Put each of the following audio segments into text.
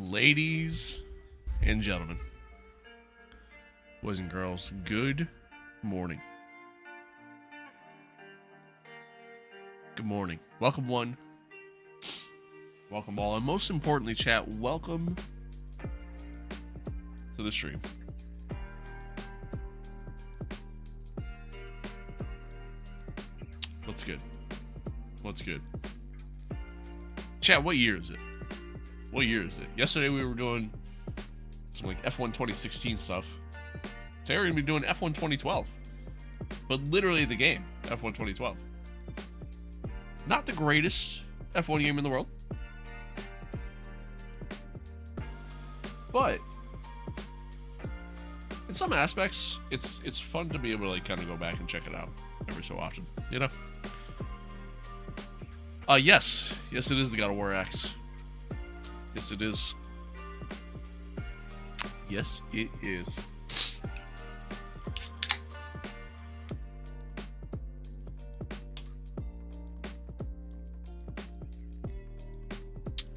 Ladies and gentlemen, boys and girls, good morning. Good morning. Welcome one. Welcome all. And most importantly, chat, welcome to the stream. What's good? What's good? Chat, what year is it? What year is it? Yesterday we were doing some like F1 2016 stuff. Today we're going to be doing F1 2012. But literally the game, F1 2012. Not the greatest F1 game in the world. But in some aspects, it's fun to be able to like kind of go back and check it out every so often, you know? Yes, it is the God of War X. Yes, it is. Yes, it is.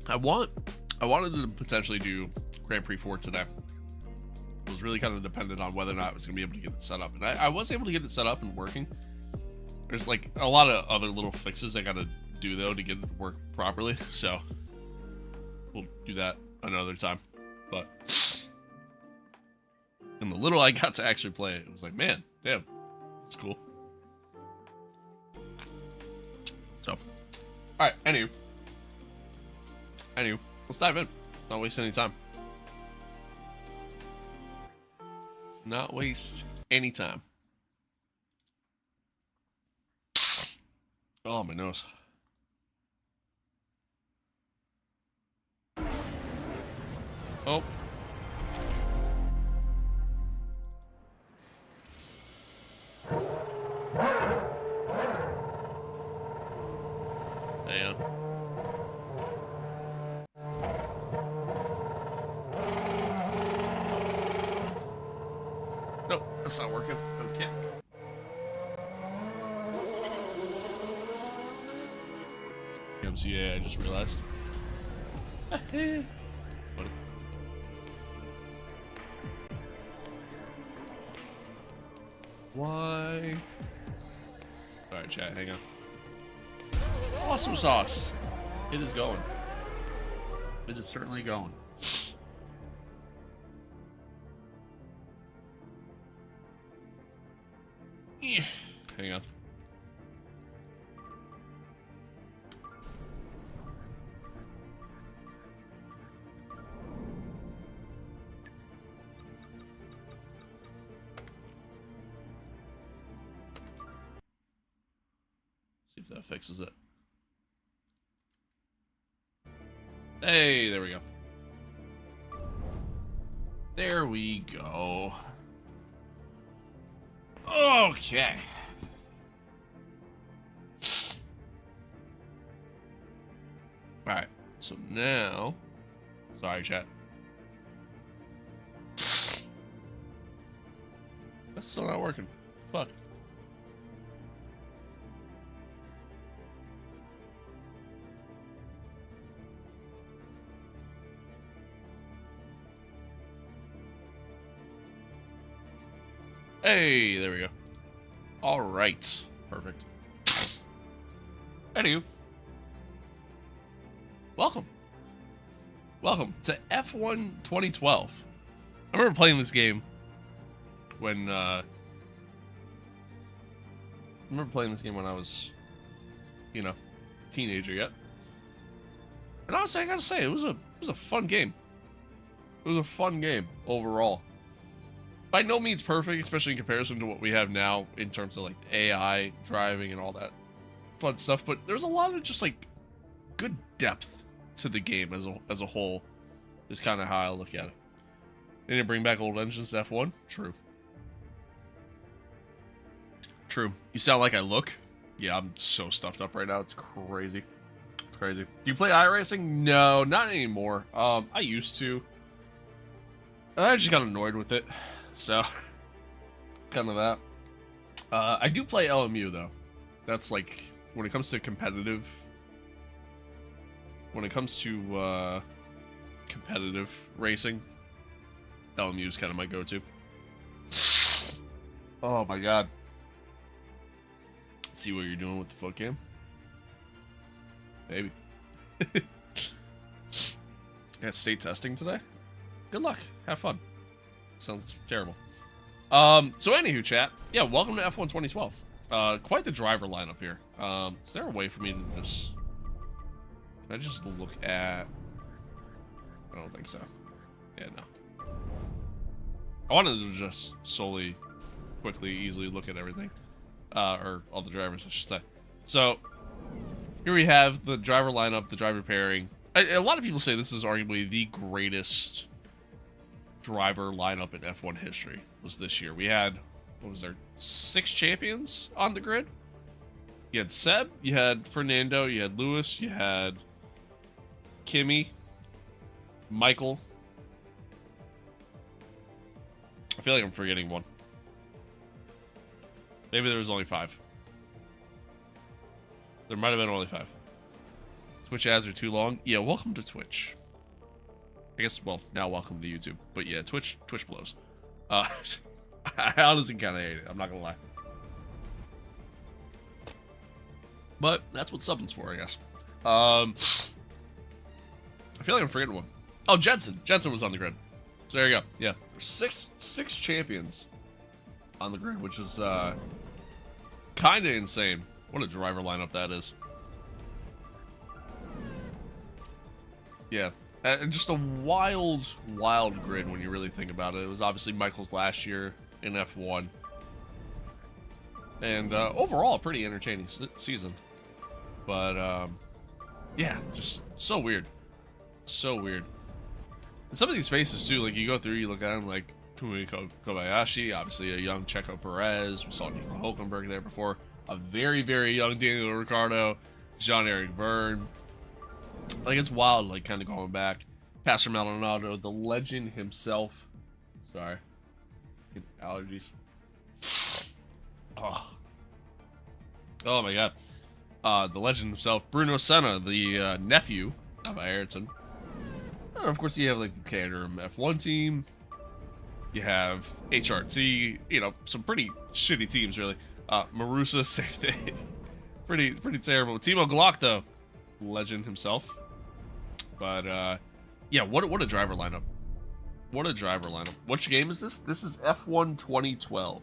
I wanted to potentially do Grand Prix 4 today. It was really kind of dependent on whether or not I was going to be able to get it set up. And I was able to get it set up and working. There's like a lot of other little fixes I got to do though to get it to work properly. So we'll do that another time. But and the little I got to actually play it was like, man, damn, it's cool. So, all right, anyway, let's dive in. Not waste any time. Not waste any time. Oh, my nose. Oh. Hang on. Nope, that's not working. Okay. MCA, I just realized. It's funny. Why? Sorry, chat, hang on. Awesome sauce. It is going. It is certainly going. Hang on. See if that fixes it. Hey, there we go. There we go. Okay. Alright, so now... Sorry, chat. That's still not working. Fuck. Hey, there we go. All right, perfect. Anywho, welcome to F1 2012. I remember playing this game when I was, you know, teenager yet. And honestly, I gotta say, it was a fun game. It was a fun game overall. By no means perfect, especially in comparison to what we have now in terms of like AI driving and all that fun stuff. But there's a lot of just like good depth to the game as a whole. Is kind of how I look at it. They didn't bring back old engines to F1. True. True. You sound like I look. Yeah, I'm so stuffed up right now. It's crazy. It's crazy. Do you play iRacing? No, not anymore. I used to. I just got annoyed with it. So, kind of that. I do play LMU, though. That's like, when competitive racing, LMU is kind of my go-to. Oh my god. See what you're doing with the foot cam? Maybe. Got state testing today? Good luck. Have fun. Sounds terrible. So anywho, chat. Yeah, welcome to F1 2012. Quite the driver lineup here. Is there a way for me to just... Can I just look at... I don't think so. Yeah, no. I wanted to just solely, quickly, easily look at everything. Or all the drivers, I should say. So, here we have the driver lineup, the driver pairing. A lot of people say this is arguably the greatest driver lineup in F1 history was this year. We had, what was there, 6 champions on the grid? You had Seb, you had Fernando, you had Lewis, you had Kimi, Michael. I feel like I'm forgetting one. Maybe there was only 5. There might have been only 5. Twitch ads are too long. Yeah, welcome to Twitch. I guess, well, now welcome to YouTube. But yeah, Twitch blows. I honestly kind of hate it. I'm not gonna lie. But that's what subbing's for, I guess. I feel like I'm forgetting one. Oh, Jensen. Jensen was on the grid. So there you go. Yeah, there's six champions on the grid, which is kind of insane. What a driver lineup that is. Yeah, just a wild grid when you really think about it. It was obviously Michael's last year in F1. And overall, a pretty entertaining season. But, yeah, just so weird. So weird. And some of these faces, too, like, you go through, you look at them, like, Kamui Kobayashi, obviously a young Checo Perez. We saw Nico Hulkenberg there before. A very, very young Daniel Ricciardo. Jean-Eric Verne. Like, it's wild, like, kind of going back. Pastor Maldonado, the legend himself. Sorry. Allergies. Oh my god. The legend himself, Bruno Senna, the nephew of Ayrton. And of course, you have, like, the Caterham F1 team. You have HRT, you know, some pretty shitty teams, really. Marusa, same thing. pretty terrible. Timo Glock, though. Legend himself. But yeah, what a driver lineup. What a driver lineup. Which game is this? This is F1 2012.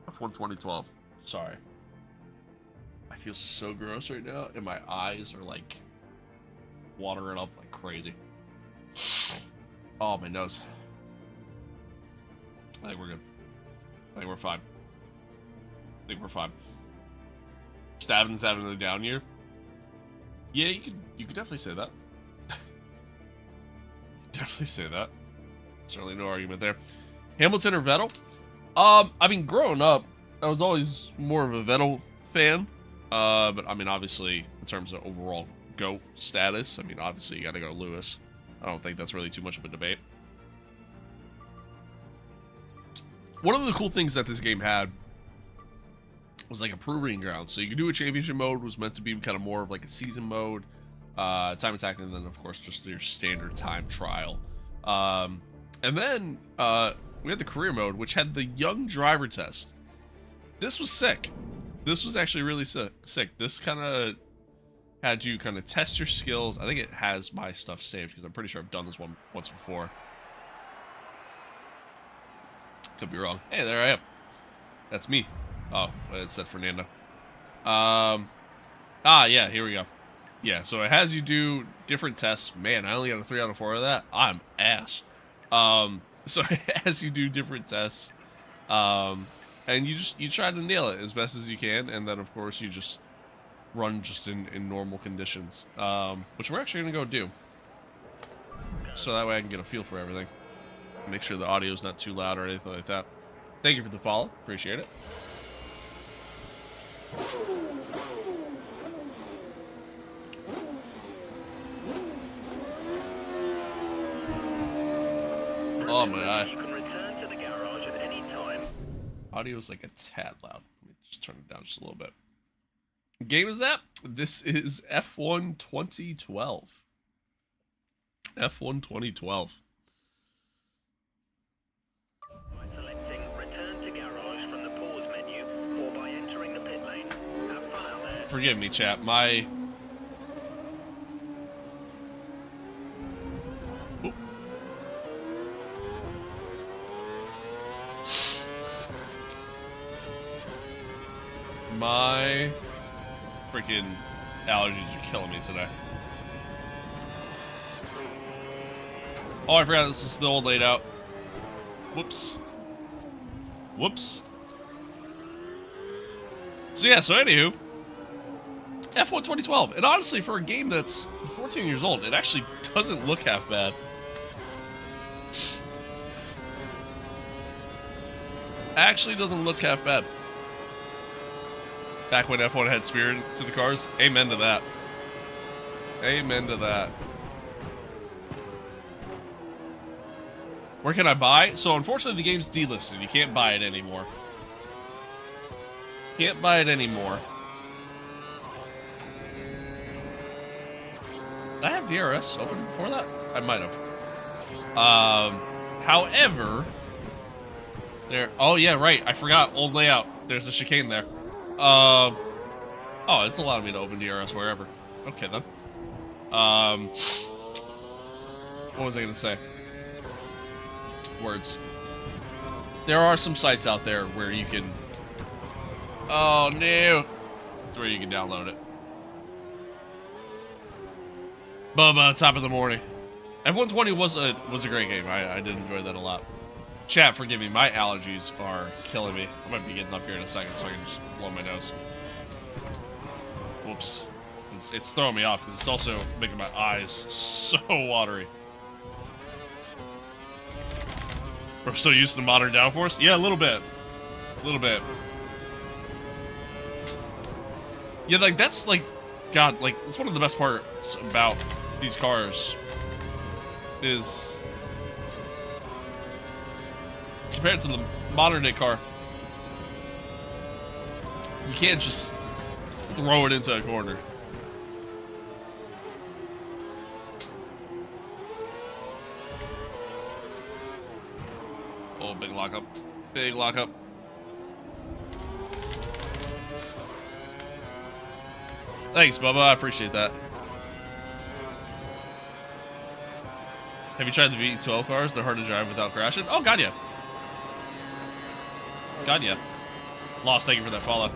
F1 2012. Sorry. I feel so gross right now, and my eyes are like watering up like crazy. Oh, my nose. I think we're good. I think we're fine. I think we're fine. Stabbin's having a down year. Yeah, you could definitely say that. Definitely say that. Certainly no argument there. Hamilton or Vettel? I mean, growing up, I was always more of a Vettel fan. But I mean, obviously, in terms of overall GOAT status, I mean, obviously you gotta go Lewis. I don't think that's really too much of a debate. One of the cool things that this game had was like a proving ground. So you could do a championship mode, was meant to be kind of more of like a season mode, time attack, and then of course just your standard time trial. And then we had the career mode, which had the young driver test. This was sick. This was actually really sick. This kind of had you kind of test your skills. I think it has my stuff saved because I'm pretty sure I've done this one once before. Could be wrong. Hey, there I am. That's me. Oh, it said Fernando. Yeah, here we go. Yeah, so it has you do different tests. Man, I only got a 3 out of 4 of that. I'm ass. So it has you do different tests. And you try to nail it as best as you can, and then of course you just run just in normal conditions. Which we're actually gonna go do. So that way I can get a feel for everything. Make sure the audio's not too loud or anything like that. Thank you for the follow. Appreciate it. Oh my god. You can return to the garage at any time. Audio's like a tad loud. Let me just turn it down just a little bit. What game is that? This is F1 2012. F1 2012. By selecting Return to Garage from the pause menu or by entering the pit lane. Have fun out there. Forgive me, chat. My... Oop. My freaking allergies are killing me today. Oh, I forgot this is the old laid out. Whoops. Whoops. So yeah, so anywho, F1 2012. And honestly, for a game that's 14 years old, it actually doesn't look half bad. Actually doesn't look half bad. Back when F1 had spirit to the cars. Amen to that. Amen to that. Where can I buy? So unfortunately the game's delisted. You can't buy it anymore. Can't buy it anymore. Did I have DRS open before that? I might have. However, there. Oh yeah, right. I forgot. Old layout. There's a chicane there. Oh, it's allowed me to open DRS wherever. Okay then. What was I gonna say? Words. There are some sites out there where you can. Oh no! Where you can download it. Bubba, top of the morning. F1 20 was a great game. I did enjoy that a lot. Chat, forgive me. My allergies are killing me. I might be getting up here in a second so I can just blow my nose. Whoops. It's throwing me off because it's also making my eyes so watery. We're so used to modern downforce? Yeah, a little bit. A little bit. Yeah, like, that's, like, God, like, that's one of the best parts about these cars is, compared to the modern day car, you can't just throw it into a corner. Oh, big lockup. Big lockup. Thanks, Bubba. I appreciate that. Have you tried the V12 cars? They're hard to drive without crashing. Oh, God, yeah. God, yeah. Lost, thank you for that follow.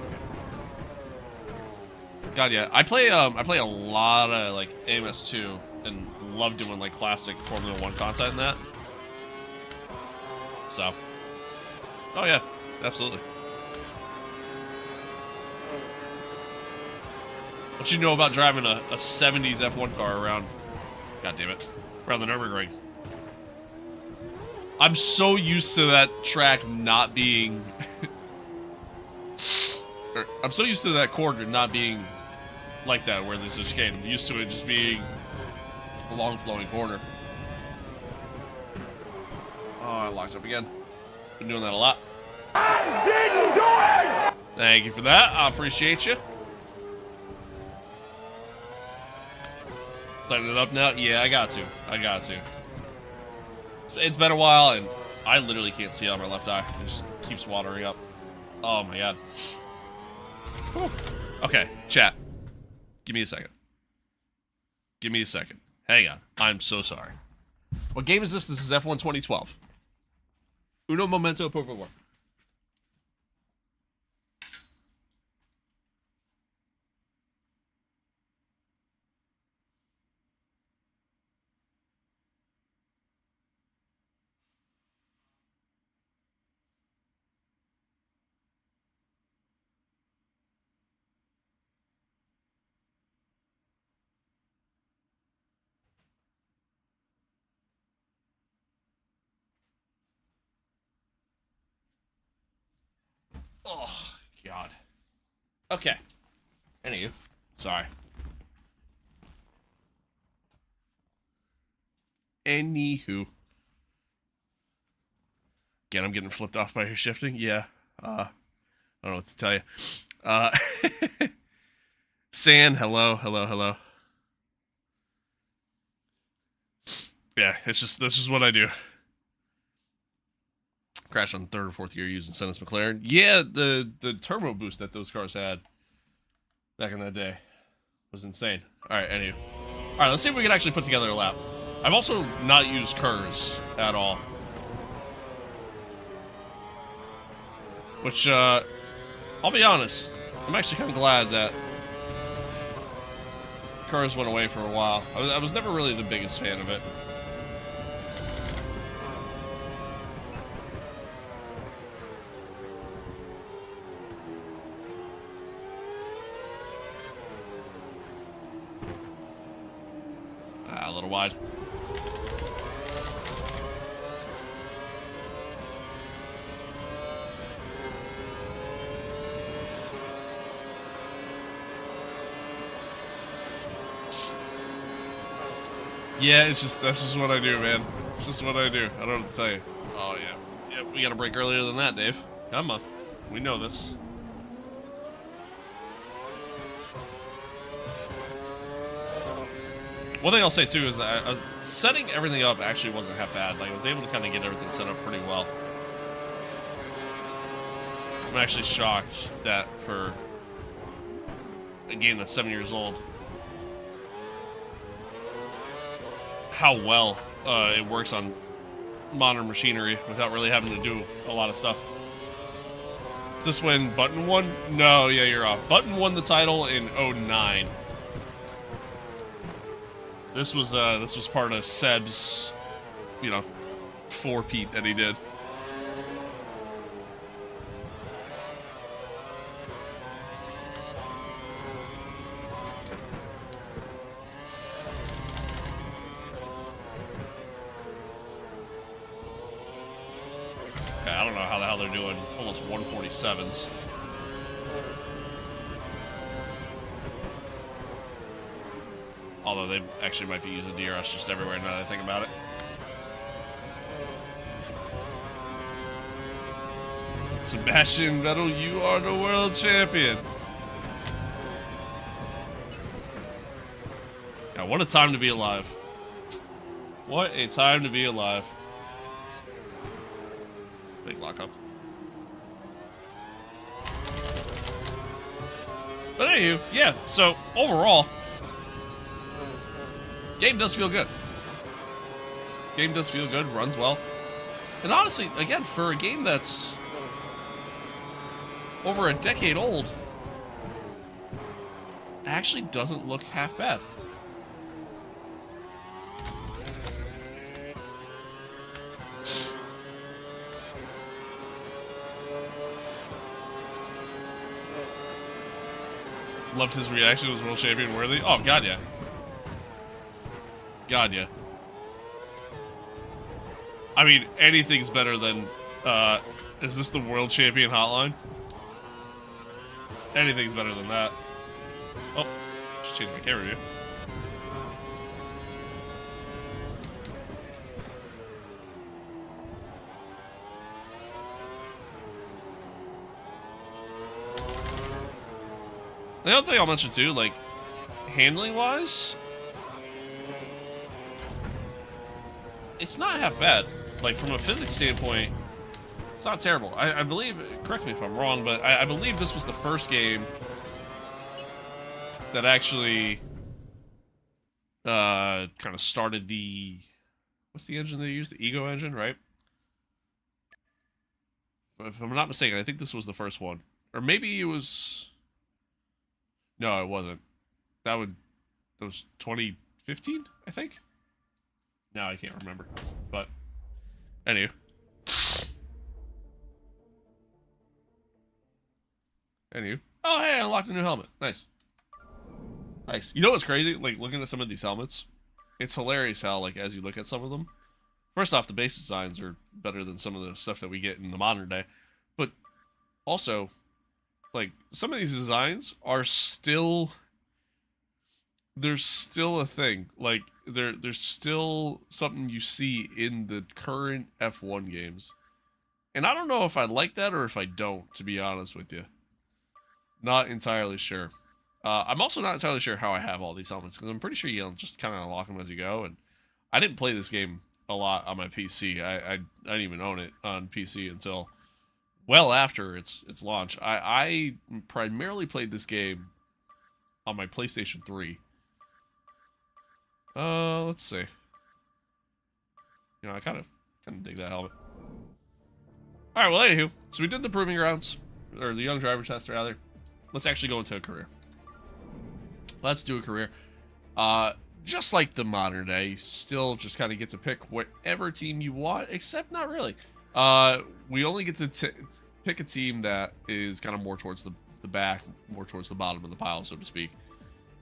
God, yeah. I play a lot of, like, AMS2 and love doing, like, classic Formula 1 content in that. So. Oh, yeah. Absolutely. What you know about driving a 70s F1 car around, God damn it, around the Nürburgring? I'm so used to that track not being, I'm so used to that corner not being like that, where there's a chicane. I'm used to it just being a long flowing corner. Oh, I locked up again. Been doing that a lot. I didn't do it! Thank you for that. I appreciate you. Setting it up now? Yeah, I got to. It's been a while, and I literally can't see out of my left eye. It just keeps watering up. Oh my God. Whew. Okay, chat. Give me a second. Give me a second. Hang on. I'm so sorry. What game is this? This is F1 2012. Uno momento, por favor. Oh, God. Okay. Anywho. Sorry. Anywho. Again, I'm getting flipped off by your shifting. Yeah. I don't know what to tell you. San, hello. Yeah, this is what I do. Crash on third or fourth gear using Senna's McLaren. Yeah, the turbo boost that those cars had back in that day was insane. All right, anyway. All right, let's see if we can actually put together a lap. I've also not used KERS at all, which I'll be honest, I'm actually kind of glad that KERS went away for a while. I was never really the biggest fan of it. A little wide. Yeah, that's just what I do, man. It's just what I do. I don't know what to say. Oh yeah, yeah. We got to break earlier than that, Dave. Come on, we know this. One thing I'll say too is that I was setting everything up actually wasn't half bad. Like I was able to kind of get everything set up pretty well. I'm actually shocked that for a game that's 7 years old, how well it works on modern machinery without really having to do a lot of stuff. Is this when Button won? No, yeah, you're off. Button won the title in 09. This was part of Seb's, you know, 4-peat that he did. Okay, I don't know how the hell they're doing almost 147s. Although they actually might be using DRS just everywhere now that I think about it. Sebastian Vettel, you are the world champion. God, what a time to be alive. What a time to be alive. Big lockup. But anywho, yeah, so overall, game does feel good. Game does feel good, runs well. And honestly, again, for a game that's over a decade old, actually doesn't look half bad. Loved his reaction. Was world champion worthy? Oh, God, yeah. God, yeah. I mean, anything's better than, is this the world champion hotline? Anything's better than that. Oh, just changed my camera view. The other thing I'll mention too, like, handling-wise, it's not half bad. Like, from a physics standpoint, it's not terrible. I believe, correct me if I'm wrong, but I believe this was the first game that actually kind of started the, what's the engine they used? The Ego engine, right? If I'm not mistaken, I think this was the first one. Or maybe it was... No, it wasn't. That was 2015, I think? No, I can't remember. But, anyway. Oh, hey, I unlocked a new helmet. Nice. Nice. You know what's crazy? Like, looking at some of these helmets, it's hilarious how, like, as you look at some of them, first off, the base designs are better than some of the stuff that we get in the modern day. But, also, like, some of these designs are still... There's still a thing. Like, there's still something you see in the current F1 games. And I don't know if I like that or if I don't, to be honest with you. Not entirely sure. I'm also not entirely sure how I have all these helmets, because I'm pretty sure you just kind of unlock them as you go, and I didn't play this game a lot on my PC. I didn't even own it on PC until well after its launch. I primarily played this game on my PlayStation 3. Let's see. You know, I kind of dig that helmet. All right, well, anywho, so we did the proving grounds, or the young driver test, rather. Let's actually go into a career. Let's do a career. Just like the modern day, you still just kind of get to pick whatever team you want, except not really. We only get to pick a team that is kind of more towards the back, more towards the bottom of the pile, so to speak,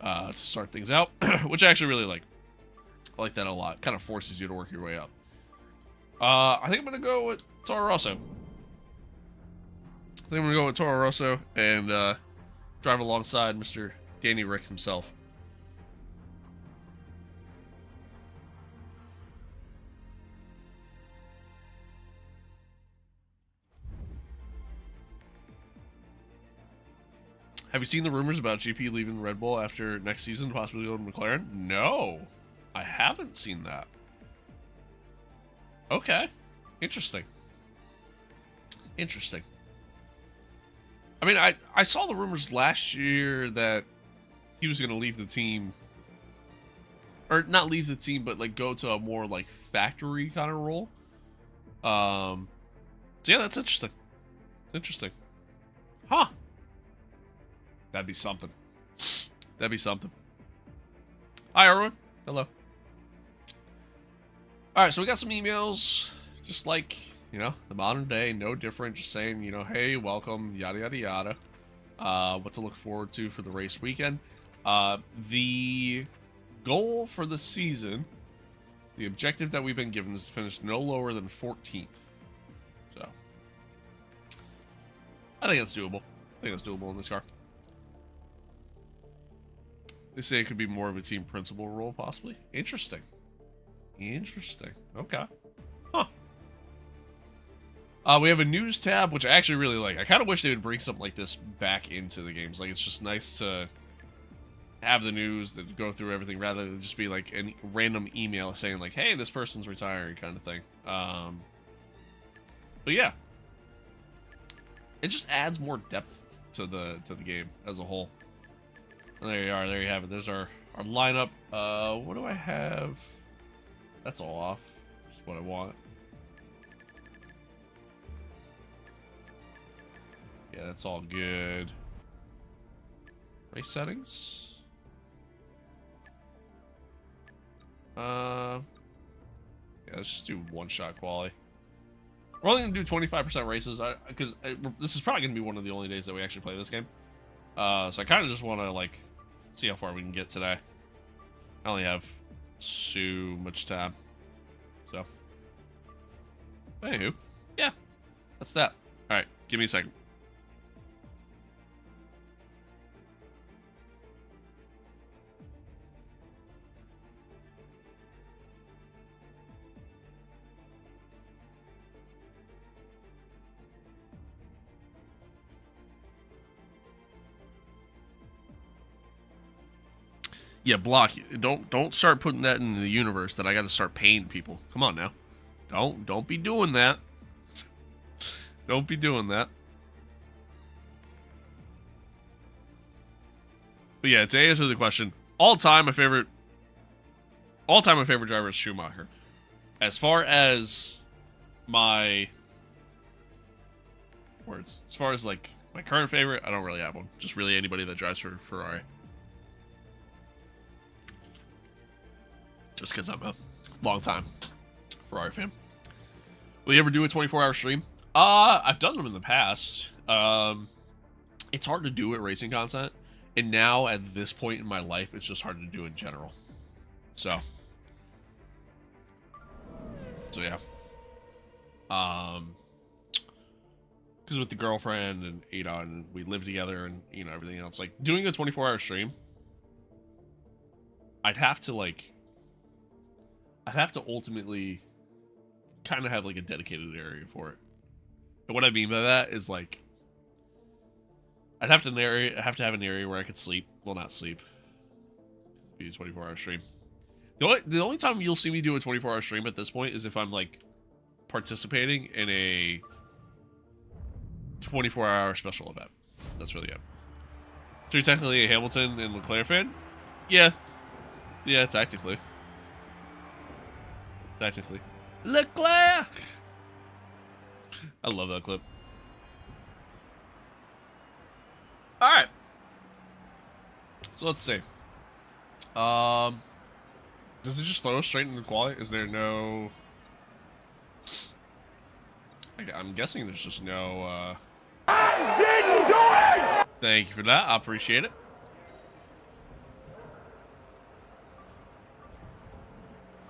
to start things out, which I actually really like. I like that a lot. Kind of forces you to work your way up. I think I'm going to go with Toro Rosso. I think I'm going to go with Toro Rosso and drive alongside Mr. Danny Rick himself. Have you seen the rumors about GP leaving Red Bull after next season, possibly going to McLaren? No, I haven't seen that. Okay, interesting. Interesting. I mean, I saw the rumors last year that he was going to leave the team, or not leave the team, but like go to a more like factory kind of role. So yeah, that's interesting. It's interesting. Huh. That'd be something. That'd be something. Hi, everyone. Hello. All right, so we got some emails, just like, you know, the modern day, no different, just saying, you know, hey, welcome, yada, yada, yada. What to look forward to for the race weekend. The goal for the season, the objective that we've been given is to finish no lower than 14th. So, I think that's doable. I think that's doable in this car. They say it could be more of a team principal role, possibly. Interesting. Interesting. Okay. Huh. We have a news tab, which I actually really like. I kind of wish they would bring something like this back into the games. Like, it's just nice to have the news that go through everything rather than just be like a random email saying like, hey, this person's retiring kind of thing. But yeah. It just adds more depth to the game as a whole. And there you are. There you have it. There's our lineup. What do I have? That's all off. Just what I want. Yeah, that's all good. Race settings. Yeah, let's just do one-shot quali. We're only gonna do 25% races, because this is probably gonna be one of the only days that we actually play this game. So I kind of just want to like see how far we can get today. I only have so much time, so anywho, yeah, that's that. All right, give me a second. Yeah, block. Don't start putting that in the universe that I got to start paying people. Come on now. Don't be doing that. Don't be doing that. But yeah, to answer the question, all time my favorite driver is Schumacher. As far as my words, as far as like my current favorite, I don't really have one. Just really anybody that drives for Ferrari. Just because I'm a long time Ferrari fan. Will you ever do a 24-hour stream? I've done them in the past. It's hard to do at racing content, and now at this point in my life, it's just hard to do in general. So yeah. Because with the girlfriend and Adon, we live together, and you know everything else. Like doing a 24-hour stream, I'd have to ultimately kind of have like a dedicated area for it. And what I mean by that is like I'd have to have an area where I could sleep. Well, not sleep. It'd be a 24-hour stream. The only time you'll see me do a 24-hour stream at this point is if I'm like participating in a 24-hour special event. That's really it. So you're technically a Hamilton and Leclerc fan? Yeah. Yeah, technically. Technically. Leclerc! I love that clip. Alright. So let's see. Does it just throw us straight into quality? Is there no... I'm guessing there's just no, I didn't do it! Thank you for that. I appreciate it.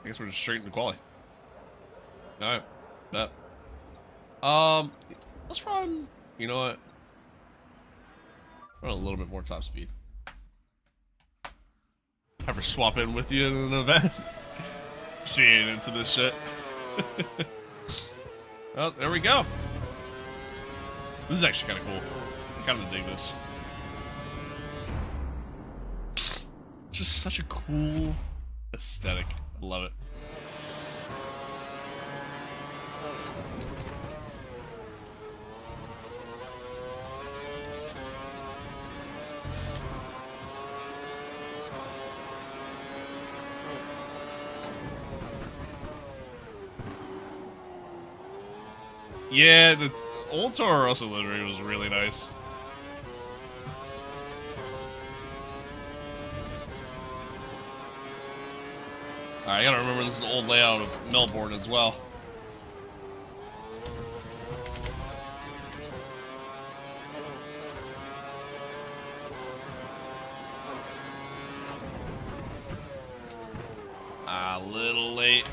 I guess we're just straight into quality. Alright. Bet. Let's run... You know what? Run a little bit more top speed. Have her swap in with you in an event. She ain't into this shit. Well, there we go. This is actually kind of cool. I kind of dig this. Just such a cool aesthetic. I love it. Yeah, the old Toro Rosso livery was really nice. Alright, I gotta remember this is an old layout of Melbourne as well. A little late.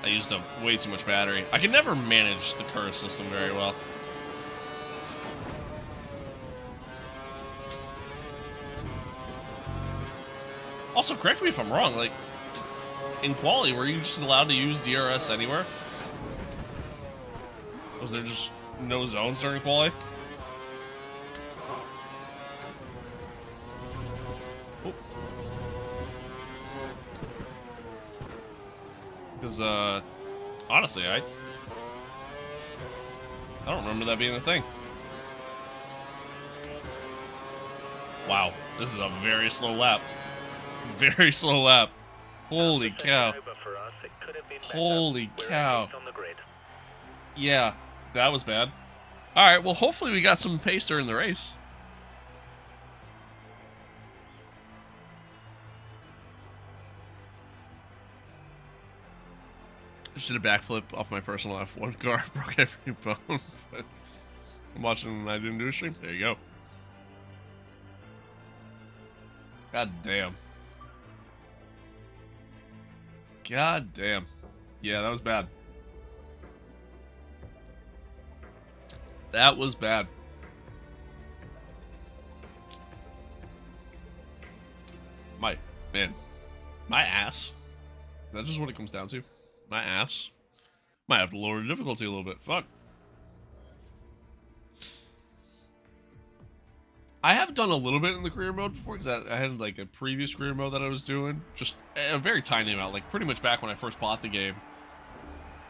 I used up way too much battery. I can never manage the curve system very well. Also, correct me if I'm wrong, like, in quali, were you just allowed to use DRS anywhere? Was there just no zones during quali? Because, honestly, I don't remember that being a thing. Wow, this is a very slow lap. Very slow lap. Holy cow. Holy cow. Yeah, that was bad. Alright, well, hopefully we got some pace during the race. I just did a backflip off my personal F1 car, broke every bone, but I'm watching and I didn't do a stream. There you go. God damn. God damn. Yeah, that was bad. That was bad. My ass. That's just what it comes down to. My ass. Might have to lower the difficulty a little bit. Fuck. I have done a little bit in the career mode before, because I had like a previous career mode that I was doing. Just a very tiny amount, like pretty much back when I first bought the game.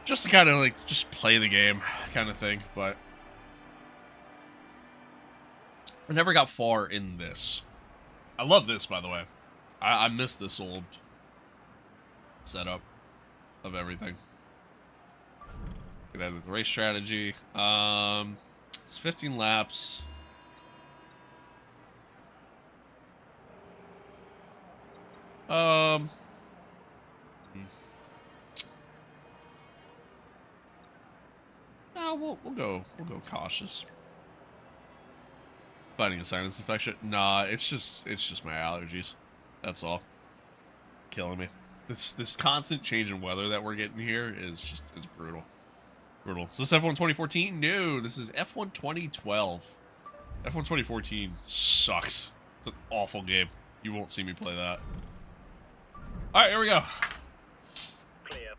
Just to kind of like, just play the game kind of thing, but I never got far in this. I love this, by the way. I miss this old setup of everything. Get out of the race strategy. It's 15 laps. No, we'll go cautious. Fighting a sinus infection? Nah, it's just my allergies. That's all. It's killing me. This constant change in weather that we're getting here is brutal. Brutal. Is this F1 2014? No, this is F1 2012. F1 2014 sucks. It's an awful game. You won't see me play that. Alright, here we go. Clear.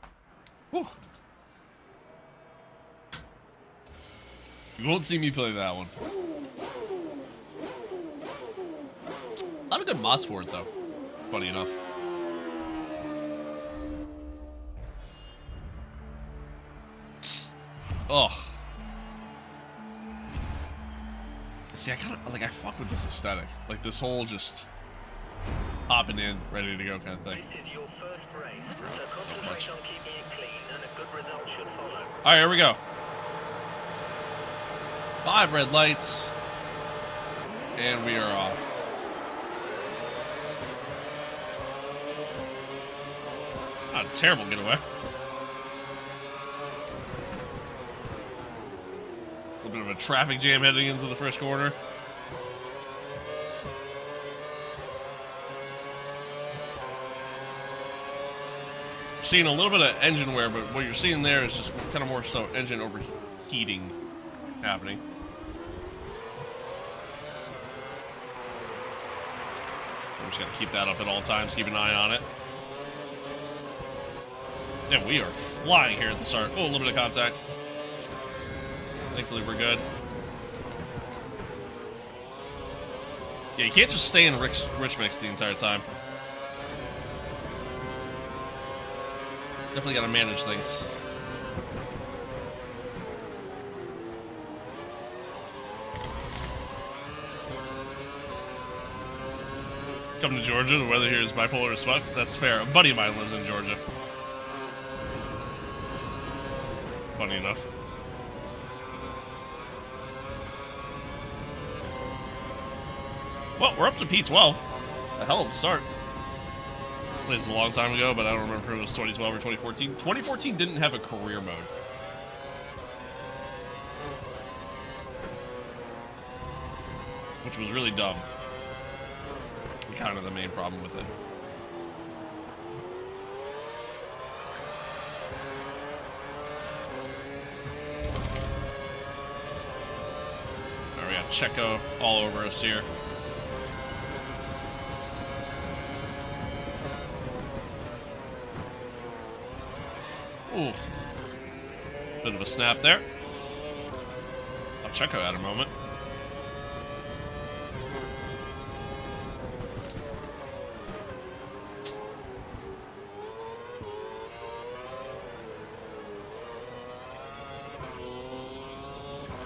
Whew. You won't see me play that one. mods for it though. Funny enough. Ugh. See, I kind of like I fuck with this aesthetic, like this whole just hopping in, ready to go kind of thing. This is your first race, so concentrate on keeping it clean and a good result should follow. All right, here we go. 5 red lights, and we are off. Not a terrible getaway. A little bit of a traffic jam heading into the first corner. Seeing a little bit of engine wear, but what you're seeing there is just kind of more so engine overheating happening. I'm just gonna keep that up at all times, keep an eye on it. Yeah, we are flying here at the start. Oh, a little bit of contact. Thankfully, we're good. Yeah, you can't just stay in rich mix the entire time. Definitely gotta manage things. Come to Georgia, the weather here is bipolar as fuck. That's fair. A buddy of mine lives in Georgia. Funny enough. Well, we're up to P12. A hell of a start. This is a long time ago, but I don't remember if it was 2012 or 2014. 2014 didn't have a career mode. Which was really dumb. Kind of the main problem with it. There we got Checo all over us here. Ooh. Bit of a snap there. Oh, Checo had a moment.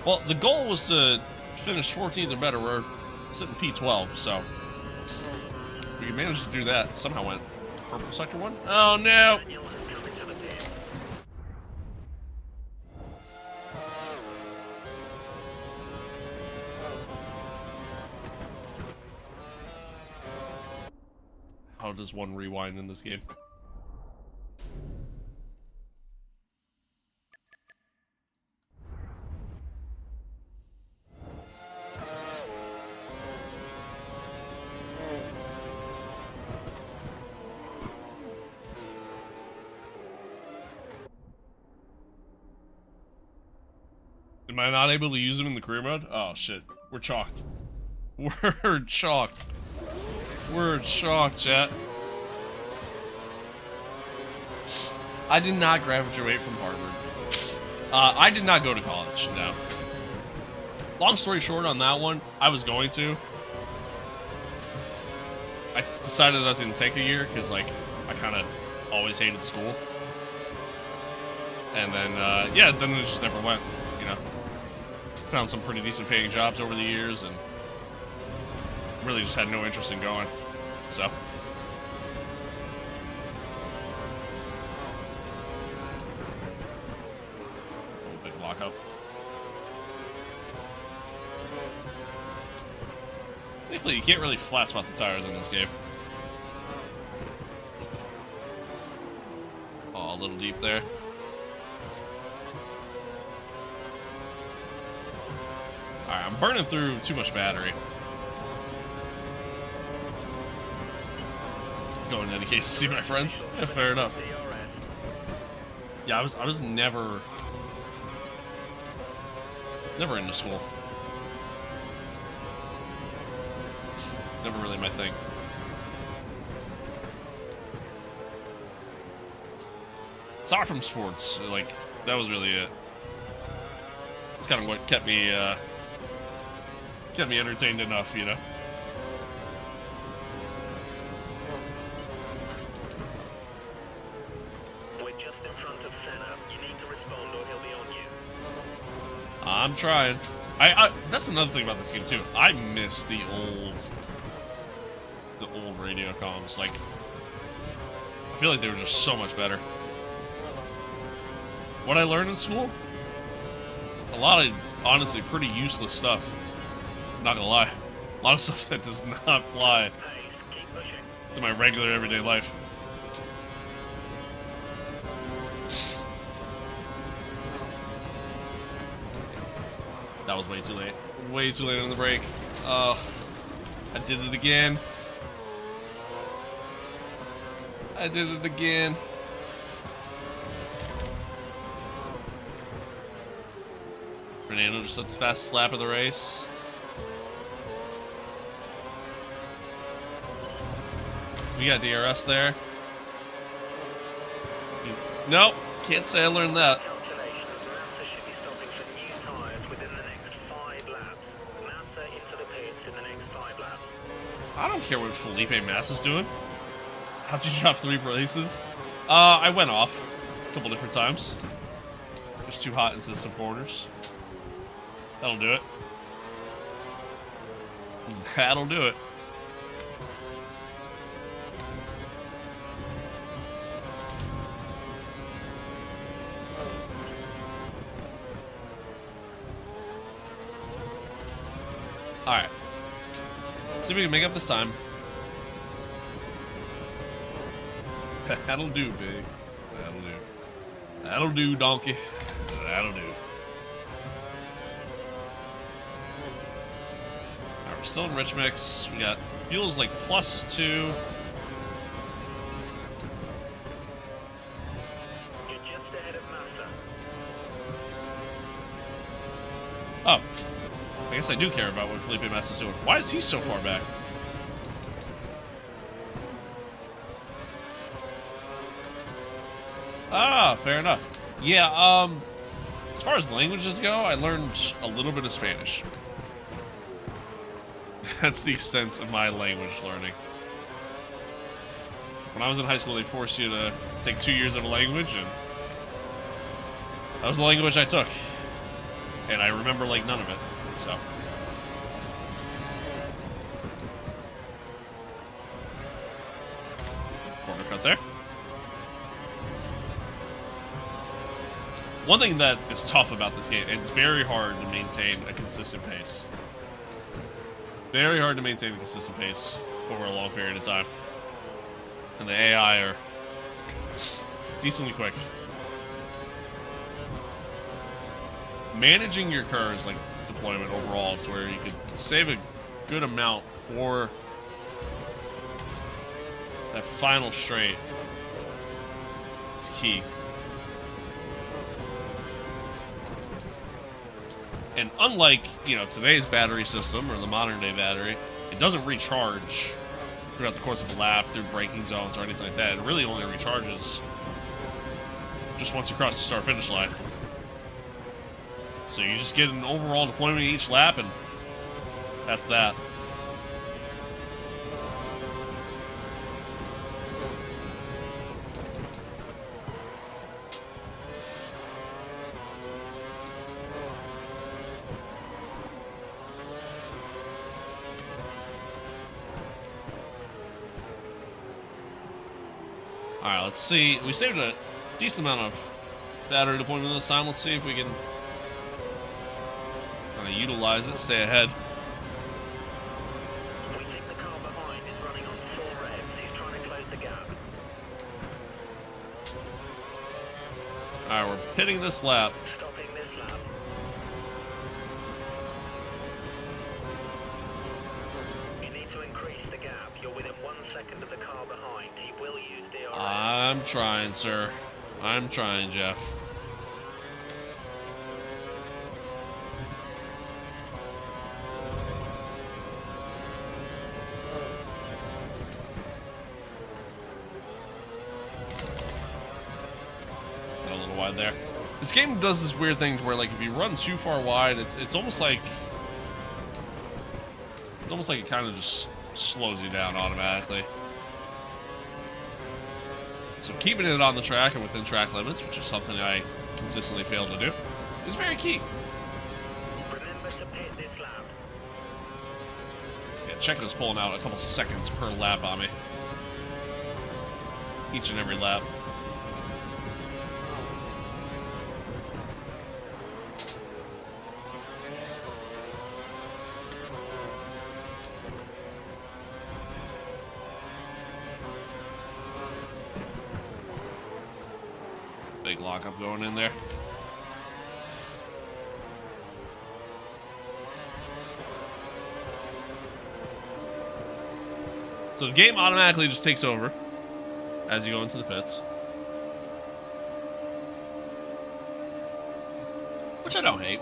Well, the goal was to finish 14th or better. We're sitting P12, so we managed to do that. Somehow went purple sector 1. Oh no! How does one rewind in this game? Am I not able to use them in the career mode? Oh shit. We're chalked. We're chalked. We're chalked, chat. I did not graduate from Harvard. I did not go to college, no. Long story short on that one, I was going to. I decided I was going to take a year because, like, I kind of always hated school. And then, yeah, then it just never went, you know. Found some pretty decent paying jobs over the years and really just had no interest in going, so. Oh, big lockup. Thankfully, you can't really flat spot the tires in this game. Oh, a little deep there. Alright, I'm burning through too much battery. Going in any case to see my friends. Yeah, fair enough. Yeah, I was never into school. Never really my thing. Aside from sports, like, that was really it. It's kind of what kept me entertained enough, you know? I'm trying. That's another thing about this game too. I miss the old radio comms. Like, I feel like they were just so much better. What I learned in school, a lot of honestly pretty useless stuff. I'm not gonna lie, a lot of stuff that does not apply to my regular everyday life. That was way too late. Way too late on the break. I did it again. I did it again. Fernando just at the fastest lap of the race. We got DRS there. Nope, can't say I learned that. Calculations. NASA should be stopping for new tyres within the next 5 laps. NASA into the pits in the next 5 laps. I don't care what Felipe Massa's doing. How'd you drop 3 races? I went off a couple different times. Just too hot into some corners. That'll do it. That'll do it. Alright. See if we can make up this time. That'll do, big. That'll do. That'll do, donkey. That'll do. Alright, we're still in Rich Mix. We got fuels like +2. You're just ahead of Massa. Oh. I guess I do care about what Felipe Massa's doing. Why is he so far back? Ah, fair enough. Yeah, as far as languages go, I learned a little bit of Spanish. That's the extent of my language learning. When I was in high school, they forced you to take 2 years of a language, and that was the language I took. And I remember, like, none of it, so. Corner cut there. One thing that is tough about this game, it's very hard to maintain a consistent pace. Very hard to maintain a consistent pace over a long period of time. And the AI are decently quick. Managing your curves, like deployment overall, to where you could save a good amount for that final straight is key. And unlike, you know, today's battery system or the modern day battery, it doesn't recharge throughout the course of a lap through braking zones or anything like that. It really only recharges just once you cross the start-finish line. So you just get an overall deployment each lap, and that's that. Alright, let's see. We saved a decent amount of battery deployment this time. Let's see if we can kind of utilize it, stay ahead. We think the car behind is running on 4 revs. He's trying to close the gap. Alright, we're pitting this lap. Stopping this lap. You need to increase the gap. You're within 1 second of the car behind. He will use DRS. I'm trying, sir. I'm trying, Jeff. Got a little wide there. This game does this weird thing where, like, if you run too far wide, it's almost like it kind of just slows you down automatically. So keeping it on the track and within track limits, which is something I consistently fail to do, is very key. Checo's pulling out a couple seconds per lap on me. Each and every lap. Big lockup going in there. So the game automatically just takes over as you go into the pits. Which I don't hate.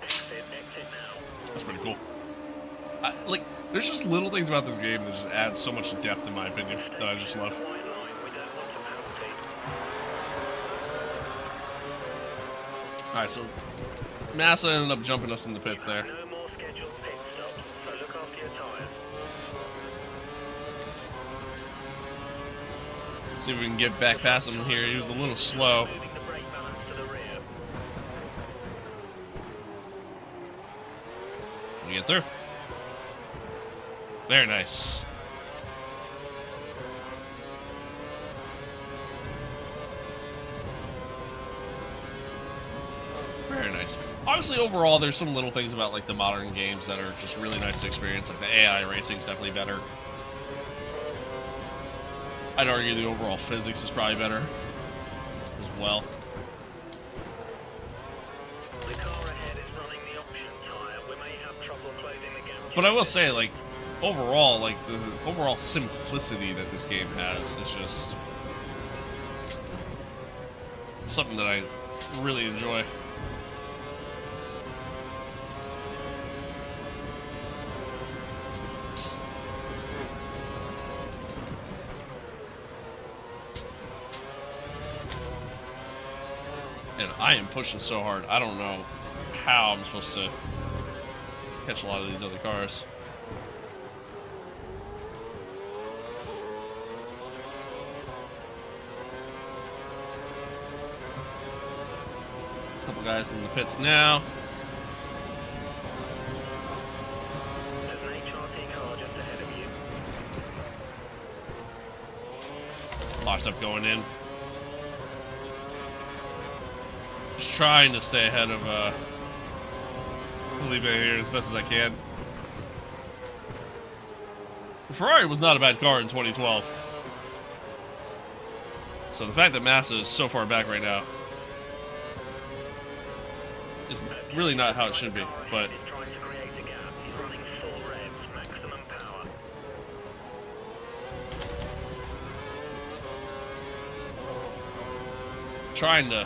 That's pretty cool. Like, there's just little things about this game that just add so much depth, in my opinion, that I just love. Alright, so Massa ended up jumping us in the pits there. No more scheduled pit stops, so look after your tyres. See if we can get back past him here. He was a little slow. Moving the brake balance to the rear. We get through. Very nice. Very nice. Obviously, overall, there's some little things about like the modern games that are just really nice to experience. Like the AI racing is definitely better. I'd argue the overall physics is probably better as well. The car ahead is running the option tyre. We may have trouble closing the gap. But I will say, like, overall, like the overall simplicity that this game has is just something that I really enjoy. And I am pushing so hard. I don't know how I'm supposed to catch a lot of these other cars. Couple guys in the pits now. There's an HRT car just ahead of you. Locked up going in. Just trying to stay ahead of Felipe here as best as I can. The Ferrari was not a bad car in 2012. So the fact that Massa is so far back right now is really not how it should be, but He's trying to create a gap. He's running full revs, maximum power. trying to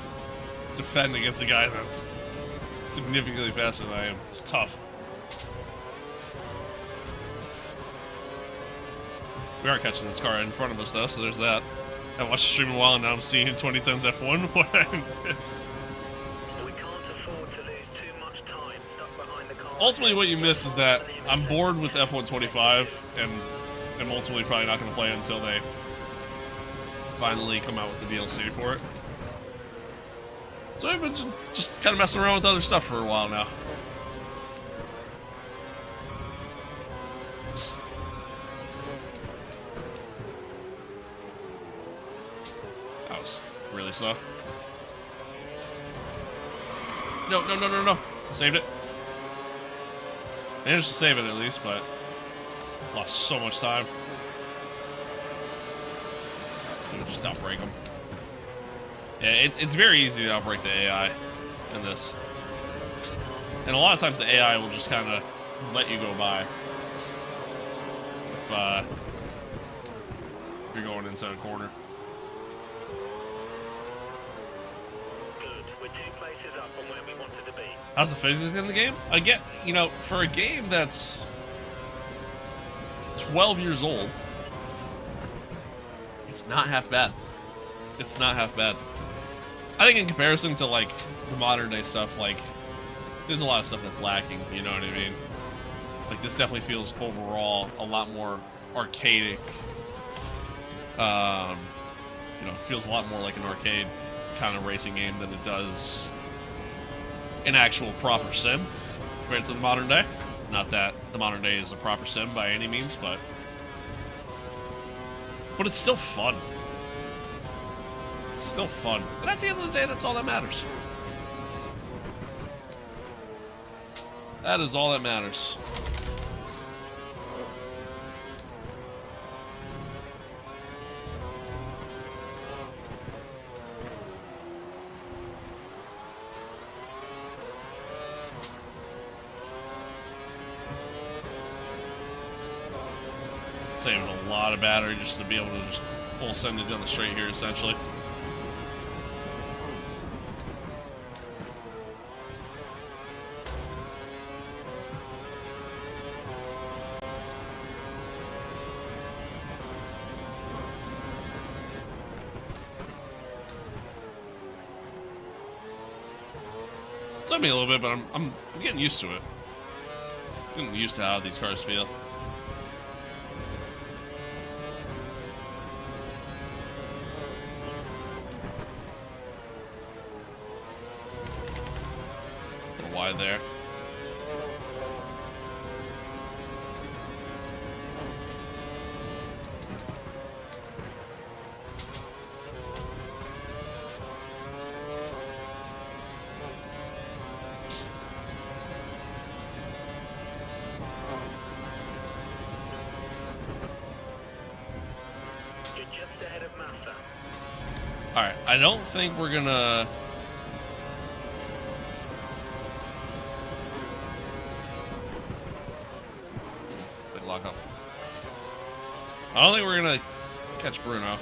defend against a guy that's significantly faster than I am. It's tough. We are catching this car in front of us, though, so there's that. I watched the stream a while, and now I'm seeing 2010's F1. What I miss. We can't afford to lose too much time stuck behind the car. Ultimately, what you miss is that I'm bored with F1 25, and I'm ultimately probably not going to play it until they finally come out with the DLC for it. So I've been just kind of messing around with other stuff for a while now. That was really slow. No. Saved it. Managed to save it at least, but lost so much time. Just outbreak them. Yeah, it's very easy to outbreak the AI in this. And a lot of times the AI will just kind of let you go by. If you're going inside a corner. Good. We're 2 places up from where we wanted to be. How's the physics in the game? I get, you know, for a game that's 12 years old, it's not half bad. It's not half bad. I think in comparison to, like, the modern day stuff, like, there's a lot of stuff that's lacking, you know what I mean? Like, this definitely feels overall a lot more arcadic. You know, it feels a lot more like an arcade kind of racing game than it does an actual proper sim compared to the modern day. Not that the modern day is a proper sim by any means, but it's still fun. It's still fun. And at the end of the day, that's all that matters. That is all that matters. Saving a lot of battery just to be able to just full send it down the straight here, essentially. It took me a little bit, but I'm getting used to it. Getting used to how these cars feel. Wide there. You're just ahead of Massa. All right, I don't think we're gonna. Lock up. I don't think we're gonna catch Bruno.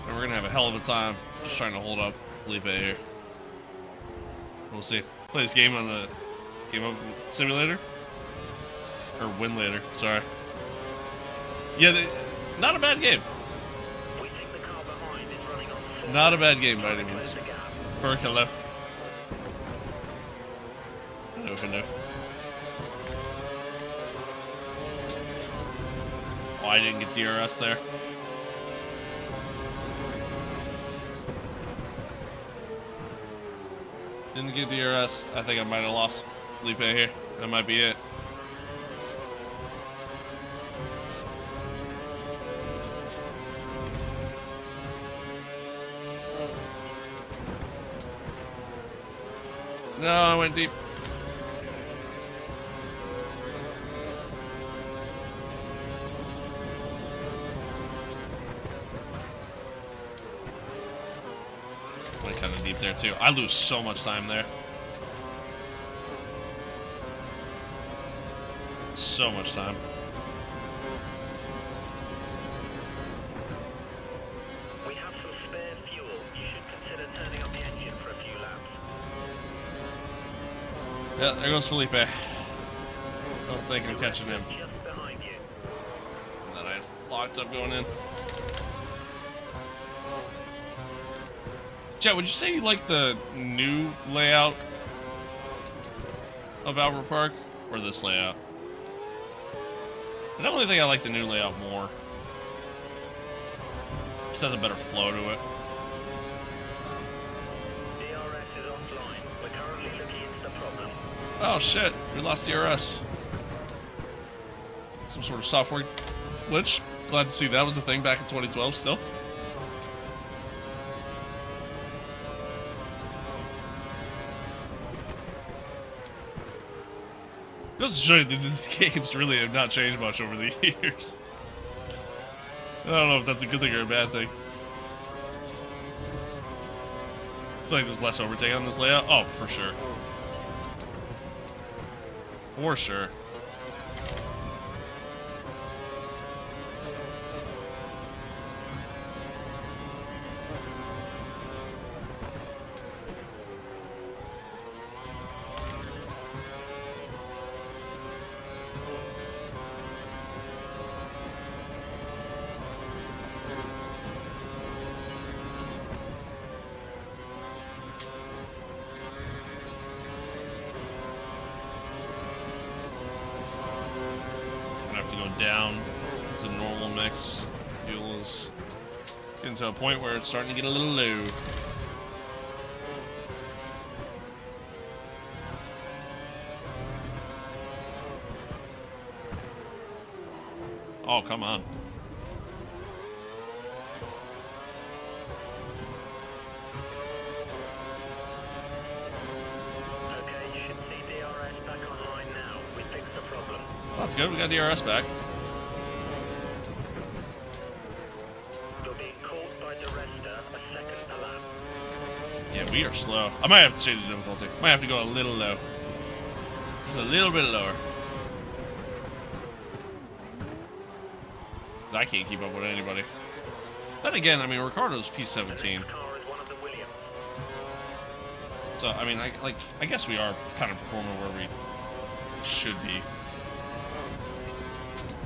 And we're gonna have a hell of a time just trying to hold up Felipe here. We'll see. Play this game on the Game Up Simulator? Or Win Later, sorry. Yeah, not a bad game. We think the car behind is running on full. Not a bad game by any means. Close the gap. Burke, hello. Hello. Oh, I didn't get DRS there. Didn't get DRS. I think I might have lost Felipe here. That might be it. No, I went deep. Went kind of deep there too. I lose so much time there. So much time. We have some spare fuel. You should consider turning up the engine for a few laps. Yeah, there goes Felipe. Don't think I'm catching him. Just behind you. And then I locked up going in. Chet, would you say you like the new layout of Albert Park or this layout? I definitely think I like the new layout more. Just has a better flow to it. DRS is offline. We're currently looking into the problem. Oh shit, we lost DRS. Some sort of software glitch. Glad to see that was the thing back in 2012 still. Just to show you that these games really have not changed much over the years. I don't know if that's a good thing or a bad thing. I feel like there's less overtake on this layout. Oh, for sure. For sure. Down to normal mix. Fuel is getting to a point where it's starting to get a little low. Oh, come on. Okay, you should see DRS back online now. We fixed the problem. That's good. We got DRS back. You're being caught by Duresta a second per lap. Yeah, we are slow. I might have to change the difficulty. Might have to go a little low. Just a little bit lower. 'Cause I can't keep up with anybody. Then again, I mean, Ricardo's P17. Next car is one of the Williams. So, I mean, I guess we are kind of performing where we should be.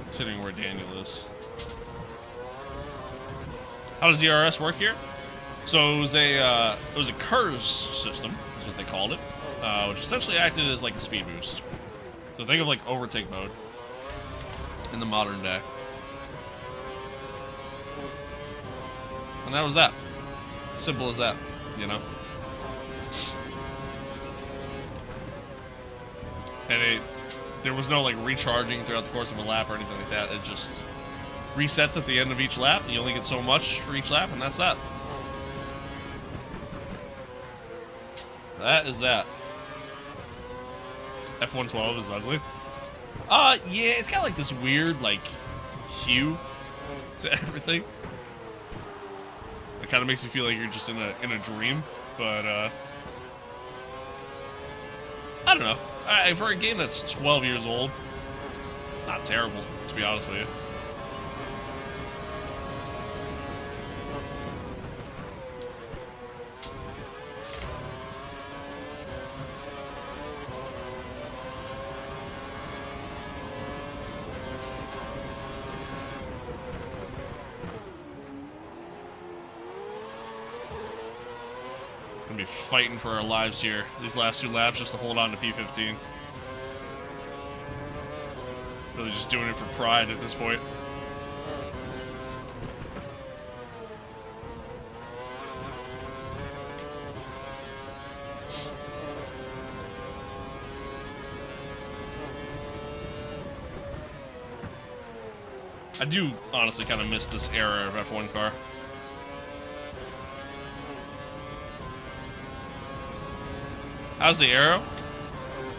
Considering where Daniel is. How does DRS work here? So it was a KERS system, is what they called it, which essentially acted as like a speed boost. So think of like overtake mode in the modern day. And that was that. Simple as that, you know? And there was no like recharging throughout the course of a lap or anything like that. It just resets at the end of each lap. You only get so much for each lap, and that's that. That is that. F112 is ugly. Yeah, it's got like this weird like hue to everything. It kind of makes you feel like you're just in a dream, but I don't know. For a game that's 12 years old, not terrible, to be honest with you. Gonna be fighting for our lives here these last 2 laps just to hold on to P15. Really just doing it for pride at this point. I do honestly kind of miss this era of F1 car. How's the aero?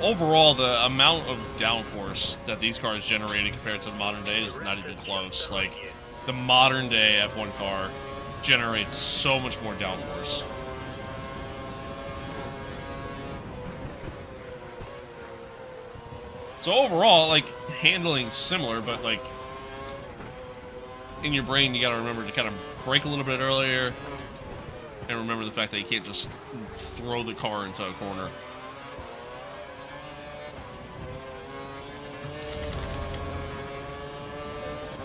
Overall, the amount of downforce that these cars generated compared to the modern day is not even close. Like, the modern day F1 car generates so much more downforce. So overall, like, handling similar, but like, in your brain, you gotta remember to kind of brake a little bit earlier, and remember the fact that you can't just throw the car into a corner.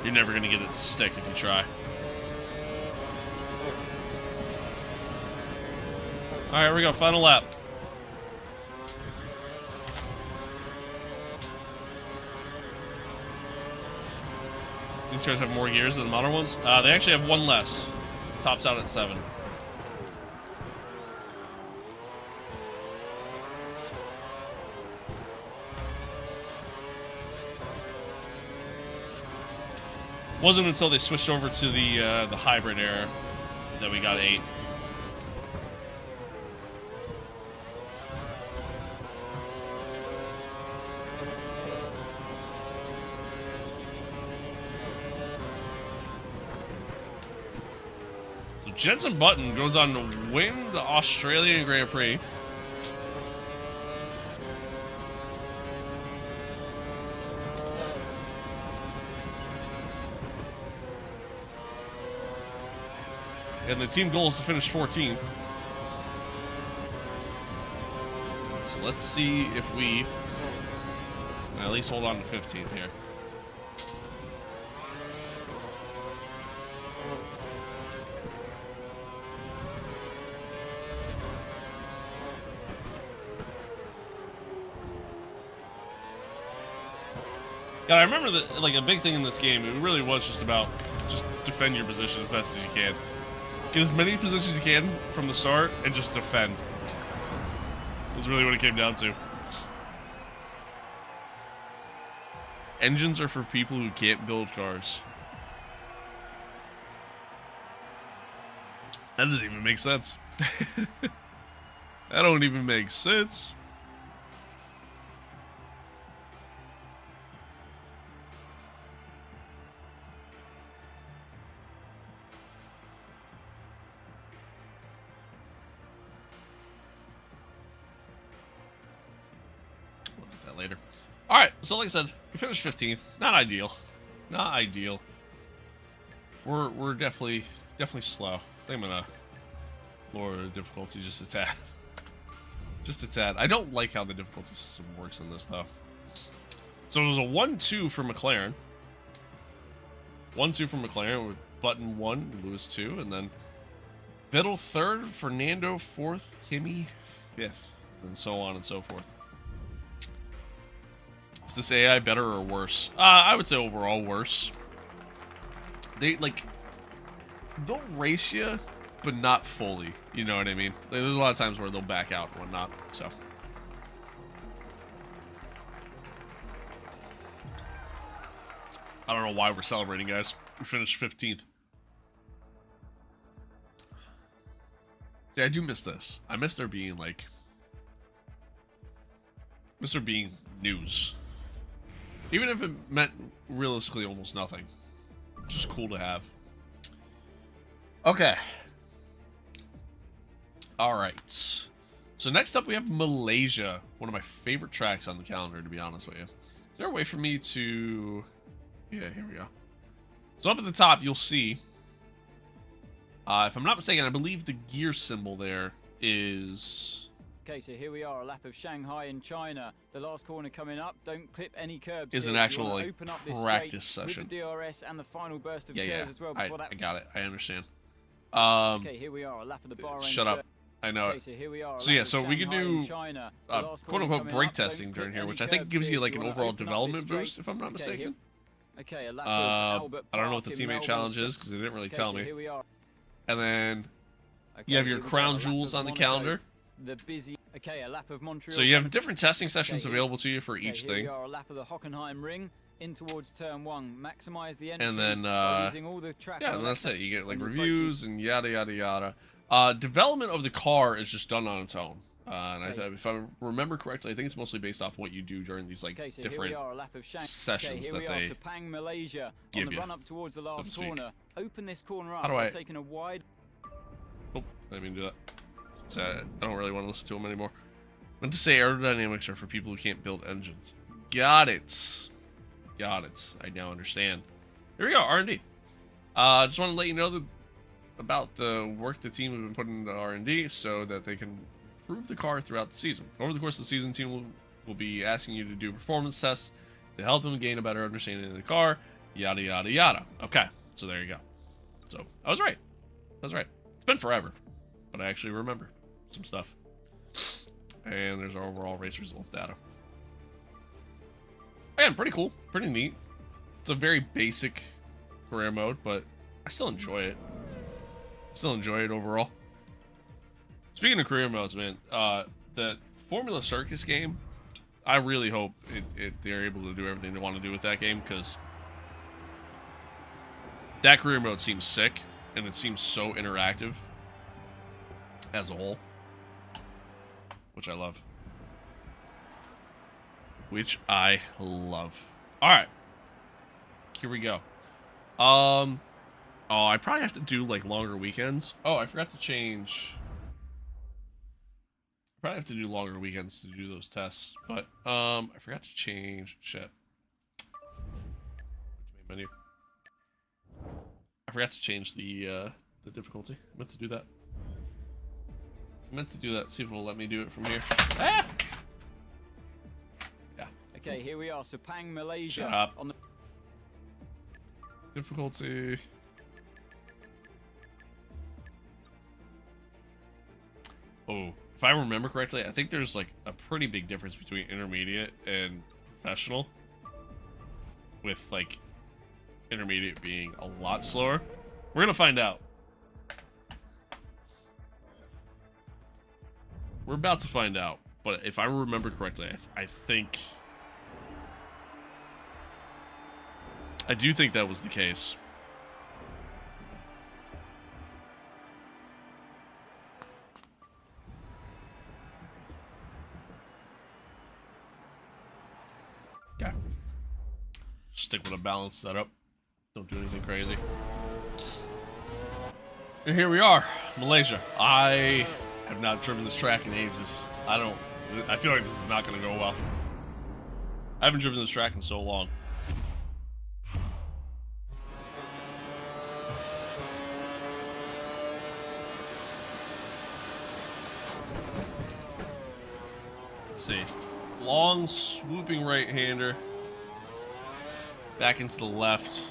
You're never going to get it to stick if you try. Alright, here we go. Final lap. These cars have more gears than the modern ones. They actually have 1 less. Tops out at 7. Wasn't until they switched over to the hybrid era that we got 8. So Jenson Button goes on to win the Australian Grand Prix. And the team goal is to finish 14th. So let's see if we can at least hold on to 15th here. God, I remember that, like, a big thing in this game, it really was just about just defend your position as best as you can. Get as many positions as you can from the start and just defend. That's really what it came down to. Engines are for people who can't build cars. That doesn't even make sense. That don't even make sense. Look at that later. All right, so like I said, we finished 15th. Not ideal. Not ideal. We're definitely slow. I think I'm gonna lower the difficulty just a tad. Just a tad. I don't like how the difficulty system works in this, though. So it was a 1-2 for McLaren. 1-2 for McLaren with Button 1, Lewis 2, and then Vettel 3rd, Fernando 4th, Kimi 5th, and so on and so forth. Is this AI better or worse? I would say overall worse. They, like, they'll race you, but not fully. You know what I mean? There's a lot of times where they'll back out and whatnot, so. I don't know why we're celebrating, guys. We finished 15th. See, I do miss this. I miss there being, like... miss there being news. Even if it meant realistically almost nothing. Just cool to have. Okay. Alright. So next up we have Malaysia. One of my favorite tracks on the calendar, to be honest with you. Is there a way for me to... yeah, here we go. So up at the top, you'll see... if I'm not mistaken, I believe the gear symbol there is... Okay, so here we are, a lap of Shanghai in China. The last corner coming up. Don't clip any curbs. Is here. an actual, You wanna like, open up this practice straight session. with the DRS and the final burst of Yeah, curves yeah. as well. I Before that. got it. I understand. Okay, here we are, a lap of the Bahrain. Shut up. I know Okay, it. so here we are. So yeah, so we could do China. The last corner quote-unquote coming brake up. Don't testing clip during here, any which I think curbs gives you here. like an You wanna overall open up this development straight. boost, if I'm not mistaken. Okay, a lap of I Albert don't know what the Park in teammate Melbourne. challenge is because they didn't really Okay, tell so me. here we are. And then Okay, you have your here we go, crown a lap jewels of on the Monaco. calendar. The busy. Okay, a lap of Montreal. So you have different testing sessions Okay, available to you for Okay, each here thing. we are, a lap of the Hockenheim ring in towards turn 1. Maximize the entry And then, by using all the track yeah, and on that's the it. You get like when you're reviews and yada yada yada. Development of the car is just done on its own. And Okay. if I remember correctly, I think it's mostly based off what you do during these like Okay, so different here we are, a lap of sessions okay, here that we they are, Sepang, Malaysia, give on the you, run up towards the to last speak. corner. Open this corner up. How do I- by taking a wide. Oh, I didn't mean to do that. It's, I don't really want to listen to them anymore. I meant to say aerodynamics are for people who can't build engines. Got it. Got it. I now understand. Here we go, R&D. Just want to let you know about the work the team has been putting into R&D so that they can improve the car throughout the season. Over the course of the season, the team will be asking you to do performance tests to help them gain a better understanding of the car, yada, yada, yada. Okay, so there you go. So, I was right. I was right. It's been forever, but I actually remember some stuff. And there's our overall race results data. Again, pretty cool. Pretty neat. It's a very basic career mode, but I still enjoy it. Still enjoy it overall. Speaking of career modes, man, the Formula Circus game, I really hope they're able to do everything they want to do with that game, because that career mode seems sick, and it seems so interactive as a whole, which I love. Which I love. All right, here we go. Oh, I probably have to do like longer weekends. Oh, I forgot to change. Probably have to do longer weekends to do those tests, but I forgot to change shit. Menu. I forgot to change the difficulty. I meant to do that. See if it'll let me do it from here. Ah! Yeah. Okay, here we are, Sepang, Malaysia. Shut up. On the Difficulty. Oh, if I remember correctly, I think there's like a pretty big difference between intermediate and professional. With like intermediate being a lot slower. We're gonna find out. We're about to find out. But if I remember correctly, I think I do think that was the case. Okay. Stick with a balanced setup. Don't do anything crazy. And here we are, Malaysia. I have not driven this track in ages. I feel like this is not going to go well. I haven't driven this track in so long. Let's see. Long, swooping right-hander. Back into the left.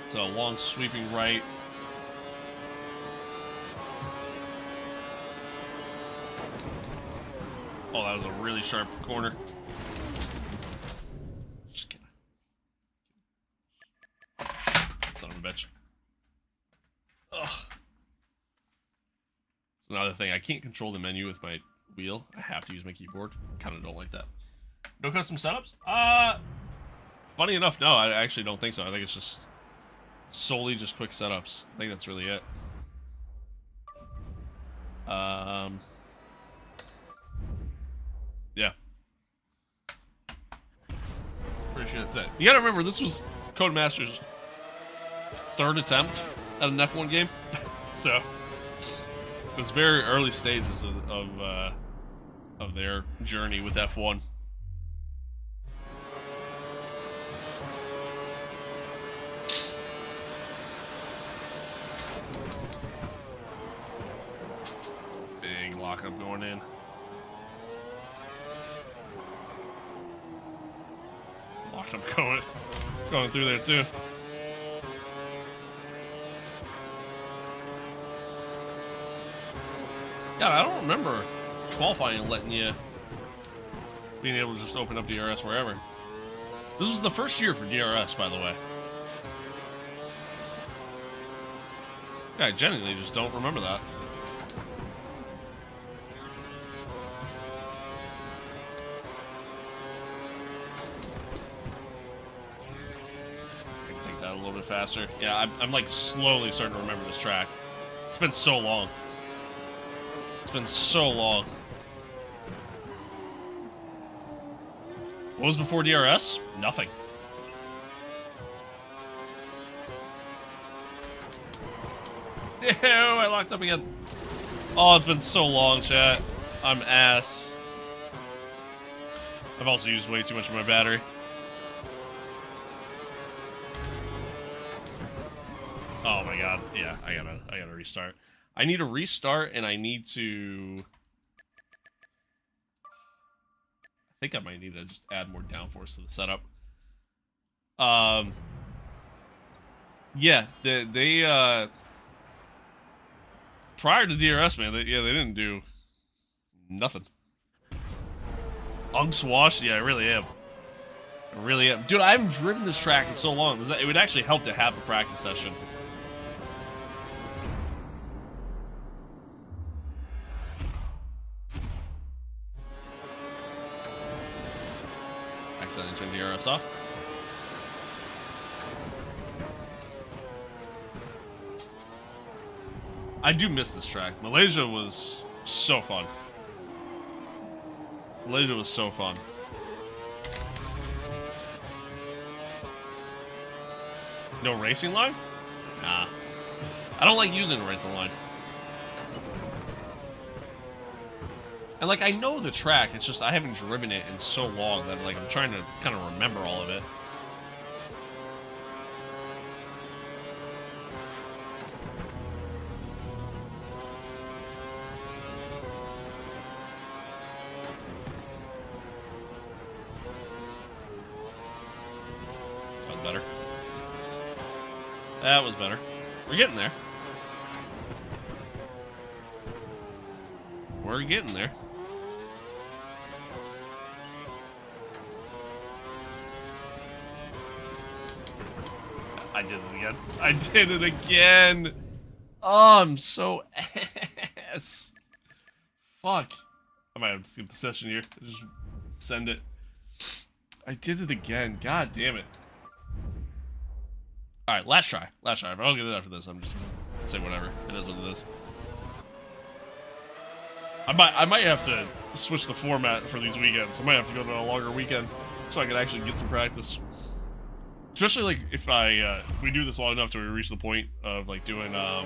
It's a long, sweeping right. Oh, that was a really sharp corner. Just kidding. Son of a bitch. Ugh. It's another thing. I can't control the menu with my wheel. I have to use my keyboard. Kind of don't like that. No custom setups? Funny enough, no. I actually don't think so. I think it's just solely just quick setups. I think that's really it. Yeah. Pretty sure that's it. You gotta remember, this was Codemasters' third attempt at an F1 game. So, it was very early stages of their journey with F1. Big lockup going in. Locked up going through there too. God, I don't remember qualifying and letting you being able to just open up DRS wherever. This was the first year for DRS, by the way. Yeah, I genuinely just don't remember that. I can take that a little bit faster. Yeah, I'm like slowly starting to remember this track. It's been so long. It's been so long. What was before DRS? Nothing. Ew, I locked up again. Oh, it's been so long, chat. I'm ass. I've also used way too much of my battery. Oh my god. Yeah, I gotta restart. I need to restart and I need to... I think I might need to just add more downforce to the setup. Yeah, they prior to DRS, man, they didn't do nothing. Unswashed? Yeah, I really am. I really am. Dude, I haven't driven this track in so long. It would actually help to have a practice session. Accidentally turn DRS off. I do miss this track. Malaysia was so fun. Malaysia was so fun. No racing line? Nah. I don't like using a racing line. And like, I know the track, it's just I haven't driven it in so long that like I'm trying to kind of remember all of it. That was better. That was better. We're getting there. We're getting there. I did it again. I did it again. Oh, I'm so ass. Fuck. I'm might have to skip the session here. Just send it. I did it again. God damn it. Alright, last try. Last try. If I don't get it after this, I'm just gonna say whatever. It is what it is. I might have to switch the format for these weekends. I might have to go to a longer weekend so I can actually get some practice. Especially like if we do this long enough to reach the point of like doing the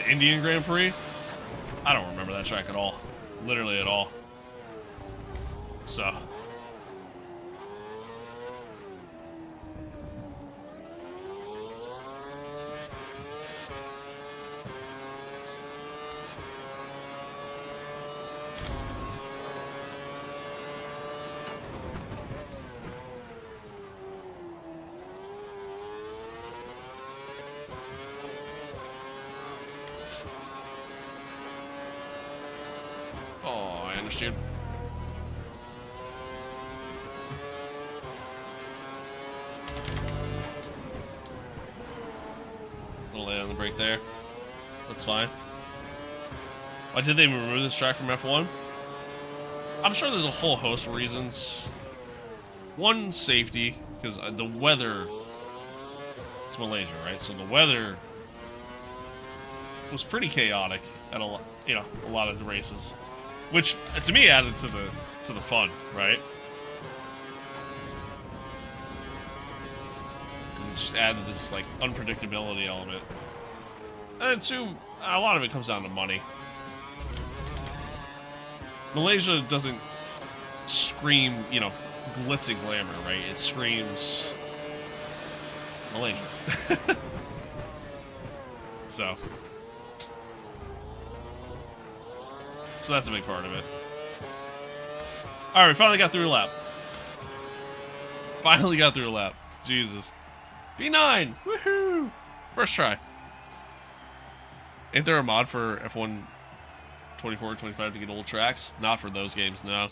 Indian Grand Prix. I don't remember that track at all. Literally at all. So I understand. A little late on the break there. That's fine. Why did they remove this track from F1? I'm sure there's a whole host of reasons. One, safety, because the weather. It's Malaysia, right? So the weather was pretty chaotic at a lot of the races. Which, to me, added to the fun, right? Because it just added this, like, unpredictability element. And two, a lot of it comes down to money. Malaysia doesn't scream, glitz and glamour, right? It screams Malaysia. So that's a big part of it. Alright, we finally got through a lap. Finally got through a lap. Jesus. P9! Woohoo! First try. Ain't there a mod for F1 24 and 25 to get old tracks? Not for those games, no.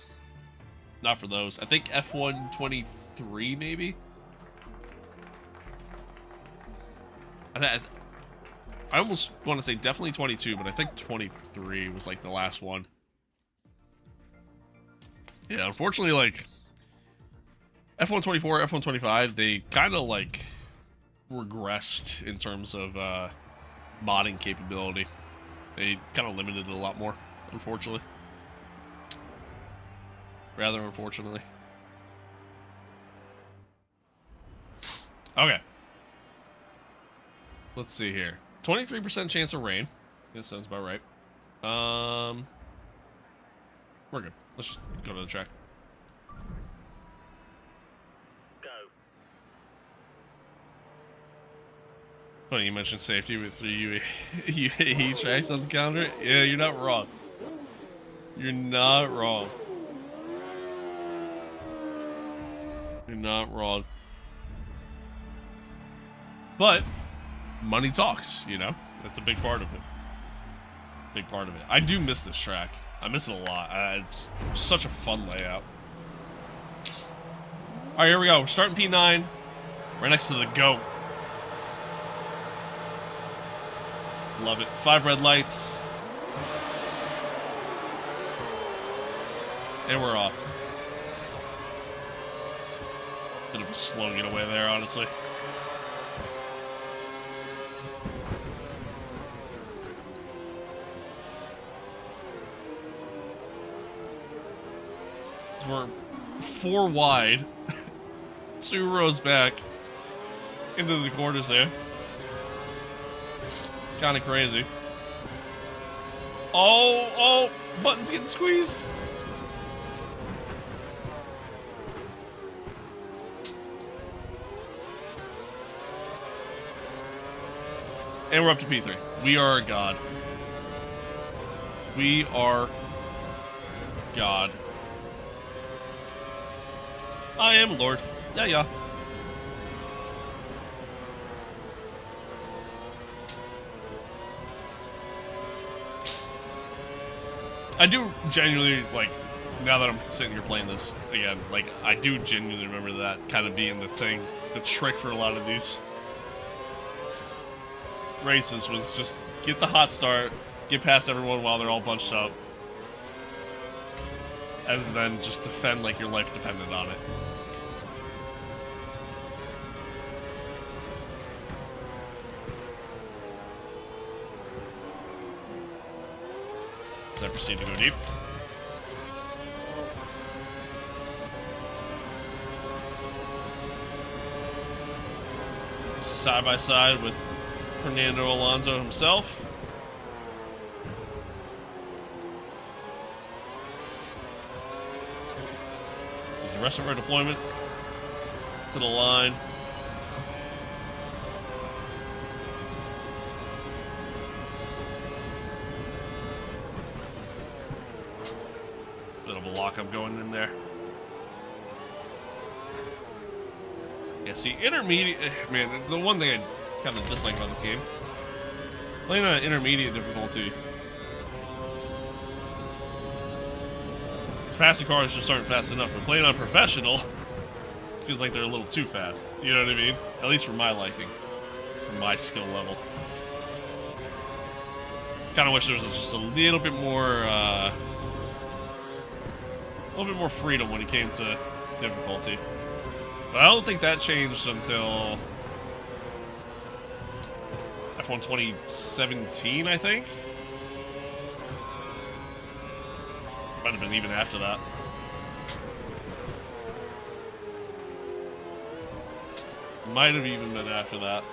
Not for those. I think F1 23, maybe? I almost want to say definitely 22, but I think 23 was like the last one. Yeah, unfortunately, like F1 24, F1 25, they kind of like regressed in terms of modding capability. They kind of limited it a lot more, unfortunately. Rather unfortunately. Okay. Let's see here. 23% chance of rain. That sounds about right. We're good. Let's just go to the track. Go. Funny you mentioned safety with 3 UAE tracks on the calendar. Yeah, you're not wrong. You're not wrong. You're not wrong. But money talks, That's a big part of it. Big part of it. I do miss this track. I miss it a lot. It's such a fun layout. Alright, here we go. We're starting P9. Right next to the GOAT. Love it. 5 red lights. And we're off. Bit of a slow getaway there, honestly. We're 4 wide. 2 rows back into the corners there. Kind of crazy. Oh, buttons getting squeezed. And we're up to P3. We are God. We are God. I am Lord. Yeah. I do genuinely, like, now that I'm sitting here playing this again, like, I do genuinely remember that kind of being the thing, the trick for a lot of these races was just get the hot start, get past everyone while they're all bunched up, and then just defend like your life depended on it. As I proceed to go deep. Side by side with Fernando Alonso himself. There's the rest of our deployment to the line. Bit of a lockup going in there. Yeah, see, intermediate, man, the one thing I kind of dislike about this game, playing on intermediate difficulty, faster cars just aren't fast enough, but playing on professional, feels like they're a little too fast, you know what I mean? At least for my liking, for my skill level. Kind of wish there was just a little bit more freedom when it came to difficulty. But I don't think that changed until F1 2017, I think. Might have been even after that. Might have even been after that.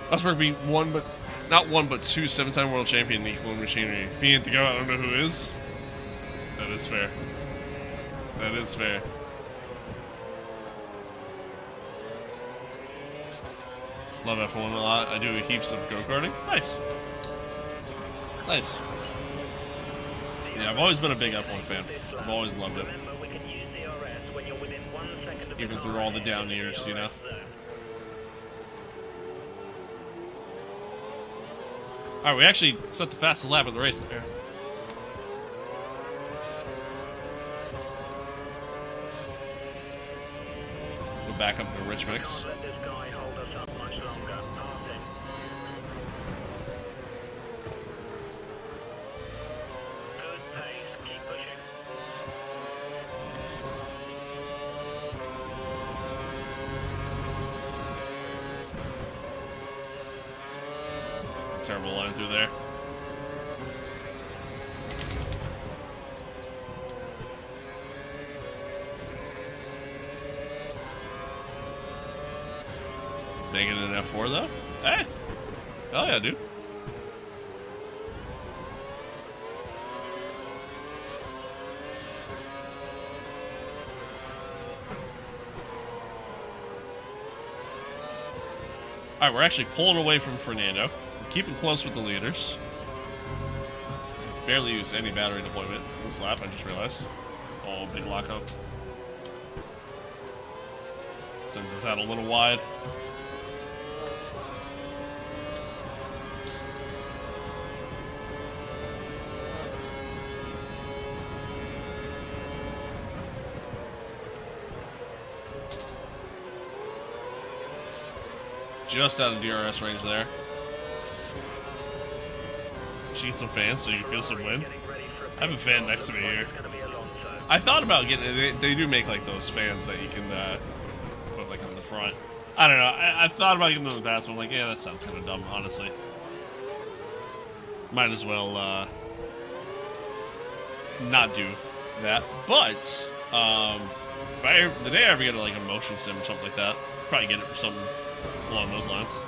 Rosberg being not one, but two 7-time world champion in equal machinery. If he ain't to go, I don't know who is. That is fair. That is fair. Love F1 a lot. I do heaps of go-karting. Nice. Nice. Yeah, I've always been a big F1 fan. I've always loved it. Even through all the down years, you know? Alright, we actually set the fastest lap of the race there. Go back up to Rich Mix. Terrible line through there. Making it an F4 though? Hey! Hell yeah, dude. Alright, we're actually pulling away from Fernando. Keeping close with the leaders. Barely used any battery deployment this lap, I just realized. Oh, big lockup. Sends us out a little wide. Just out of DRS range there. Shoot some fans so you can feel some wind. I have a fan next to me here. I thought about getting it. They do make like those fans that you can put like on the front. I don't know. I thought about getting them in the past, but I'm like, yeah, that sounds kind of dumb, honestly. Might as well not do that. But if the day I ever get like a motion sim or something like that, probably get it for something along those lines.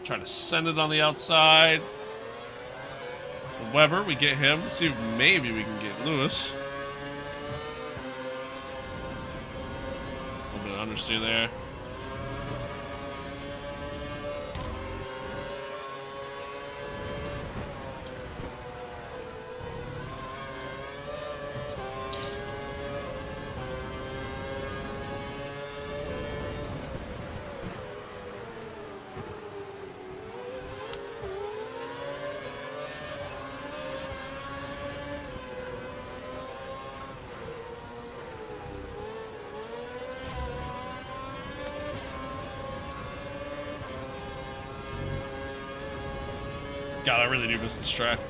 Try to send it on the outside. Weber, we get him. Let's see if maybe we can get Lewis. A little bit of understeer there. God, I really do miss this track.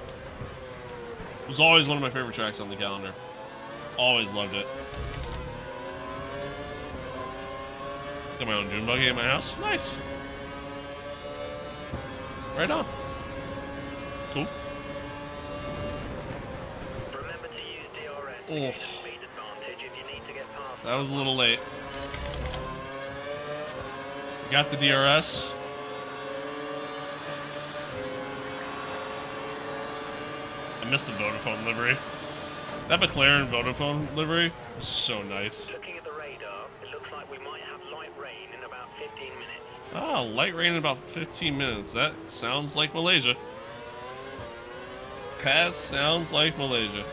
It was always one of my favorite tracks on the calendar. Always loved it. Got my own dune buggy at my house. Nice. Right on. Cool. Remember to use DRS to Oh, gain a speed advantage if you need to get past. that was a little late. Got the DRS. I missed the Vodafone livery. That McLaren Vodafone livery was so nice. Looking at the radar, it looks like we might have light rain in about 15 minutes. Ah, light rain in about 15 minutes. That sounds like Malaysia. That sounds like Malaysia.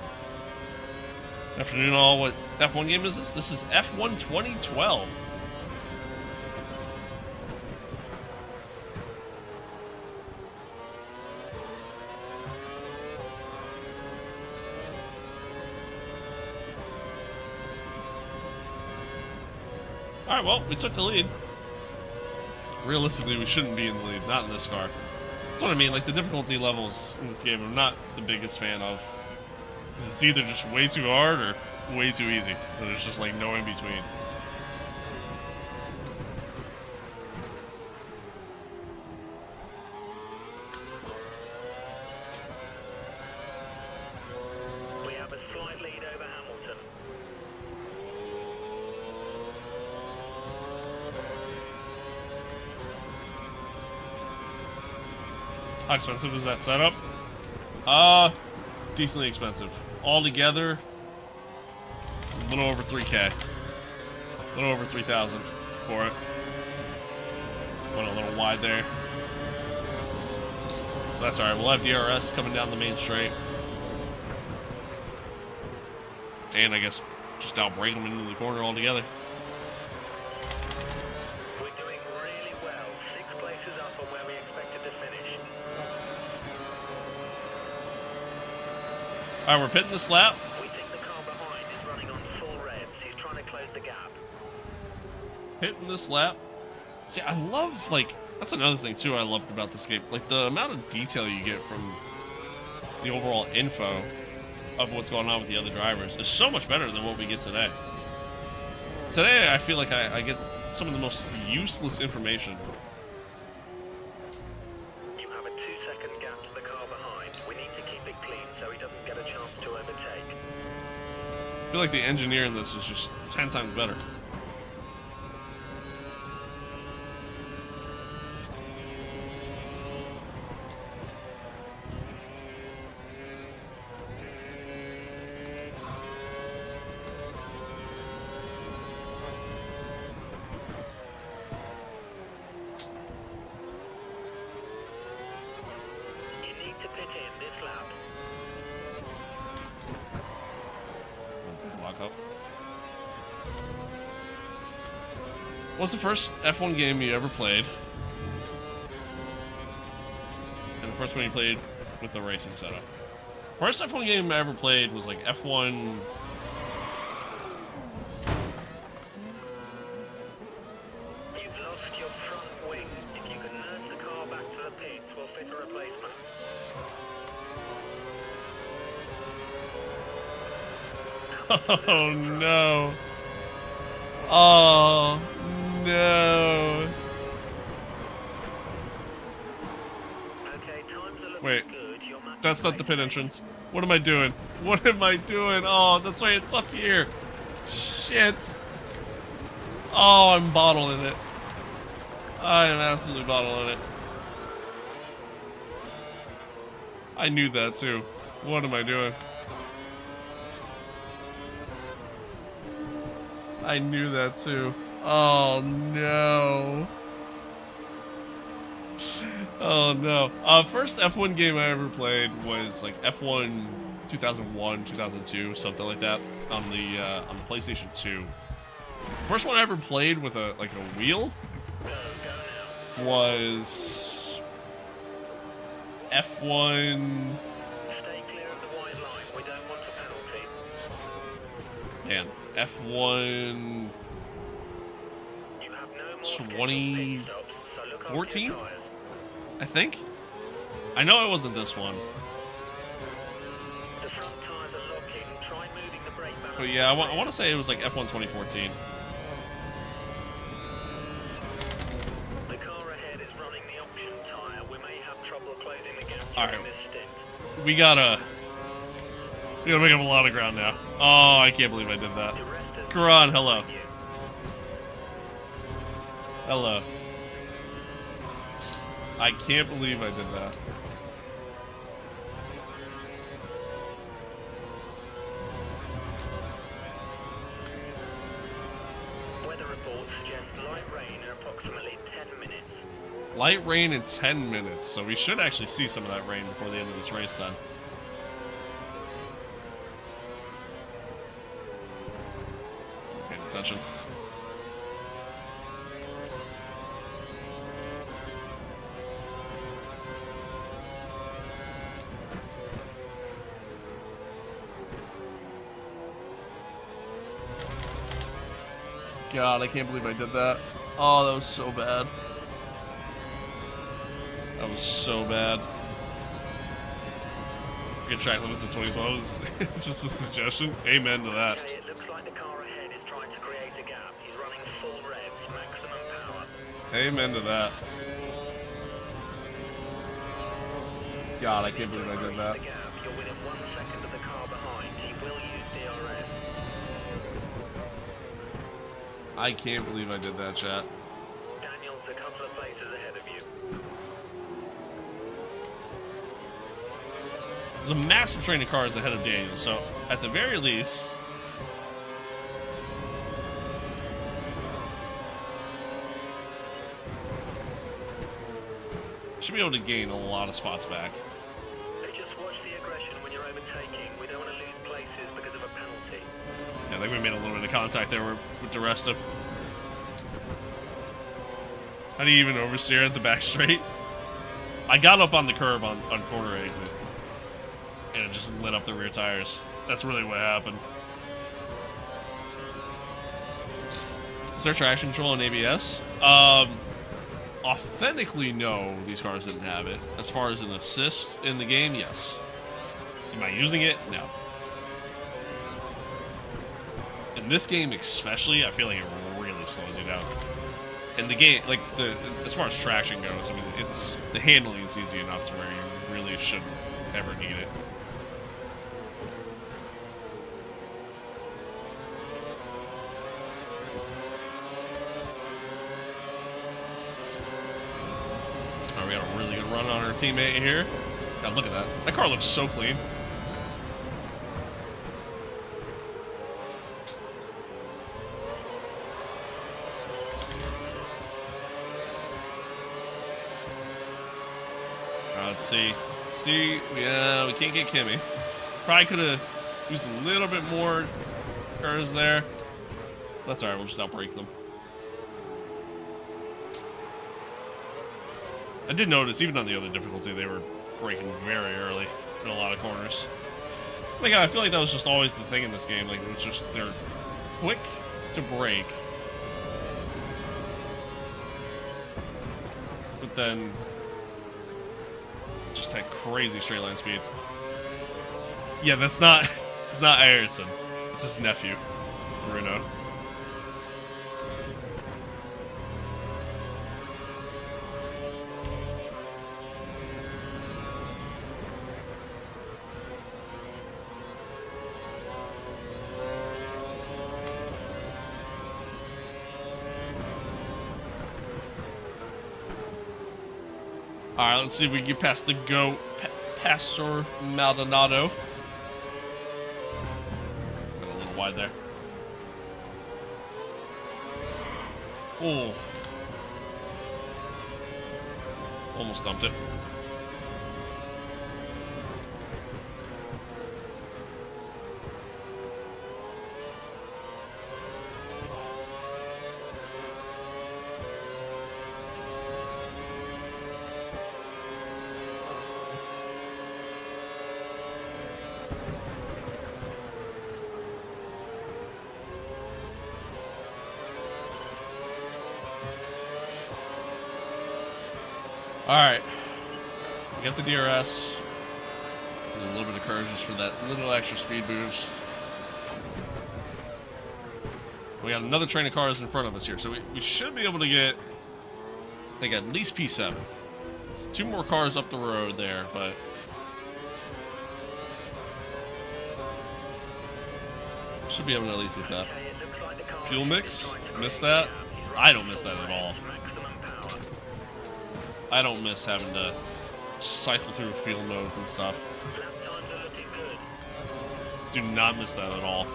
Afternoon all. What F1 game is this? This is F1 2012. Alright, well, we took the lead. Realistically, we shouldn't be in the lead, not in this car. That's what I mean, like, the difficulty levels in this game I'm not the biggest fan of. It's either just way too hard or way too easy. There's just, like, no in between. We have a slight lead over Hamilton. How expensive is that setup? Decently expensive. Altogether, a little over 3K. A little over 3,000 for it. Went a little wide there. That's alright, we'll have DRS coming down the main straight. And I guess just outbrake them into the corner altogether. We're doing really well. 6 places up on where we expected to finish. Alright, we're pitting this lap. We think the car behind is running on full revs. He's trying to close the gap. Hitting this lap. See, I love, like, that's another thing, too, I loved about this game. Like, the amount of detail you get from the overall info of what's going on with the other drivers is so much better than what we get today. Today, I feel like I get some of the most useless information. You have a 2-second gap to the car behind. We need to keep it clean so he doesn't get a chance to overtake. I feel like the engineer in this is just 10 times better. You need to pit in this lap. Lock up. What's the first F1 game you ever played? And the first one you played with the racing setup? First F1 game I ever played was like F1. You've lost your front wing. If you can nurse the car back to the pits, we'll fit a replacement. Oh no. Oh no. Okay, times are looking Wait. good. You're matching That's not the pit pace. entrance. What am I doing? What am I doing? Oh, that's right, it's up here. Shit. Oh, I'm bottling it. I am absolutely bottling it. I knew that too. What am I doing? I knew that too. Oh no. Oh no. First F1 game I ever played was like F1 2001, 2002, something like that on the PlayStation 2. First one I ever played with a wheel was F1. Stay clear of the white line. We don't want a penalty. Man, F1 You have no more 2014? scheduled pit stops, so look after your tyres. I think. I know it wasn't this one. The front tyres are locking. Try moving the brake balance. But yeah, I want to say it was like F1 2014. The car ahead is running the option tyre. We may have trouble closing the gap All during right. this stint. We gotta make up a lot of ground now. Oh, I can't believe I did that. The rest is Karan, hello. you. Hello. I can't believe I did that. Weather reports suggest light rain in approximately 10 minutes. Light rain in 10 minutes, so we should actually see some of that rain before the end of this race then. Paying attention. God, I can't believe I did that. Oh, that was so bad. That was so bad. Get track limits of 20 well. It was just a suggestion. Amen to that. Okay, it looks like the car ahead is trying to create a gap. He's running full revs, maximum power. Amen to that. God, I can't believe I did that. The gap, you're within 1 second of the car behind. He will use DRS. I can't believe I did that, chat. Daniel's a couple of places ahead of you. There's a massive train of cars ahead of Daniel, so at the very least, should be able to gain a lot of spots back. So just watch the aggression when you're overtaking. We don't want to lose places because of a penalty. Yeah, I think we made a little bit of contact there with the rest of. How do you even oversteer at the back straight? I got up on the curb on corner exit, and it just lit up the rear tires. That's really what happened. Is there traction control on ABS? Authentically, no, these cars didn't have it. As far as an assist in the game, yes. Am I using it? No. In this game especially, I feel like it really slows you down. In the game, like, as far as traction goes, I mean, the handling is easy enough to where you really shouldn't ever need it. We got a really good run on our teammate here. God, look at that. That car looks so clean. Let's see. Yeah, we can't get Kimmy. Probably could have used a little bit more cars there. That's alright, we'll just outbrake them. I did notice, even on the other difficulty, they were braking very early in a lot of corners. Like, I feel like that was just always the thing in this game. Like, it was just, they're quick to brake. But then, just had crazy straight line speed. Yeah, it's not Ayrton. It's his nephew, Bruno. Alright, let's see if we can get past the Pastor Maldonado. Got a little wide there. Oh. Almost dumped it. All right. We got the DRS. There's a little bit of courage just for that little extra speed boost. We got another train of cars in front of us here, so we should be able to get, I think, at least P7. 2 more cars up the road there, but should be able to at least get that. Fuel mix? Miss that? I don't miss that at all. I don't miss having to cycle through field modes and stuff. Do not miss that at all.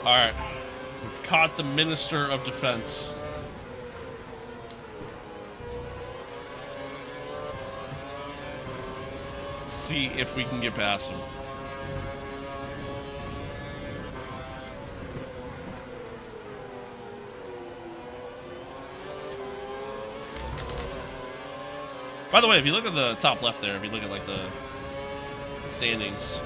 Alright. We've caught the Minister of Defense. Let's see if we can get past him. By the way, if you look at the top left there, if you look at like the standings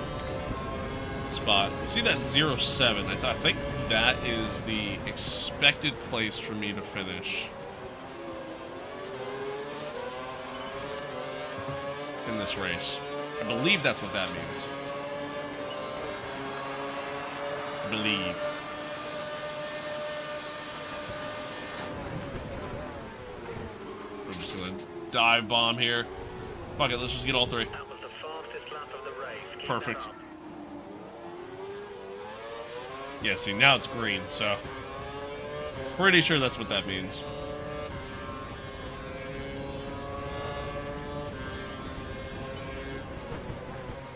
spot, you see that 07. I think that is the expected place for me to finish in this race. I believe that's what that means. I believe. I'm just gonna dive bomb here. Fuck it, let's just get all 3. That was the fastest lap of the race. Keep Perfect. that up. Yeah, see, now it's green, so pretty sure that's what that means.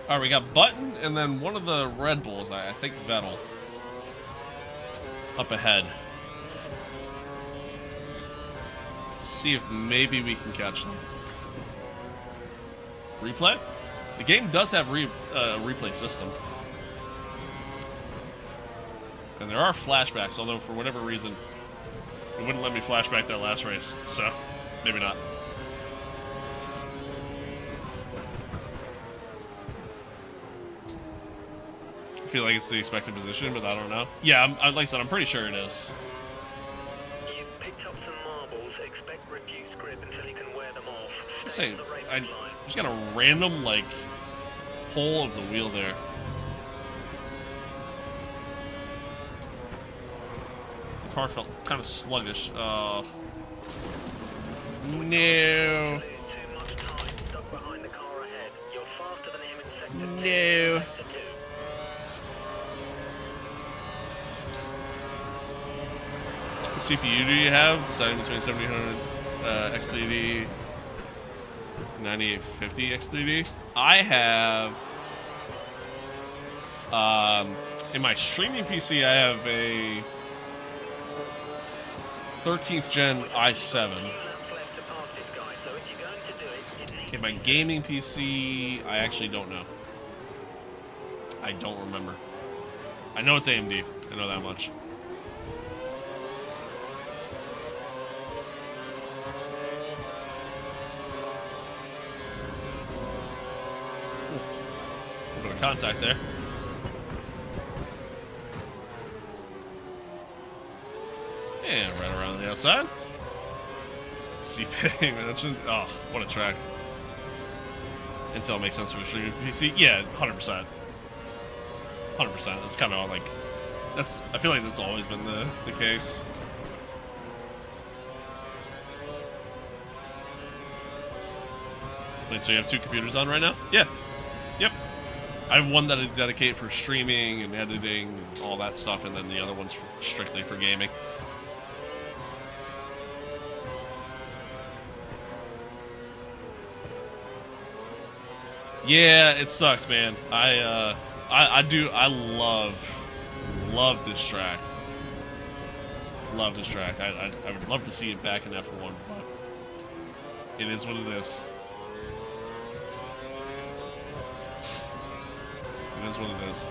Alright, we got Button and then one of the Red Bulls, I think Vettel, up ahead. Let's see if maybe we can catch them. Replay? The game does have a replay system. And there are flashbacks, although for whatever reason, it wouldn't let me flashback that last race, so maybe not. I feel like it's the expected position, but I don't know. Yeah, like I said, I'm pretty sure it is. You picked up some marbles. Expect reduced grip until you can wear them off. Just Stay saying, on the race I line. just got a random, like, hole of the wheel there. The car felt kind of sluggish. No. Lose too much time stuck behind the car ahead. You're faster than him in sector 2. No. Sector 2. What CPU do you have? Deciding between 7800 X3D, 9850 X3D. I have, in my streaming PC, I have a 13th gen i7. Laps left to pass this guy, so if you're going to do it, you need In my gaming PC, I actually don't know. I don't remember. I know it's AMD. I know that much. A little bit of contact there. And right around the outside. CPA Mansion. Oh, what a track. Intel makes sense for a streaming PC. Yeah, 100%. 100%. It's kind of like, that's, I feel like that's always been the case. Wait, so you have 2 computers on right now? Yeah. Yep. I have one that I dedicate for streaming and editing and all that stuff, and then the other one's strictly for gaming. Yeah, it sucks, man. I love this track. Love this track. I would love to see it back in F1, but it is what it is. It is what it is.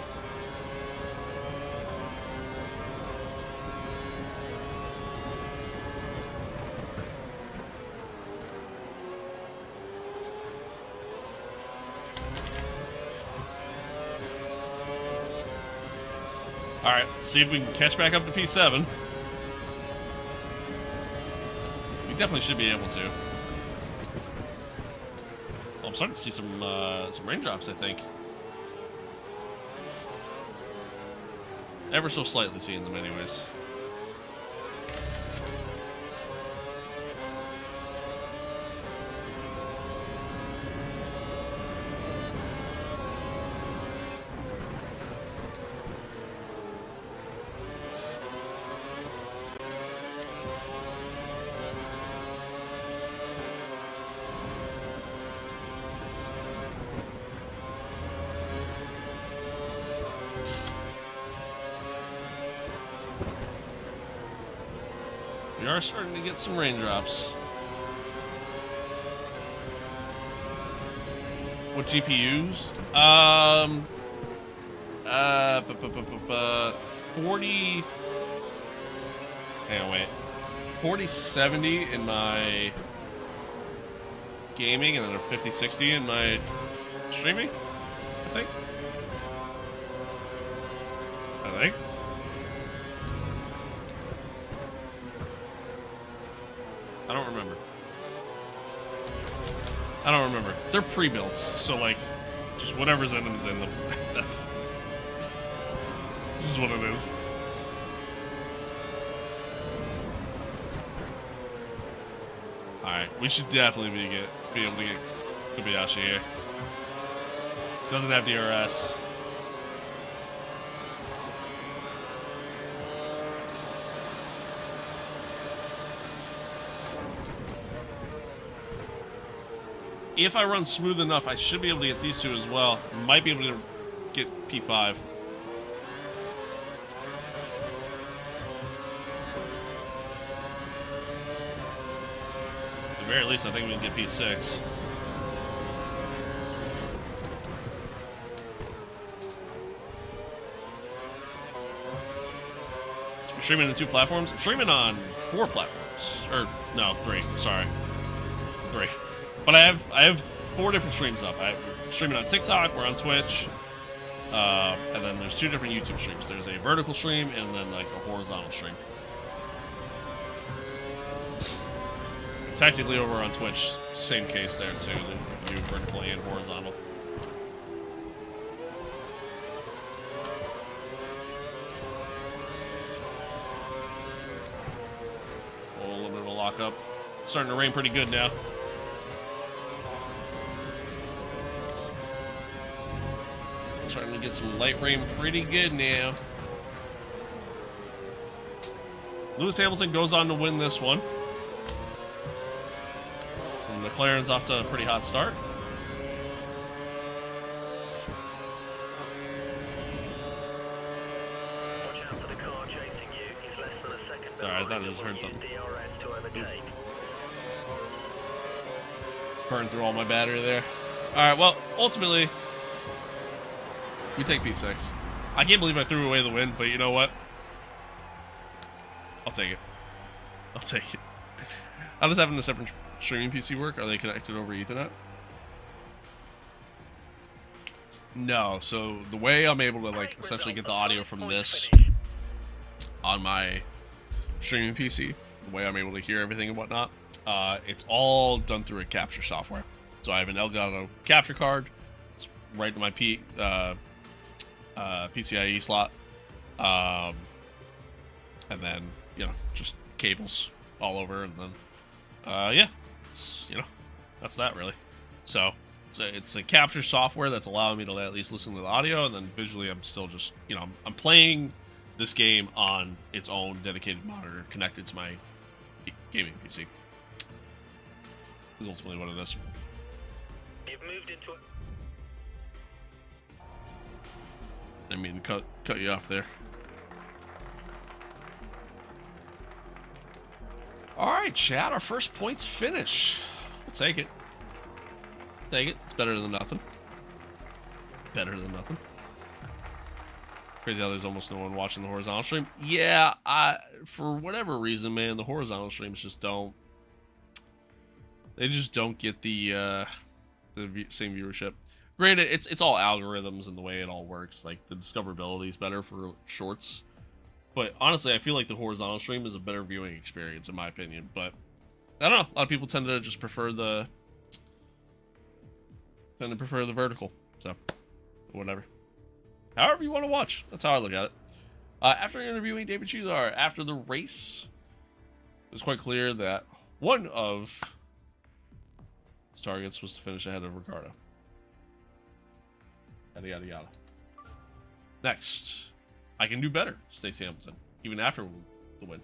Alright, let's see if we can catch back up to P7. We definitely should be able to. Oh, I'm starting to see some raindrops, I think. Ever so slightly seeing them anyways. We are starting to get some raindrops. What GPUs? 40. Hang on, wait. 4070 in my gaming, and then a 5060 in my streaming. I think. I don't remember. They're pre-builts, so like, just whatever's in them is in them. This is what it is. Alright, we should definitely be able to get Kobayashi here. Doesn't have DRS. If I run smooth enough, I should be able to get these two as well. Might be able to get P5. At the very least, I think we can get P6. I'm streaming on 2 platforms. I'm streaming on 4 platforms. Or, no, 3. Sorry. 3. But I have 4 different streams up. I'm streaming on TikTok, we're on Twitch, and then there's 2 different YouTube streams. There's a vertical stream and then like a horizontal stream. Technically over on Twitch, same case there too. They do vertical and horizontal. Oh, a little bit of a lockup. Starting to rain pretty good now. Starting to get some light rain pretty good now. Lewis Hamilton goes on to win this one. And McLaren's off to a pretty hot start. Watch out for the car chasing you. He's less than a second Sorry, I thought I behind just heard and will something. use DRS to overtake. Burned through all my battery there. Alright, well, ultimately, we take P6. I can't believe I threw away the win, but you know what? I'll take it. I'll take it. How does having a separate streaming PC work? Are they connected over Ethernet? No, so the way I'm able to like essentially get the audio from this on my streaming PC, the way I'm able to hear everything and whatnot, it's all done through a capture software. So I have an Elgato capture card. It's right to my PCIe slot, and then just cables all over, and then yeah, it's that's that really. So it's a capture software that's allowing me to at least listen to the audio, and then visually I'm still just I'm playing this game on its own dedicated monitor connected to my gaming PC. Is ultimately what it is. You've moved into it. I mean, cut you off there. All right, chat. Our first points finish. We'll take it. Take it. It's better than nothing. Better than nothing. Crazy how there's almost no one watching the horizontal stream. Yeah, for whatever reason, man, the horizontal streams just don't. They just don't get the same viewership. Granted, it's all algorithms and the way it all works. Like, the discoverability is better for shorts. But honestly, I feel like the horizontal stream is a better viewing experience, in my opinion. But I don't know. A lot of people tend to just prefer the vertical. So, whatever. However you want to watch. That's how I look at it. After interviewing David Chizar after the race, it was quite clear that one of his targets was to finish ahead of Ricardo. Yada, yada, yada. Next. I can do better, states Hamilton, even after the win.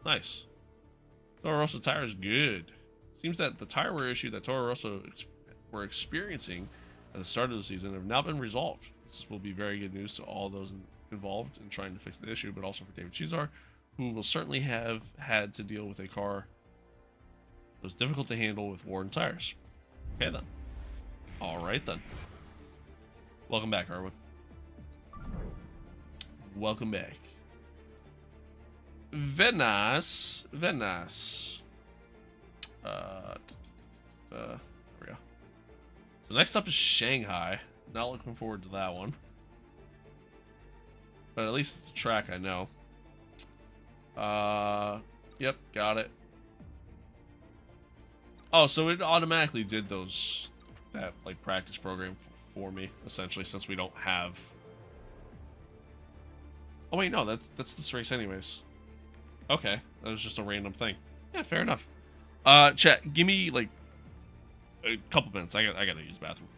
Nice. Toro Rosso tire is good. Seems that the tire wear issue that Toro Rosso were experiencing at the start of the season have now been resolved. This will be very good news to all those involved in trying to fix the issue, but also for David Chizar, who will certainly have had to deal with a car that was difficult to handle with worn tires. Okay then. Alright then. Welcome back, Arwen. Welcome back. Venice. There we go. So next up is Shanghai. Not looking forward to that one. But at least it's a track I know. Yep, got it. Oh, so it automatically did that like practice program for me, essentially, since we don't have. Oh wait, no, that's this race anyways. Okay, that was just a random thing. Yeah, fair enough. Chat, give me like a couple minutes. I gotta use the bathroom.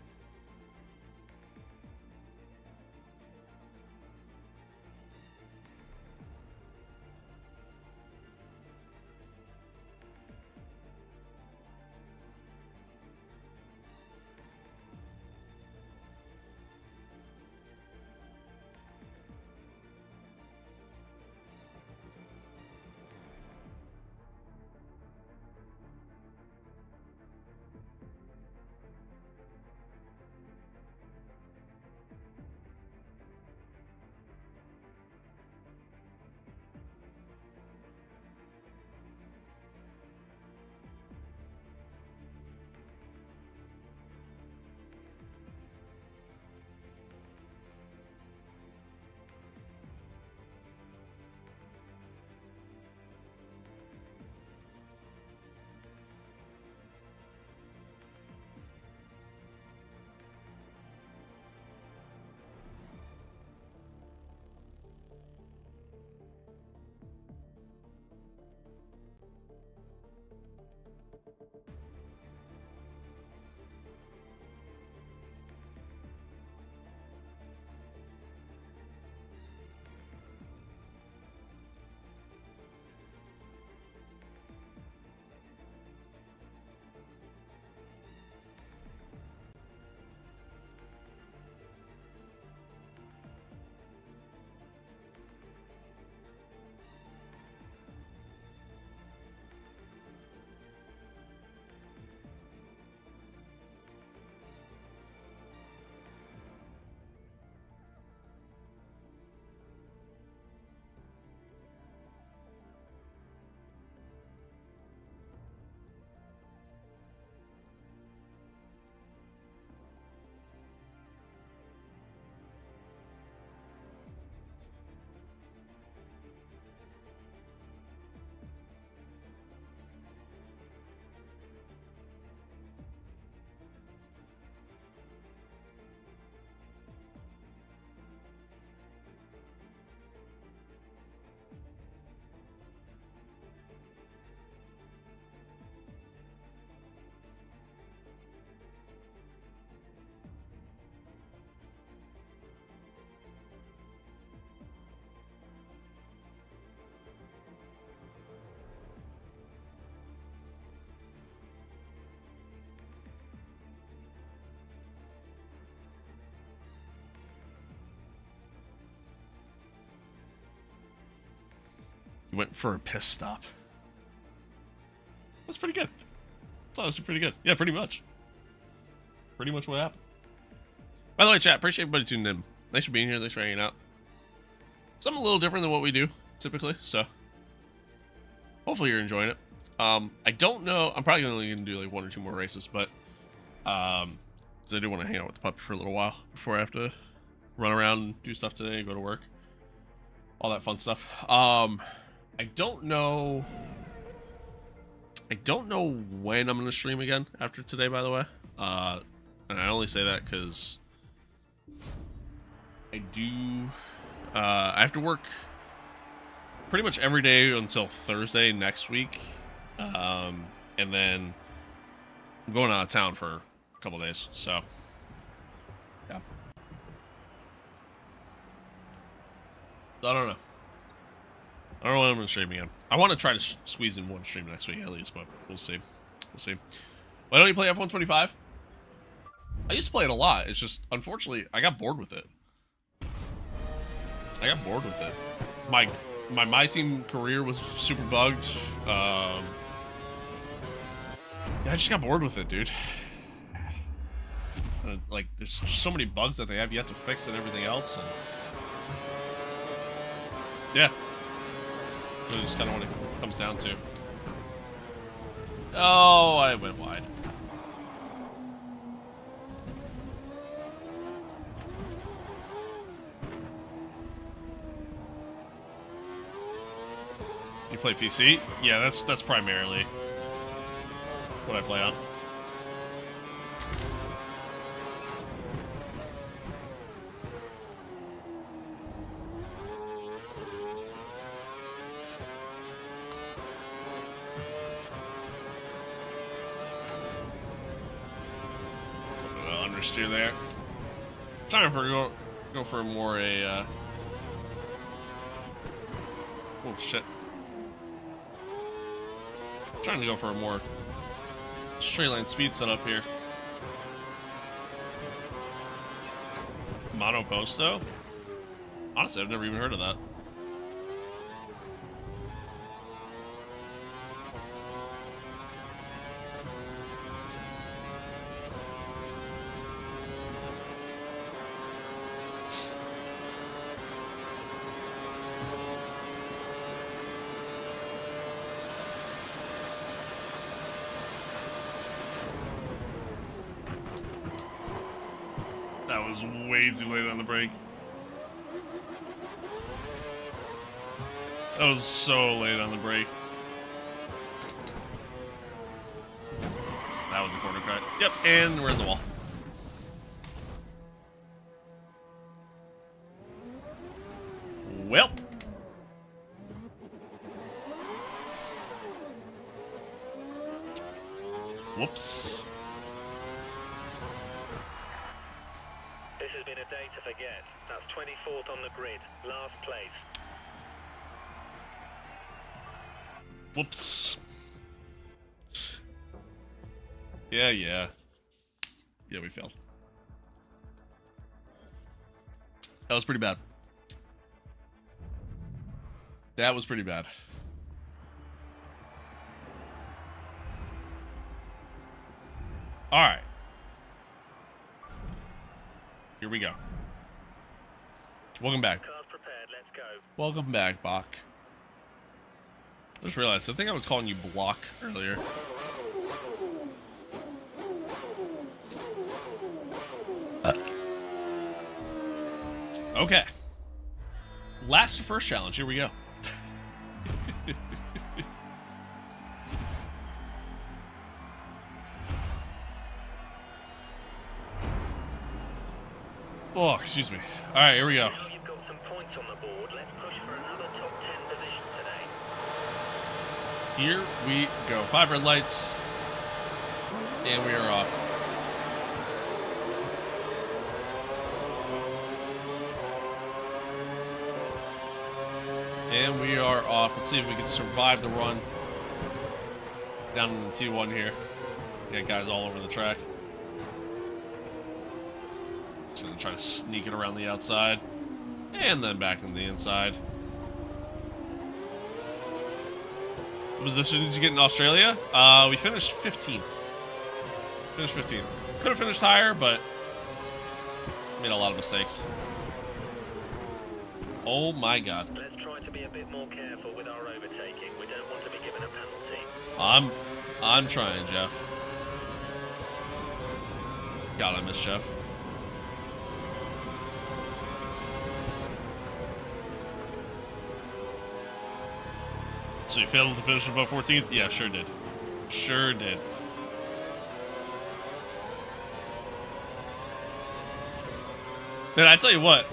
Went for a piss stop. That's pretty good. That's honestly pretty good. Yeah, pretty much. Pretty much what happened. By the way, chat, appreciate everybody tuning in. Thanks for being here. Thanks for hanging out. Something a little different than what we do typically, so hopefully you're enjoying it. I don't know. I'm probably only going to do like 1 or 2 more races, but Because I do want to hang out with the puppy for a little while before I have to run around and do stuff today, go to work. All that fun stuff. I don't know when I'm going to stream again after today, by the way. And I only say that because I have to work pretty much every day until Thursday next week. And then I'm going out of town for a couple days, so yeah. I don't know. I don't know when I'm going to stream again. I want to try to squeeze in one stream next week at least, but we'll see. We'll see. Why don't you play F125? I used to play it a lot. It's just, unfortunately, I got bored with it. My team career was super bugged. Yeah, I just got bored with it, dude. Like, there's just so many bugs that they have yet to fix and everything else. And yeah. That's just kind of what it comes down to. Oh, I went wide. You play PC? Yeah, that's primarily what I play on. Understeer there. Trying to go for more oh shit. Trying to go for a more straight line speed setup here. Mono Posto? Honestly, I've never even heard of that. That was way too late on the brake. That was so late on the brake. That was a corner cut. Yep, and we're in the wall. Well. Whoops. This has been a day to forget. That's 24th on the grid, last place. Whoops. Yeah. Yeah, we failed. That was pretty bad. That was pretty bad. All right. Here we go. Welcome back. Cars prepared, let's go. Welcome back, Bach. I just realized, I think I was calling you Block earlier. Okay. Last first challenge, here we go. Oh, excuse me. All right, here we go. Now you've got some points on the board. Let's push for another top 10 position today. Here we go. 5 red lights. And we are off. And we are off. Let's see if we can survive the run. Down in the T1 here. Got guys all over the track. Just gonna try to sneak it around the outside. And then back on the inside. What position did you get in Australia? We finished 15th. Finished 15th. Could have finished higher, but made a lot of mistakes. Oh my god. Let's try to be a bit more careful with our overtaking. We don't want to be given a penalty. I'm trying, Jeff. God, I miss Jeff. So you failed to finish above 14th? Yeah, sure did. Sure did. Man, I tell you what.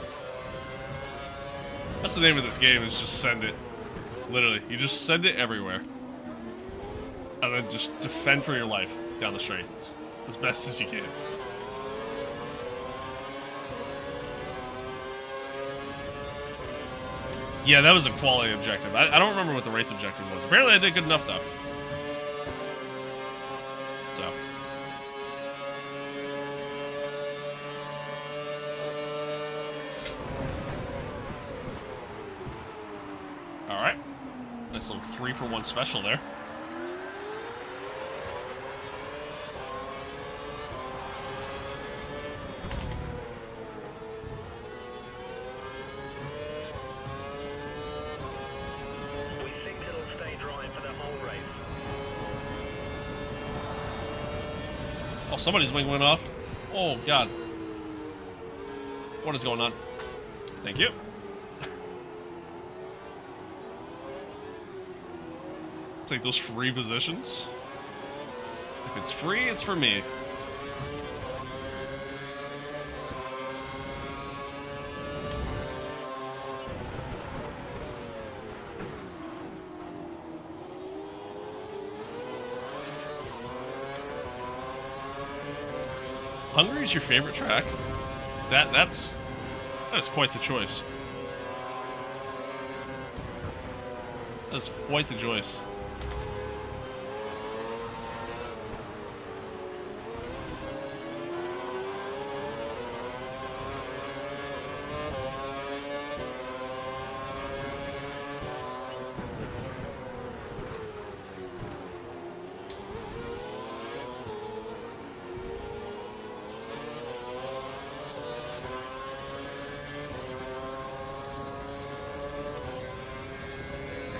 That's the name of this game, is just send it. Literally, you just send it everywhere. And then just defend for your life down the straights as best as you can. Yeah, that was a quality objective. I don't remember what the race objective was. Apparently I did good enough, though. So. Alright. Nice little 3-for-1 special there. Oh, somebody's wing went off. Oh, God. What is going on? Thank you. Take those free positions. If it's free, it's for me. Hungary is your favorite track? That is quite the choice. That is quite the choice.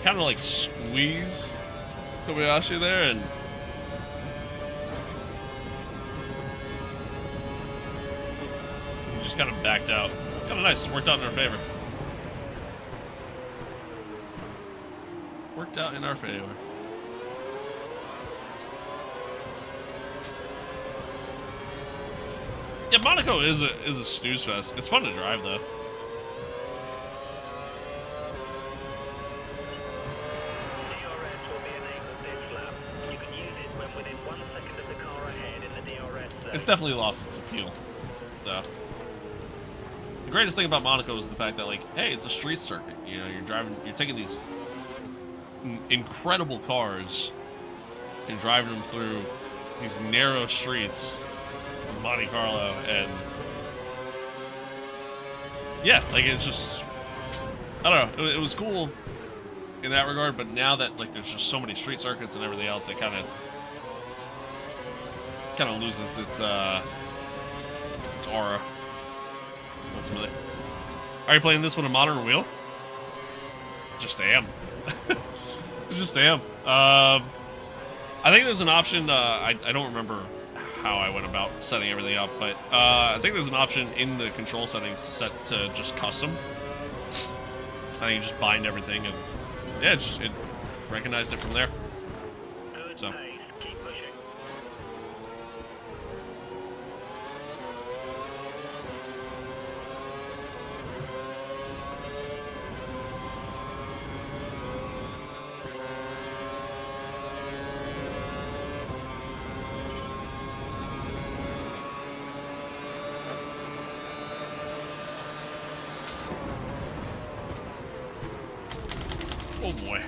Kind of like squeeze Kobayashi there, and he just kind of backed out. Kind of nice. Worked out in our favor. Worked out in our favor. Yeah, Monaco is a snooze fest. It's fun to drive though. It's definitely lost its appeal, though. The greatest thing about Monaco is the fact that, like, hey, it's a street circuit. You know, you're taking these incredible cars and driving them through these narrow streets of Monte Carlo, and yeah, like, it's just, I don't know, it was cool in that regard, but now that, like, there's just so many street circuits and everything else, it kind of loses its aura, ultimately. Are you playing this one a modern wheel? Just am. Just am. I think there's an option, I don't remember how I went about setting everything up, but I think there's an option in the control settings to set to just custom. I think you just bind everything, and yeah, it recognized it from there. So. Oh boy.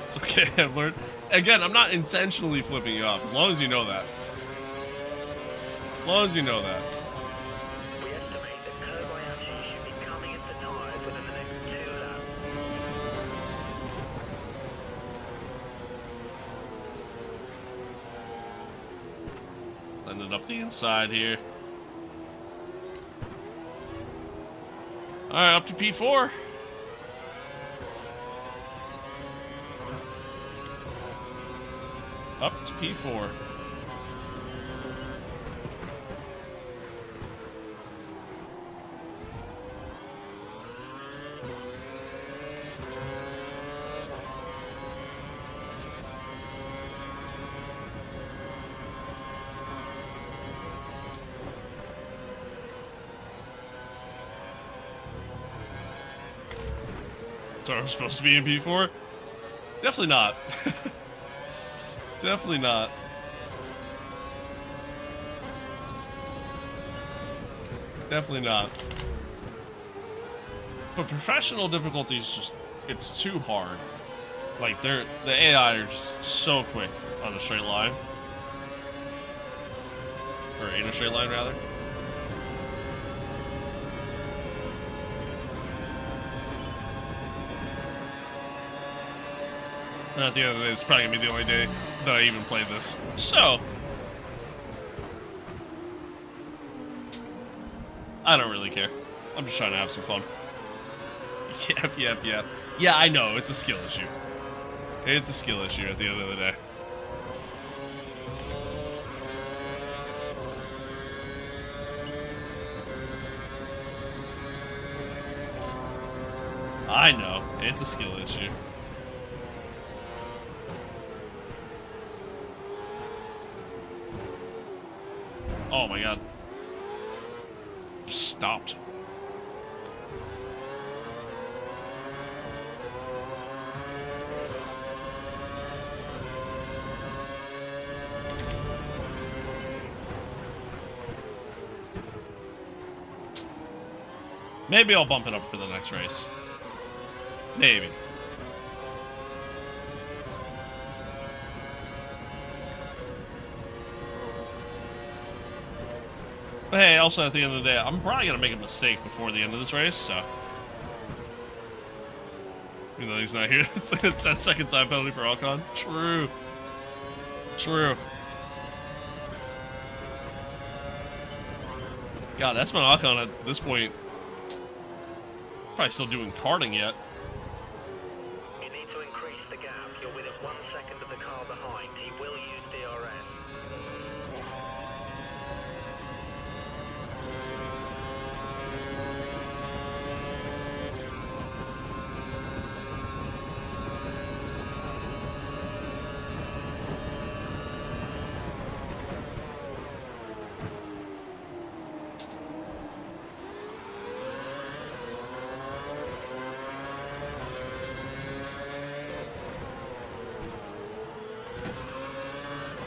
It's okay, I've learned. Again, I'm not intentionally flipping you off, as long as you know that. As long as you know that. We estimate that Kobayashi should be coming into tires within the next 2 laps. Send it up the inside here. Alright, up to P4. Up to P4. So we're supposed to be in P4? Definitely not. Definitely not. Definitely not. But professional difficulty is just, it's too hard. Like, the AI are just so quick on a straight line. Or in a straight line, rather. And at the end of the day, it's probably gonna be the only day that I even play this. So, I don't really care. I'm just trying to have some fun. Yep. Yeah, I know, it's a skill issue. It's a skill issue at the end of the day. I know, it's a skill issue. Oh my god. Just stopped. Maybe I'll bump it up for the next race. Maybe. But hey, also at the end of the day, I'm probably going to make a mistake before the end of this race, so. Even though he's not here, it's that second time penalty for Ocon. True. True. God, that's been Ocon at this point. Probably still doing karting yet. You need to increase the gap. You're within 1 second of the car behind. He will use DRS.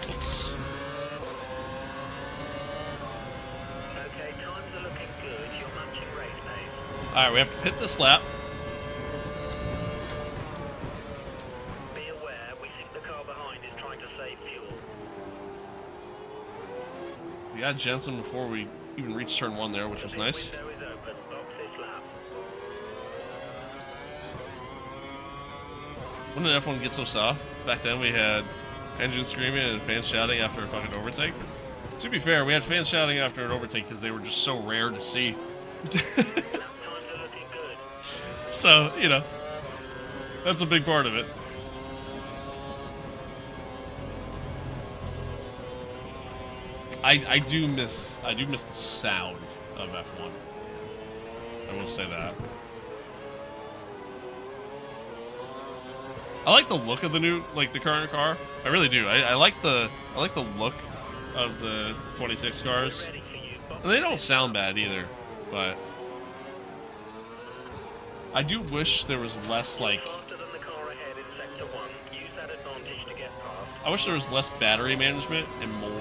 Oops. Okay, times are looking good. You're matching race pace. Alright, we have to pit this lap. Be aware, we think the car behind is trying to save fuel. We got Jensen before we even reached turn 1 there, which was nice. Window is open. Box this lap. When did F1 get so soft? Back then we had engines screaming and fans shouting after a fucking overtake. To be fair, we had fans shouting after an overtake because they were just so rare to see. Lap times are looking good. So, you know, that's a big part of it. I do miss the sound of F1. I will say that. I like the look of the the current car. I really do. I like the look of the 26 cars. Ready for you. Box And they don't sound bad either, but I do wish there was less faster than the car ahead in sector 1. Use that advantage to get past. I wish there was less battery management and more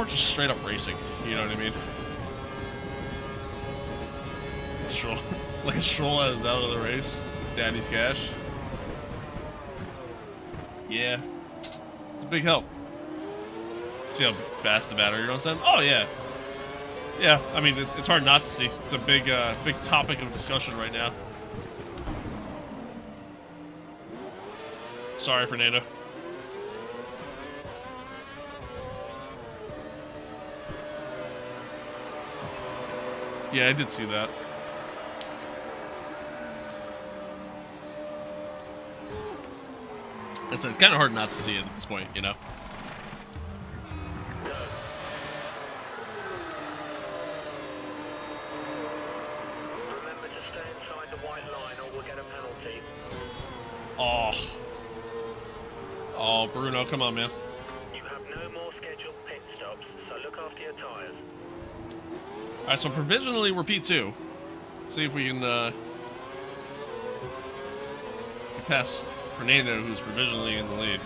just straight up racing. You know what I mean? Stroll, Lance Stroll is out of the race. Daddy's cash. Yeah, it's a big help. See how fast the battery runs then? Oh yeah, yeah. I mean, it's hard not to see. It's a big topic of discussion right now. Sorry, Fernando. Yeah, I did see that. It's kind of hard not to see it at this point, you know? Remember to stay inside the white line or we'll get a penalty. Oh, Bruno, come on, man. You have no more scheduled pit stops, so look after your tyres. All right, so provisionally we're P2. Let's see if we can pass Fernando, who's provisionally in the lead.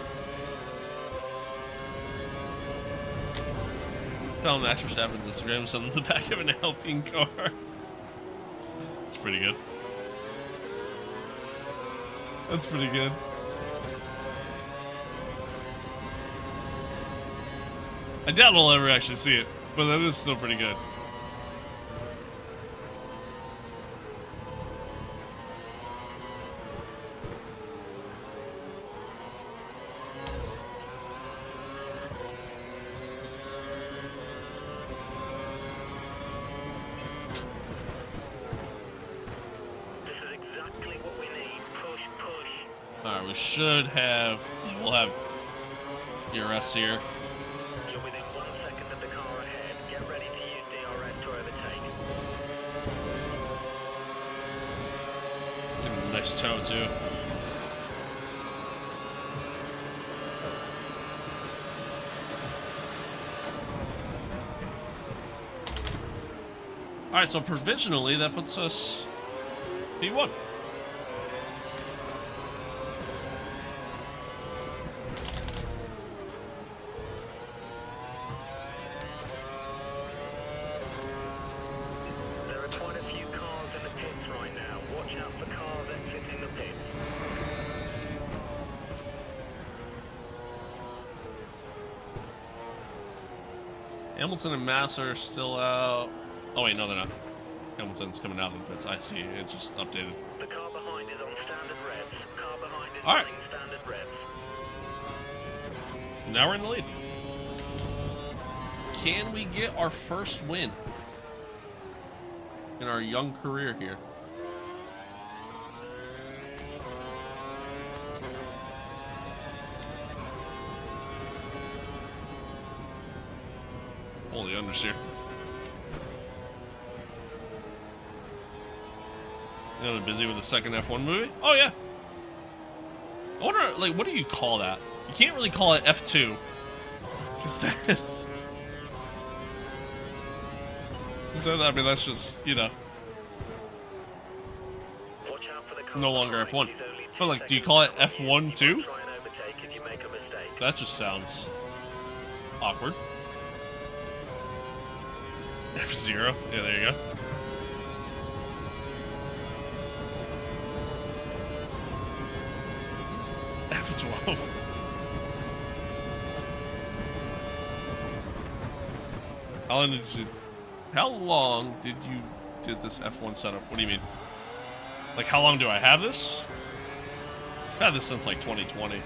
Found Max Verstappen's Instagram was on the back of an Alpine car. That's pretty good. That's pretty good. I doubt we'll ever actually see it, but that is still pretty good. This is exactly what we need. Push, push. Alright, we should have... We'll have DRS here. You're within 1 second of the car ahead. Get ready to use DRS to overtake. Give him a nice toe, too. Alright, so provisionally that puts us P1. There are quite a few cars in the pits right now. Watch out for cars exiting the pits. Hamilton and Massa are still out. Oh wait, no they're not. Hamilton's coming out of the pits. I see, it just updated. The car behind is on standard revs. Car behind is All right. running standard revs. Now we're in the lead. Can we get our first win in our young career here? Holy understeer. You know, busy with the second F1 movie? Oh, yeah. I wonder, like, what do you call that? You can't really call it F2. Because then... Because then, I mean, that's just, you know, Watch out for the car no longer behind. F1. He's only 2 But, like, do you seconds call it behind you. F1 You too? might try and overtake if you make a mistake. That just sounds awkward. F0. Yeah, there you go. F12. How long did you did this F1 setup? What do you mean? Like, how long do I have this? I've had this since like 2020.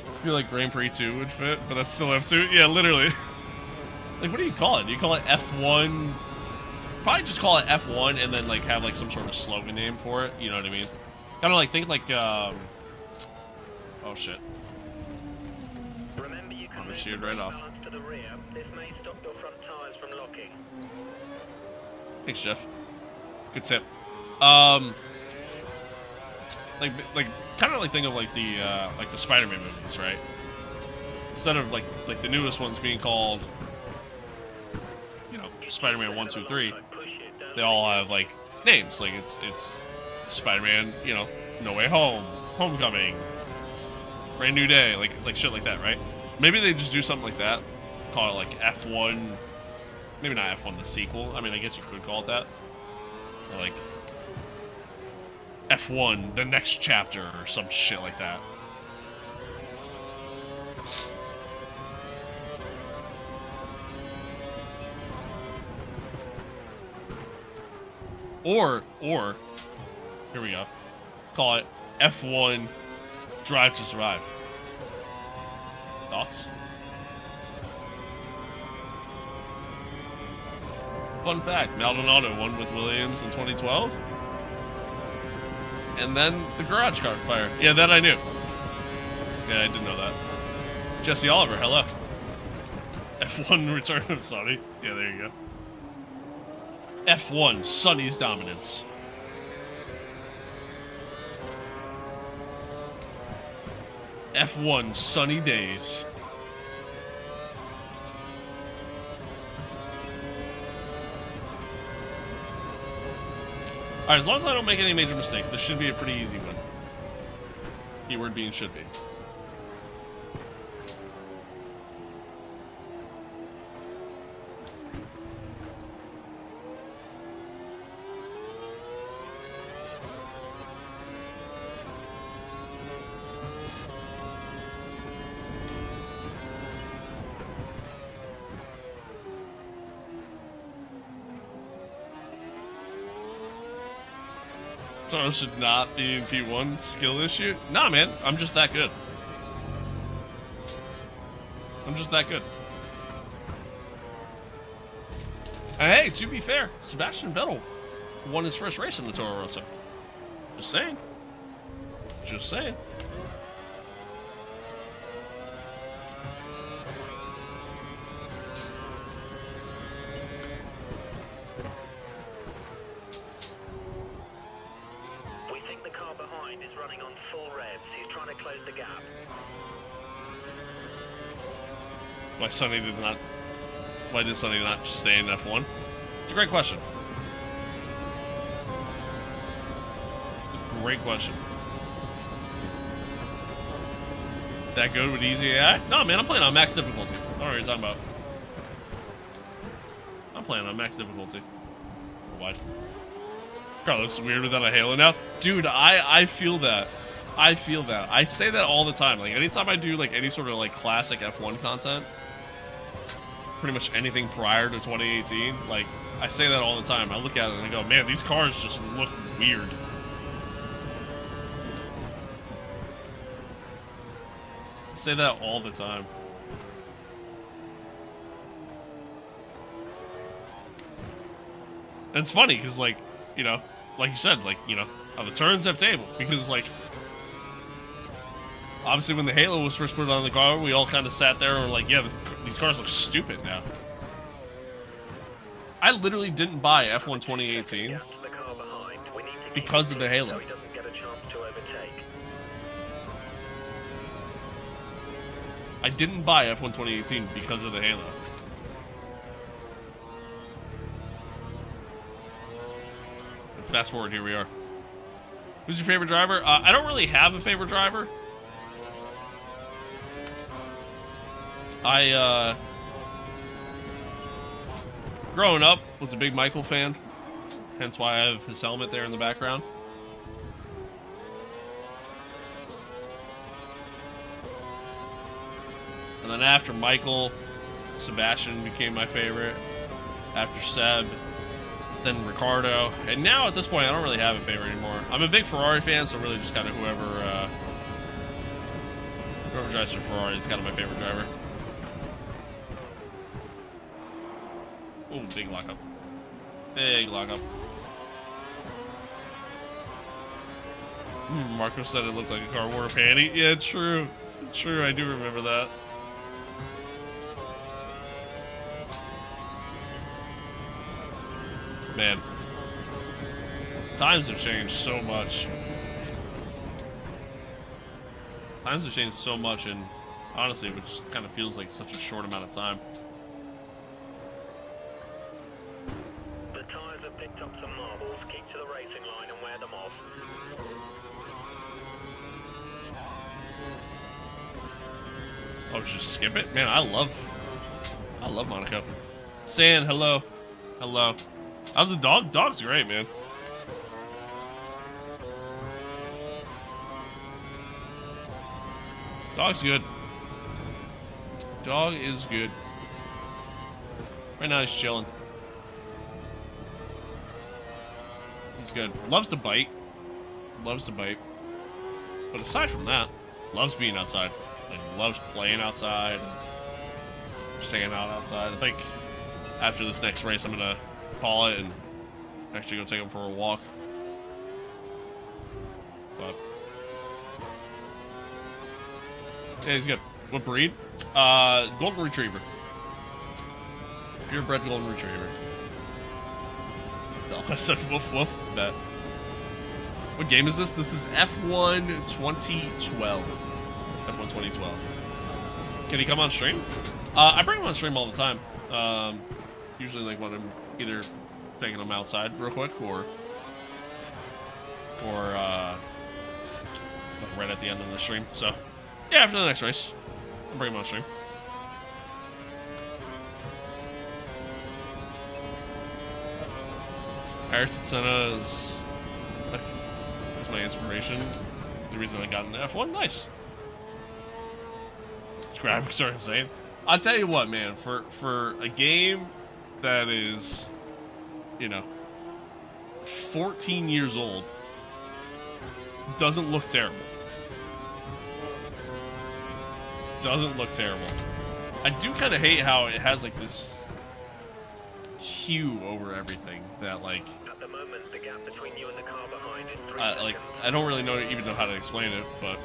I feel like Grand Prix 2 would fit, but that's still F2. Yeah, literally. Like, what do you call it? Do you call it F1? Probably just call it F1 and then like have like some sort of slogan name for it. You know what I mean? Kind of like think like oh shit. Remember, you can I'm move sheared the right off. balance to the rear. This may stop your front tires from locking. Thanks, Jeff. Good tip. Like kind of like think of like the Spider-Man movies, right? Instead of like the newest ones being called, you know, Spider-Man 1, 2, 3, they all have like names. Like it's Spider-Man, you know, No Way Home, Homecoming, Brand New Day, like shit like that, right? Maybe they just do something like that, call it like F1. Maybe not F1 the sequel. I mean, I guess you could call it that. Or like F1 the next chapter or some shit like that. Or here we go. Call it F1 Drive to Survive. Thoughts? Fun fact, Maldonado won with Williams in 2012. and then the garage caught fire. Yeah, that I knew. Yeah, I didn't know that. Jesse Oliver, hello. F1 Return of Sonny. Yeah, there you go. F1 Sonny's dominance. F1 Sunny Days. Alright, as long as I don't make any major mistakes, this should be a pretty easy one. Keyword being should be. Toro should not be in P1 skill issue. Nah, man, I'm just that good. I'm just that good. And hey, to be fair, Sebastian Vettel won his first race in the Toro Rosso. Just saying. Just saying. We think the car behind is running on full revs. He's trying to close the gap. Why did Sonny not just stay in F1? It's a great question. Great question. That good with easy AI? No, man, I'm playing on max difficulty. I don't know what you're talking about. I'm playing on max difficulty. What? Car looks weird without a halo now. Dude, I feel that. I feel that. I say that all the time. Like, anytime I do, like, any sort of, like, classic F1 content, pretty much anything prior to 2018, like, I say that all the time. I look at it and I go, man, these cars just look weird. I say that all the time. And it's funny, because, like, you know, like you said, like, you know, how the turns have table. Because, like, obviously when the Halo was first put on the car, we all kind of sat there and were like, yeah, these cars look stupid now. I literally didn't buy F1 2018 because of the Halo. I didn't buy F1 2018 because of the Halo. Fast forward, here we are. Who's your favorite driver? I don't really have a favorite driver. Growing up, was a big Michael fan. Hence why I have his helmet there in the background. And then after Michael, Sebastian became my favorite. After Seb, then Ricardo. And now at this point, I don't really have a favorite anymore. I'm a big Ferrari fan, so really just kind of whoever drives for Ferrari is kind of my favorite driver. Ooh, big lockup. Big lockup. Marco said it looked like a car wore a panty. Yeah, true. True, I do remember that. Man. Times have changed so much. Times have changed so much, and honestly, which kind of feels like such a short amount of time. The tires have picked up some marbles. Keep to the racing line and wear them off. Oh, just skip it? Man, I love Monaco. San, hello. Hello. How's the dog? Dog's great, man. Dog's good. Dog is good. Right now he's chilling. He's good. Loves to bite. Loves to bite. But aside from that, loves being outside. Like, loves playing outside. Just hanging out outside. I think after this next race, I'm gonna call it and actually go take him for a walk. But yeah, he's good. What breed? Golden Retriever. Purebred Golden Retriever. No, I said woof woof. Bet. What game is this? This is F1 2012. F1 2012. Can he come on stream? I bring him on stream all the time. Usually like when I'm either taking him outside real quick or like right at the end of the stream. So yeah, after the next race, I'll bring him on stream. Ayrton Senna is that's my inspiration. The reason I got into F1. Nice. These graphics are insane. I'll tell you what, man. For a game that is, you know, 14 years old, doesn't look terrible. Doesn't look terrible. I do kind of hate how it has like this hue over everything that like. At the moment, the gap between you and the car behind is 3 Like seconds. I don't really even know how to explain it, but.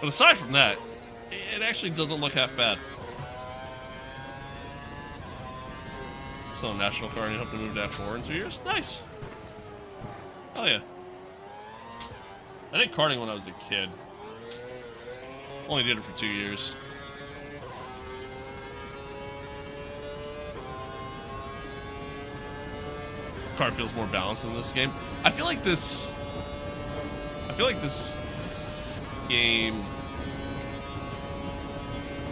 But aside from that, it actually doesn't look half bad. Still a national car and you hope to move to F4 in 2 years? Nice. Oh yeah. I did karting when I was a kid. Only did it for 2 years. Car feels more balanced in this game. I feel like this game,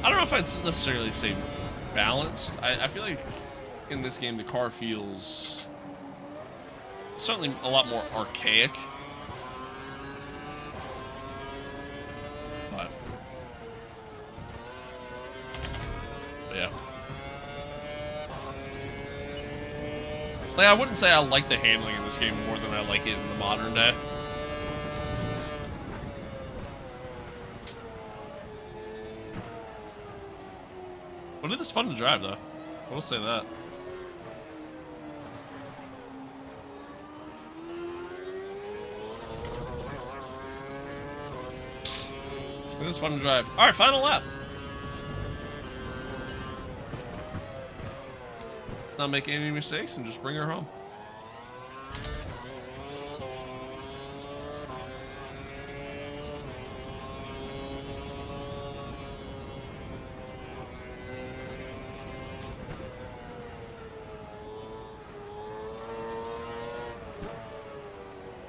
I don't know if I'd necessarily say balanced. I feel like in this game the car feels certainly a lot more archaic. But yeah. Like, I wouldn't say I like the handling in this game more than I like it in the modern day. But it is fun to drive, though. I will say that. It is fun to drive. Alright, final lap. Not make any mistakes and just bring her home.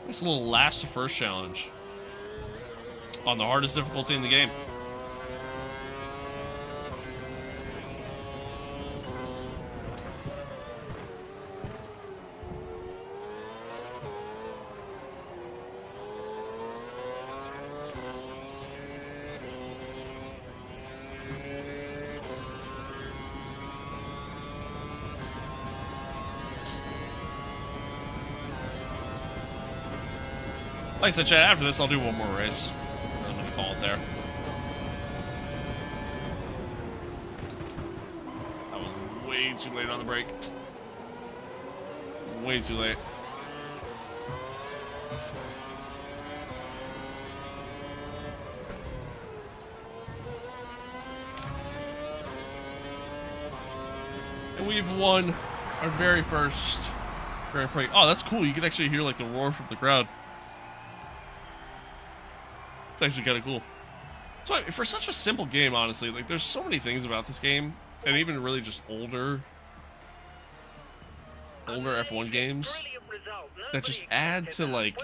This little last to first challenge on the hardest difficulty in the game. Like I said, Chad, after this, I'll do one more race. I'm going to call it there. I was way too late on the brake. Way too late. And we've won our very first Grand Prix. Oh, that's cool. You can actually hear like the roar from the crowd. It's actually kind of cool. So for such a simple game, honestly, like there's so many things about this game, and even really just older F1 games that just add to like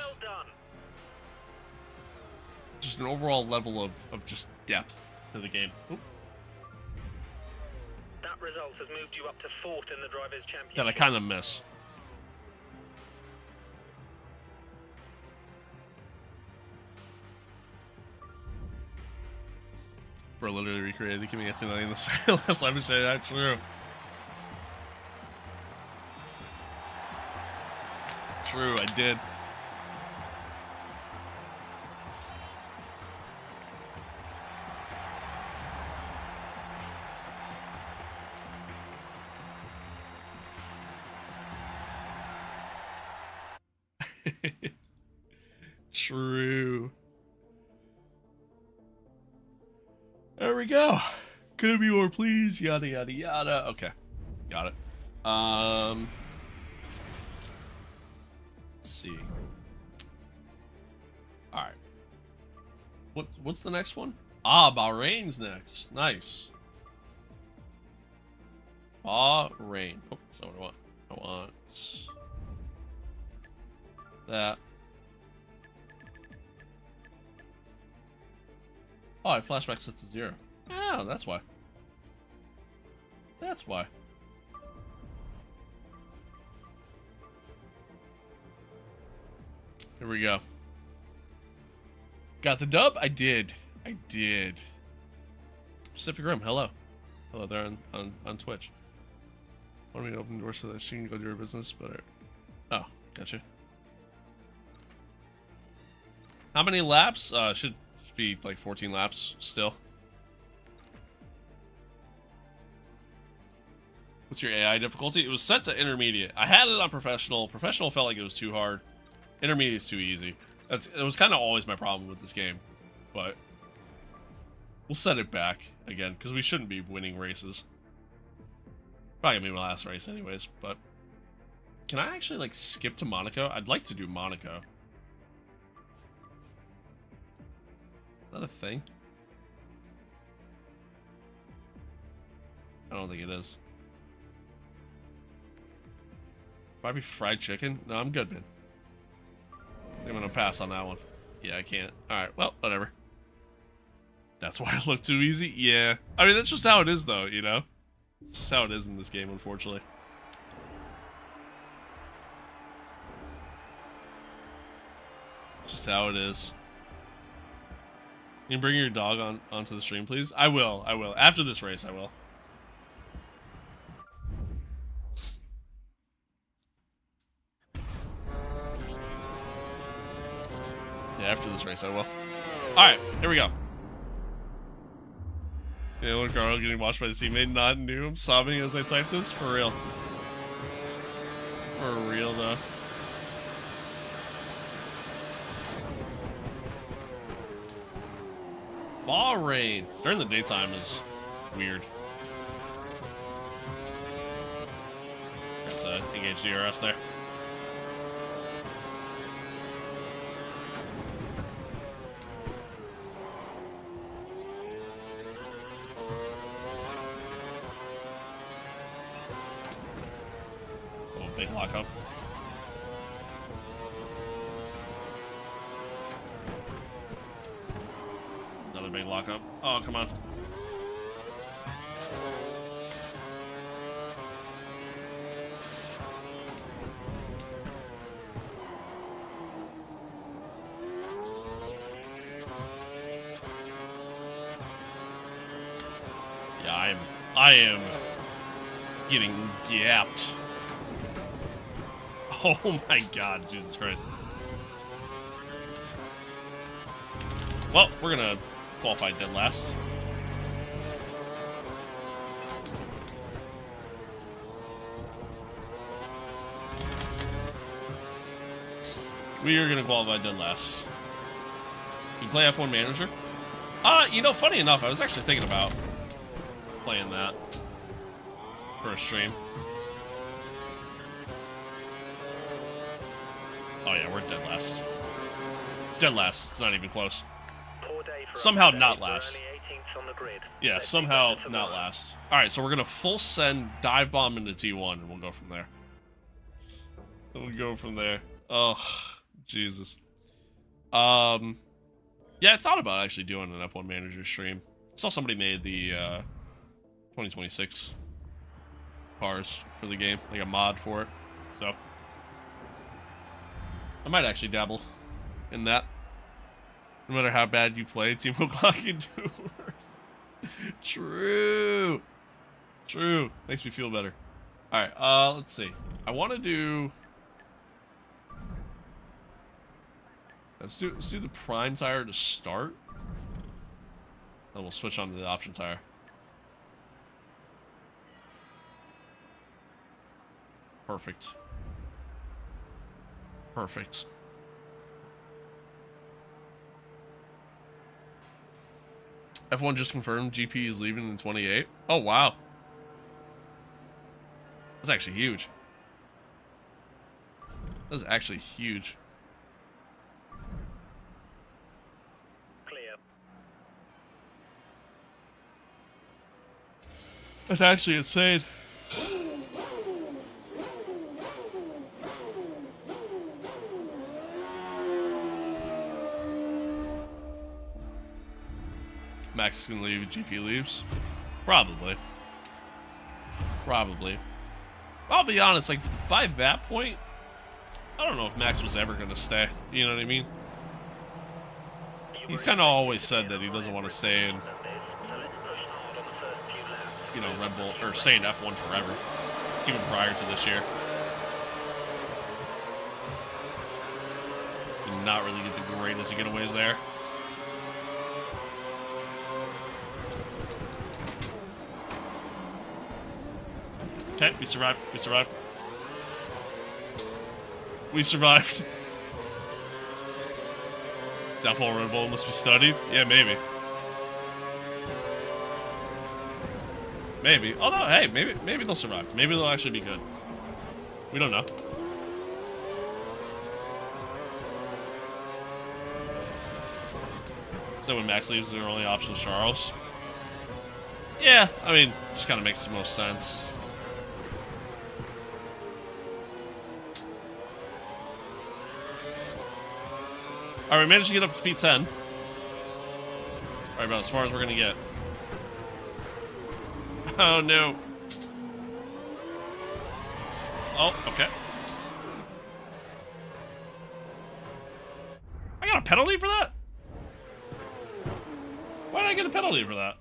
just an overall level of just depth to the game. Oop. That result has moved you up to 4th in the Drivers' Championship. That I kind of miss. Bro literally recreated the Kimi Atsunai in the last lap and say that true. True, I did. True. There we go. Could be more, please. Yada yada yada. Okay, got it. Let's see. All right. What's the next one? Ah, Bahrain's next. Nice. Bahrain. Oh, that's not what I want. I want that. Oh, I flashback set to 0. Oh, that's why. That's why. Here we go. Got the dub? I did. I did. Pacific Rim, hello. Hello there on Twitch. Want me to open the door so that she can go do her business, but... Oh, gotcha. How many laps? Should be like 14 laps still. What's your AI difficulty? It was set to intermediate. I had it on professional. Professional felt like it was too hard. Intermediate's too easy. It was kind of always my problem with this game, but we'll set it back again because we shouldn't be winning races. Probably gonna be my last race anyways, but can I actually like skip to Monaco? I'd like to do Monaco. Is that a thing? I don't think it is. Might be fried chicken? No, I'm good, man. I think I'm gonna pass on that one. Yeah, I can't. Alright, well, whatever. That's why it looked too easy? Yeah. I mean, that's just how it is, though, you know? It's just how it is in this game, unfortunately. Just how it is. Can you bring your dog onto the stream, please? I will. I will. After this race, I will. Yeah, after this race, I will. Alright, here we go. Yeah, look, Carl getting watched by the teammate, not new. I'm sobbing as I type this. For real. For real, though. Bahrain. During the daytime is weird. Got to engage DRS there. Oh, big lockup. Another big lockup. Oh, come on. Yeah, I am getting gapped. Oh my god, Jesus Christ. Well, we're gonna qualify dead last. We are gonna qualify dead last. You play F1 Manager? You know, funny enough, I was actually thinking about playing that for a stream. Oh yeah, we're dead last. Dead last, it's not even close. Somehow not last. Yeah, somehow not last. Alright, so we're gonna full send dive bomb into T1 and we'll go from there. We'll go from there. Oh, Jesus. Yeah, I thought about actually doing an F1 Manager stream. I saw somebody made the 2026 cars for the game, like a mod for it. So I might actually dabble in that. No matter how bad you play, Team O'Clock can do worse. True. True. Makes me feel better. Alright, let's see. I want to do... Let's do the prime tire to start. Then we'll switch on to the option tire. Perfect. Perfect. F1 just confirmed GP is leaving in 28. Oh, wow. That's actually huge. That's actually huge. Clear. That's actually insane. Max is gonna leave, GP leaves? Probably. Probably. I'll be honest, like, by that point, I don't know if Max was ever gonna stay. You know what I mean? He's kind of always said that he doesn't want to stay in, you know, Red Bull, or stay in F1 forever. Even prior to this year. Did not really get the greatest of getaways there. Okay, we survived. We survived. We survived. Downfall Red Bull must be studied? Yeah, maybe. Maybe. Although, hey, maybe they'll survive. Maybe they'll actually be good. We don't know. So when Max leaves, their only option is Charles. Yeah, I mean, just kind of makes the most sense. Alright, we managed to get up to P10. Alright, about as far as we're gonna get. Oh, no. Oh, okay. I got a penalty for that? Why did I get a penalty for that?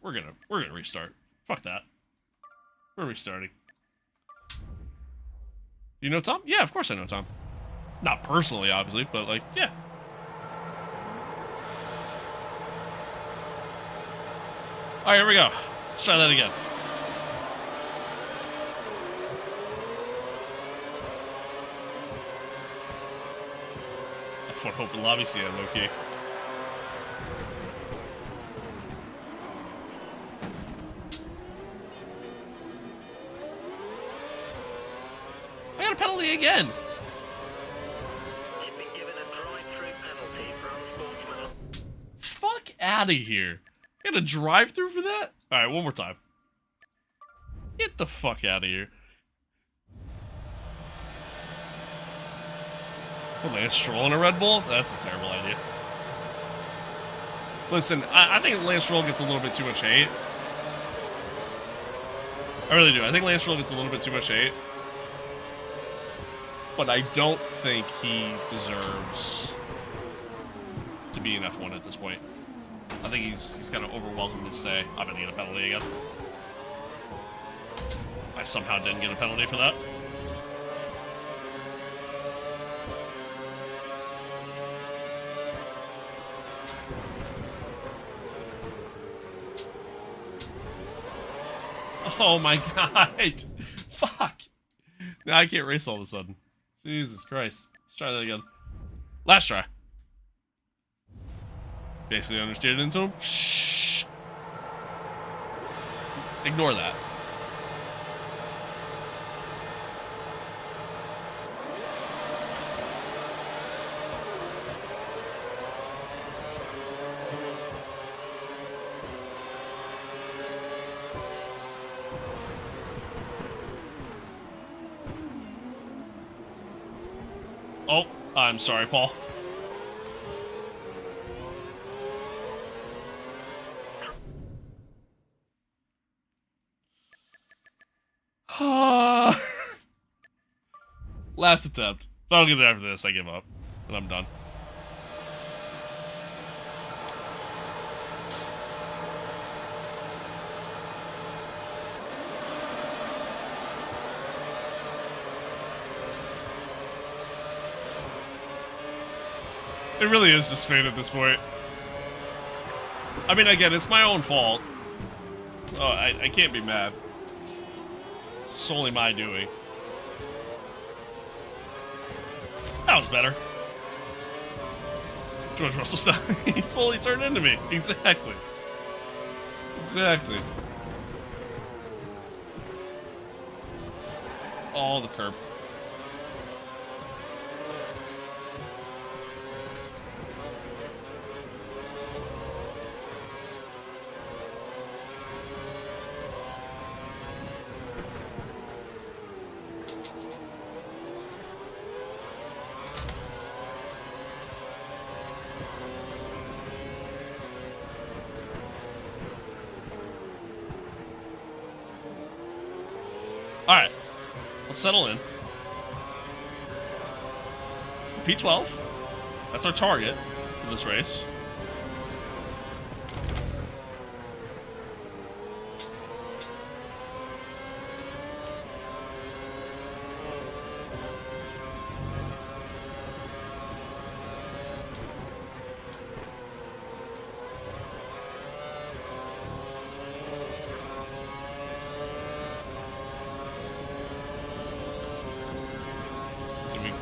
We're gonna restart. Fuck that. We're restarting. You know Tom? Yeah, of course I know Tom. Not personally, obviously, but like, yeah. Alright, here we go. Let's try that again. F1 Open Lobby CM, okay. I got a penalty again. You've been given a drive-through penalty for unsportsmanlike. Fuck out of here. I got a drive-through for that? Alright, one more time. Get the fuck out of here. Oh, Lance Stroll in a Red Bull? That's a terrible idea. Listen, I think Lance Stroll gets a little bit too much hate. I really do. I think Lance Stroll gets a little bit too much hate. But I don't think he deserves to be in F1 at this point. I think he's kind of overwhelmed to stay. I'm gonna get a penalty again. I somehow didn't get a penalty for that. Oh my god! Fuck! Now I can't race all of a sudden. Jesus Christ. Let's try that again. Last try. Basically understeered into him. Shh. Ignore that. Oh, I'm sorry, Paul. Last attempt. If I don't get it after this, I give up. And I'm done. It really is just fate at this point. I mean, again, it's my own fault. So I can't be mad. It's solely my doing. That was better. George Russell style. He fully turned into me. Exactly. Exactly. Oh, the curb. Alright, let's settle in. P12, that's our target for this race.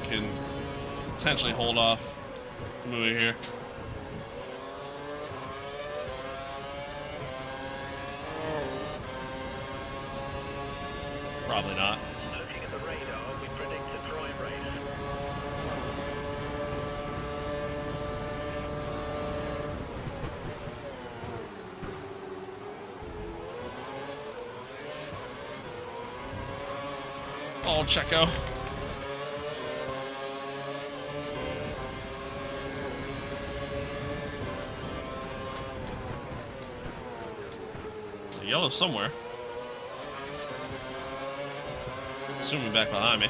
Can potentially hold off moving here. Probably not. Looking at the radar, we predict a dry race. Oh, Checo. Yellow somewhere. Assuming back behind me.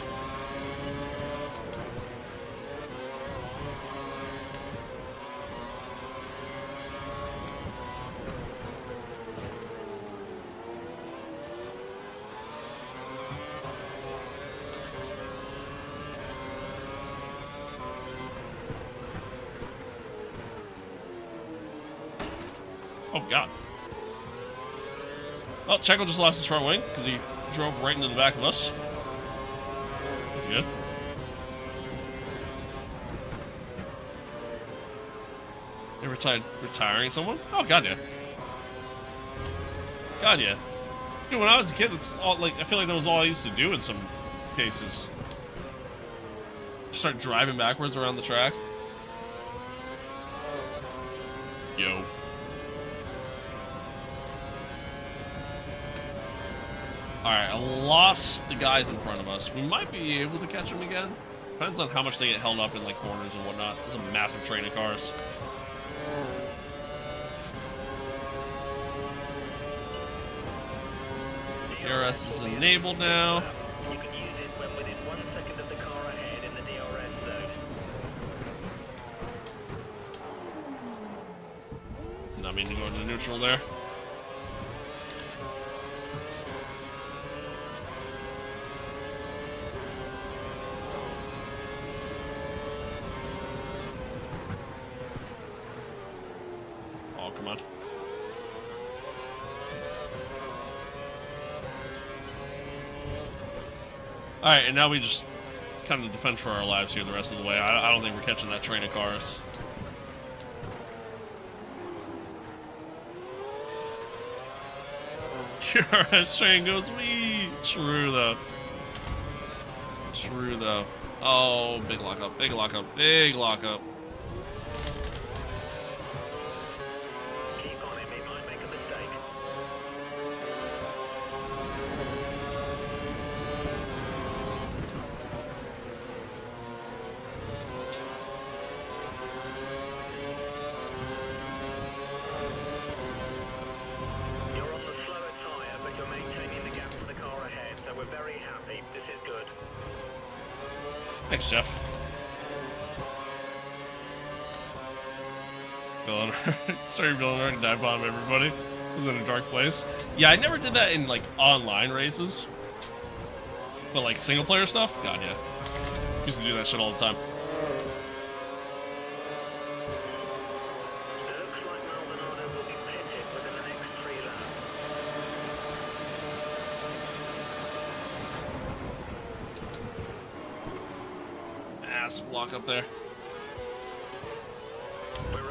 Oh, God. Oh, Checo just lost his front wing because he drove right into the back of us. That's good. They retiring someone? Oh, God, yeah. God, yeah. Dude, when I was a kid, that's all, like, I feel like that was all I used to do in some cases. Start driving backwards around the track. Yo. Alright, I lost the guys in front of us. We might be able to catch them again. Depends on how much they get held up in like corners and whatnot. There's a massive train of cars. DRS is enabled now. You can use it when within 1 second of the car ahead in the DRS zone. Not meaning to go into neutral there. Come on. Alright, and now we just kind of defend for our lives here the rest of the way. I don't think we're catching that train of cars. DRS train goes wee. True, though. True, though. Oh, big lockup, big lockup, big lockup. Thanks, Jeff. Sorry, Villanova dive bomb everybody. It was in a dark place. Yeah, I never did that in like online races. But like single player stuff? God, yeah. Used to do that shit all the time. Looks like Maldonado will be pitted within the next 3 laps. Ass block up there.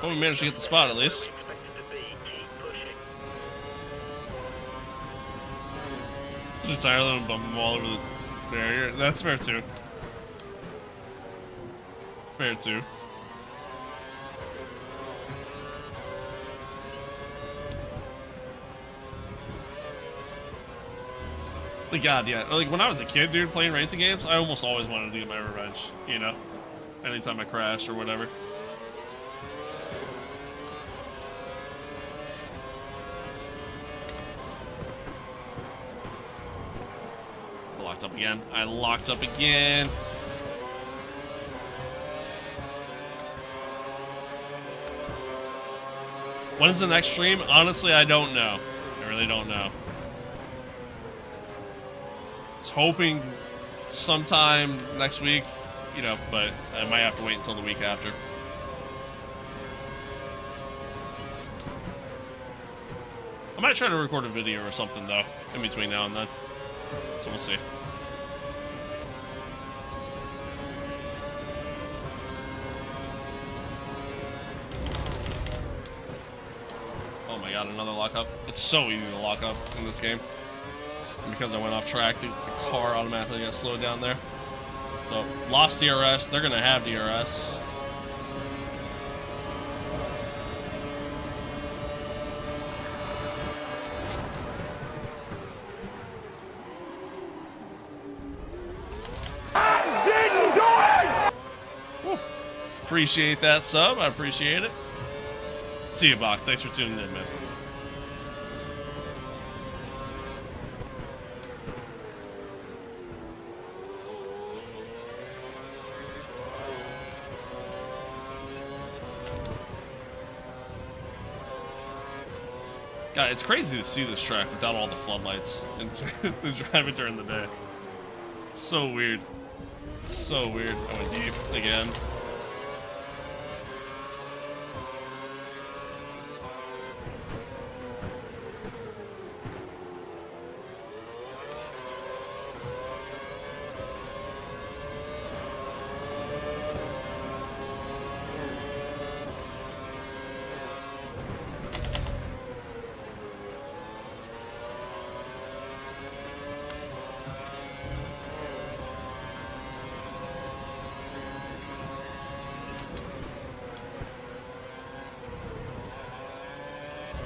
Well, we managed to get the spot at least. Expected to be. Keep pushing. Just tired of them bumping them all over the barrier. That's fair too. Fair too. Like, God, yeah. Like, when I was a kid, dude, playing racing games, I almost always wanted to get my revenge, you know? Anytime I crashed or whatever. Locked up again. I locked up again. When's the next stream? Honestly, I don't know. I really don't know. I was hoping sometime next week, you know, but I might have to wait until the week after. I might try to record a video or something, though, in between now and then. So we'll see. Oh my god, another lockup. It's so easy to lock up in this game. And because I went off track, the car automatically got slowed down there. So, lost DRS. They're going to have DRS. I didn't do it! Woo. Appreciate that sub. I appreciate it. See you, Bach. Thanks for tuning in, man. God, it's crazy to see this track without all the floodlights and to drive it during the day. It's so weird. It's so weird. I went deep again.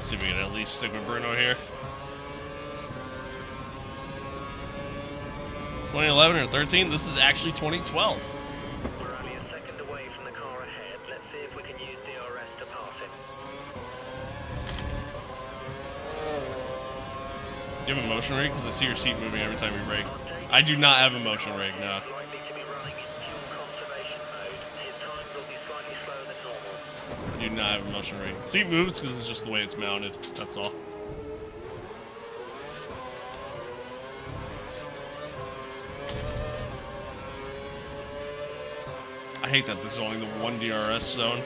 See if we can at least stick with Bruno here. 2011 or 13? This is actually 2012. We're only a second away from the car ahead. Let's see if we can use DRS to pass it. Do you have a motion rig? Because I see your seat moving every time you brake. I do not have a motion rig, no. Likely to be running in fuel conservation mode. His times will be slightly slower than normal. I do not have a motion rig. Seat moves because it's just the way it's mounted. That's all. I hate that there's only the one DRS zone.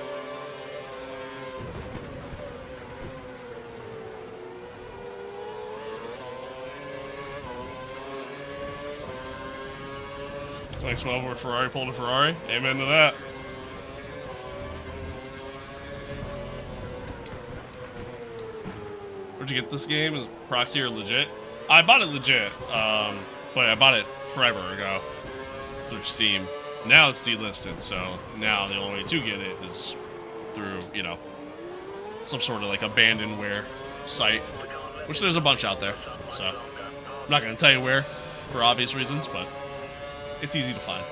Thanks, well, where Ferrari pulled a Ferrari. Amen to that. Where'd you get this game? Is it Proxy or legit? I bought it legit, but I bought it forever ago through Steam. Now it's delisted, so now the only way to get it is through, you know, some sort of like abandonware site, which there's a bunch out there. So I'm not gonna tell you where for obvious reasons, but it's easy to find.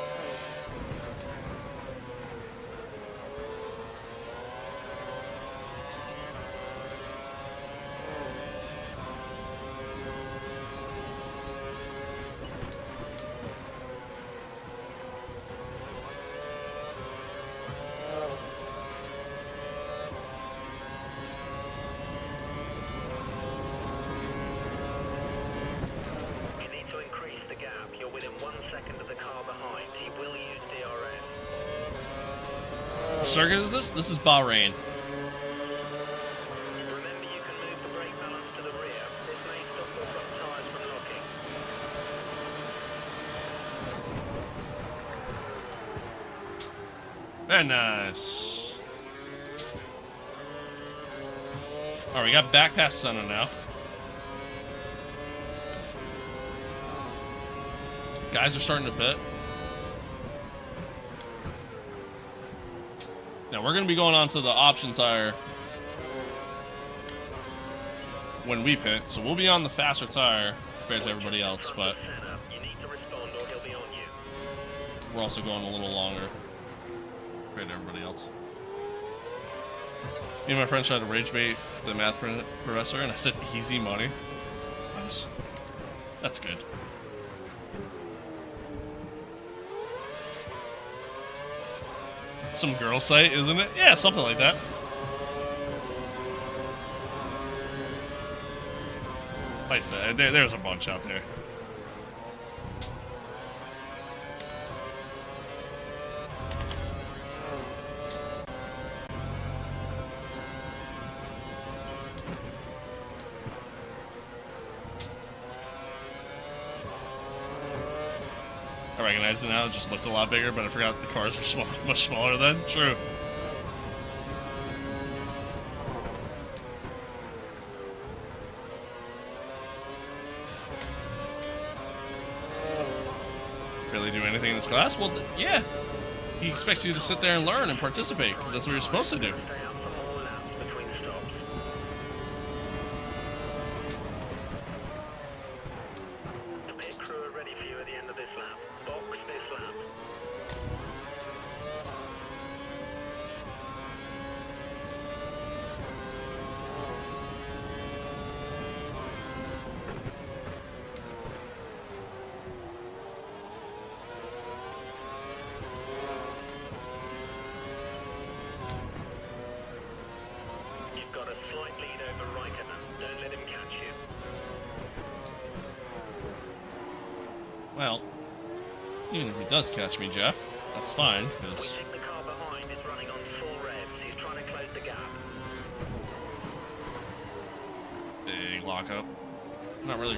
You need to increase the gap. You're within 1 second of the car behind. He will use DRS. Which circuit is this? This is Bahrain. Remember, you can move the brake balance to the rear. This may stop your front tires from locking. Very nice. Alright, we got back past Senna now. Guys are starting to pit. Now we're going to be going on to the option tire when we pit, so we'll be on the faster tire compared to everybody else, but You need to respond or he'll be on you. we're also going a little longer compared to everybody else. Me and my friends tried to rage bait the math professor, and I said easy money. That's good. Some girl site, isn't it? Yeah, something like that. Like I said, there's a bunch out there. I recognize it now. It just looked a lot bigger, but I forgot the cars were small, much smaller then. True. Really do anything in this class? Well, yeah. He expects you to sit there and learn and participate, because that's what you're supposed to do. Stay out for more laps between stops. The pit crew are ready for you at the end of this lap. Box this lap. You've got a slight lead over Raikkonen. Don't let him catch you. Well, even if he does catch me, Jeff, that's fine, We because think the car behind is running on full revs. He's trying to close the gap. big lockup. Not really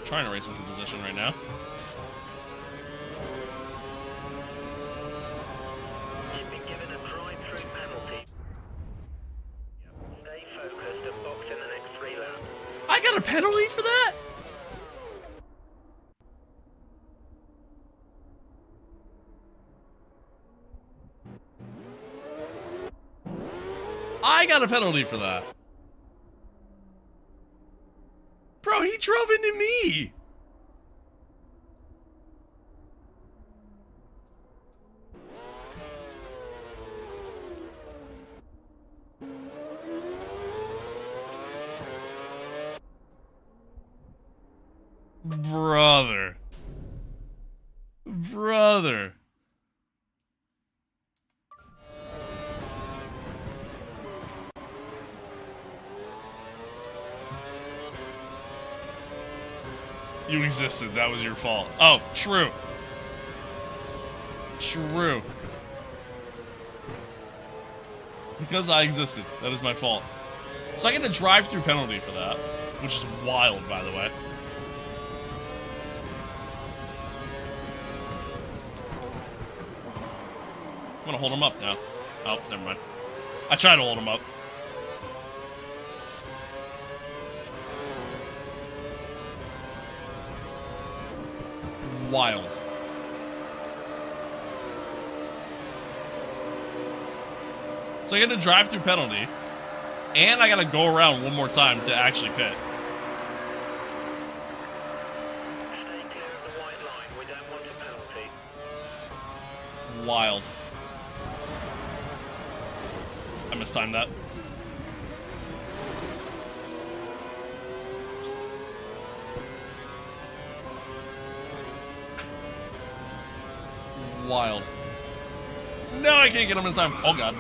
trying to race into position right now. You've been given a drive-through penalty. Stay focused and box in the next 3 laps. I got a penalty for that? I got a penalty for that. Bro, he drove into me. Brother. Brother. You existed. That was your fault. Oh, true. True. Because I existed. That is my fault. So I get a drive-through penalty for that, which is wild, by the way. I'm gonna hold him up now. Oh, never mind. I tried to hold him up. Wild. So I get a drive-through penalty, and I gotta go around one more time to actually pit. Stay clear of the white line. We don't want a penalty. Wild. I mistimed that. Wild. No, I can't get him in time. Oh, God.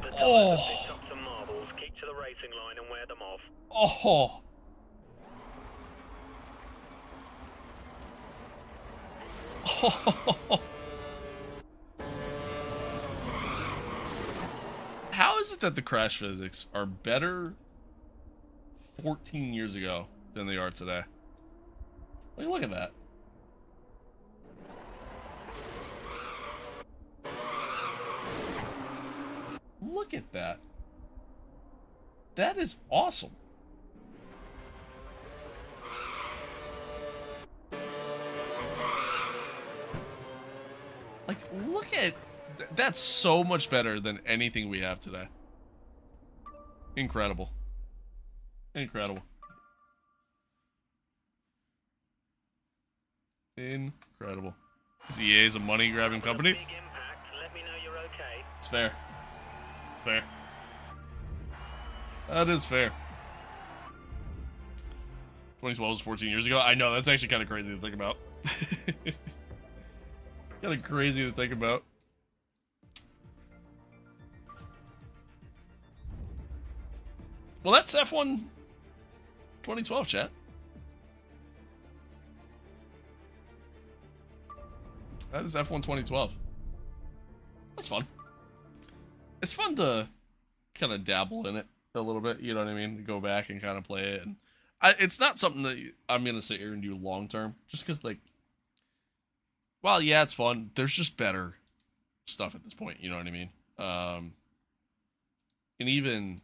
The tires Oh. have picked up some marbles. Keep to the racing line and wear them off. Oh. How is it that the crash physics are better 14 years ago than they are today? Look at that. look at that. That is awesome. Like, look at... That's so much better than anything we have today. Incredible. Incredible. Incredible. EA is a money-grabbing company. Big impact. Let me know you're okay. It's fair. It's fair. That is fair. 2012 was 14 years ago. I know, that's actually kind of crazy to think about. Kind of crazy to think about. Well, that's F1 2012, chat. That is F1 2012. That's fun. It's fun to kind of dabble in it a little bit, you know what I mean? Go back and kind of play it. And it's not something that I'm going to sit here and do long term, just because, like, well, yeah, it's fun. There's just better stuff at this point, you know what I mean? And even,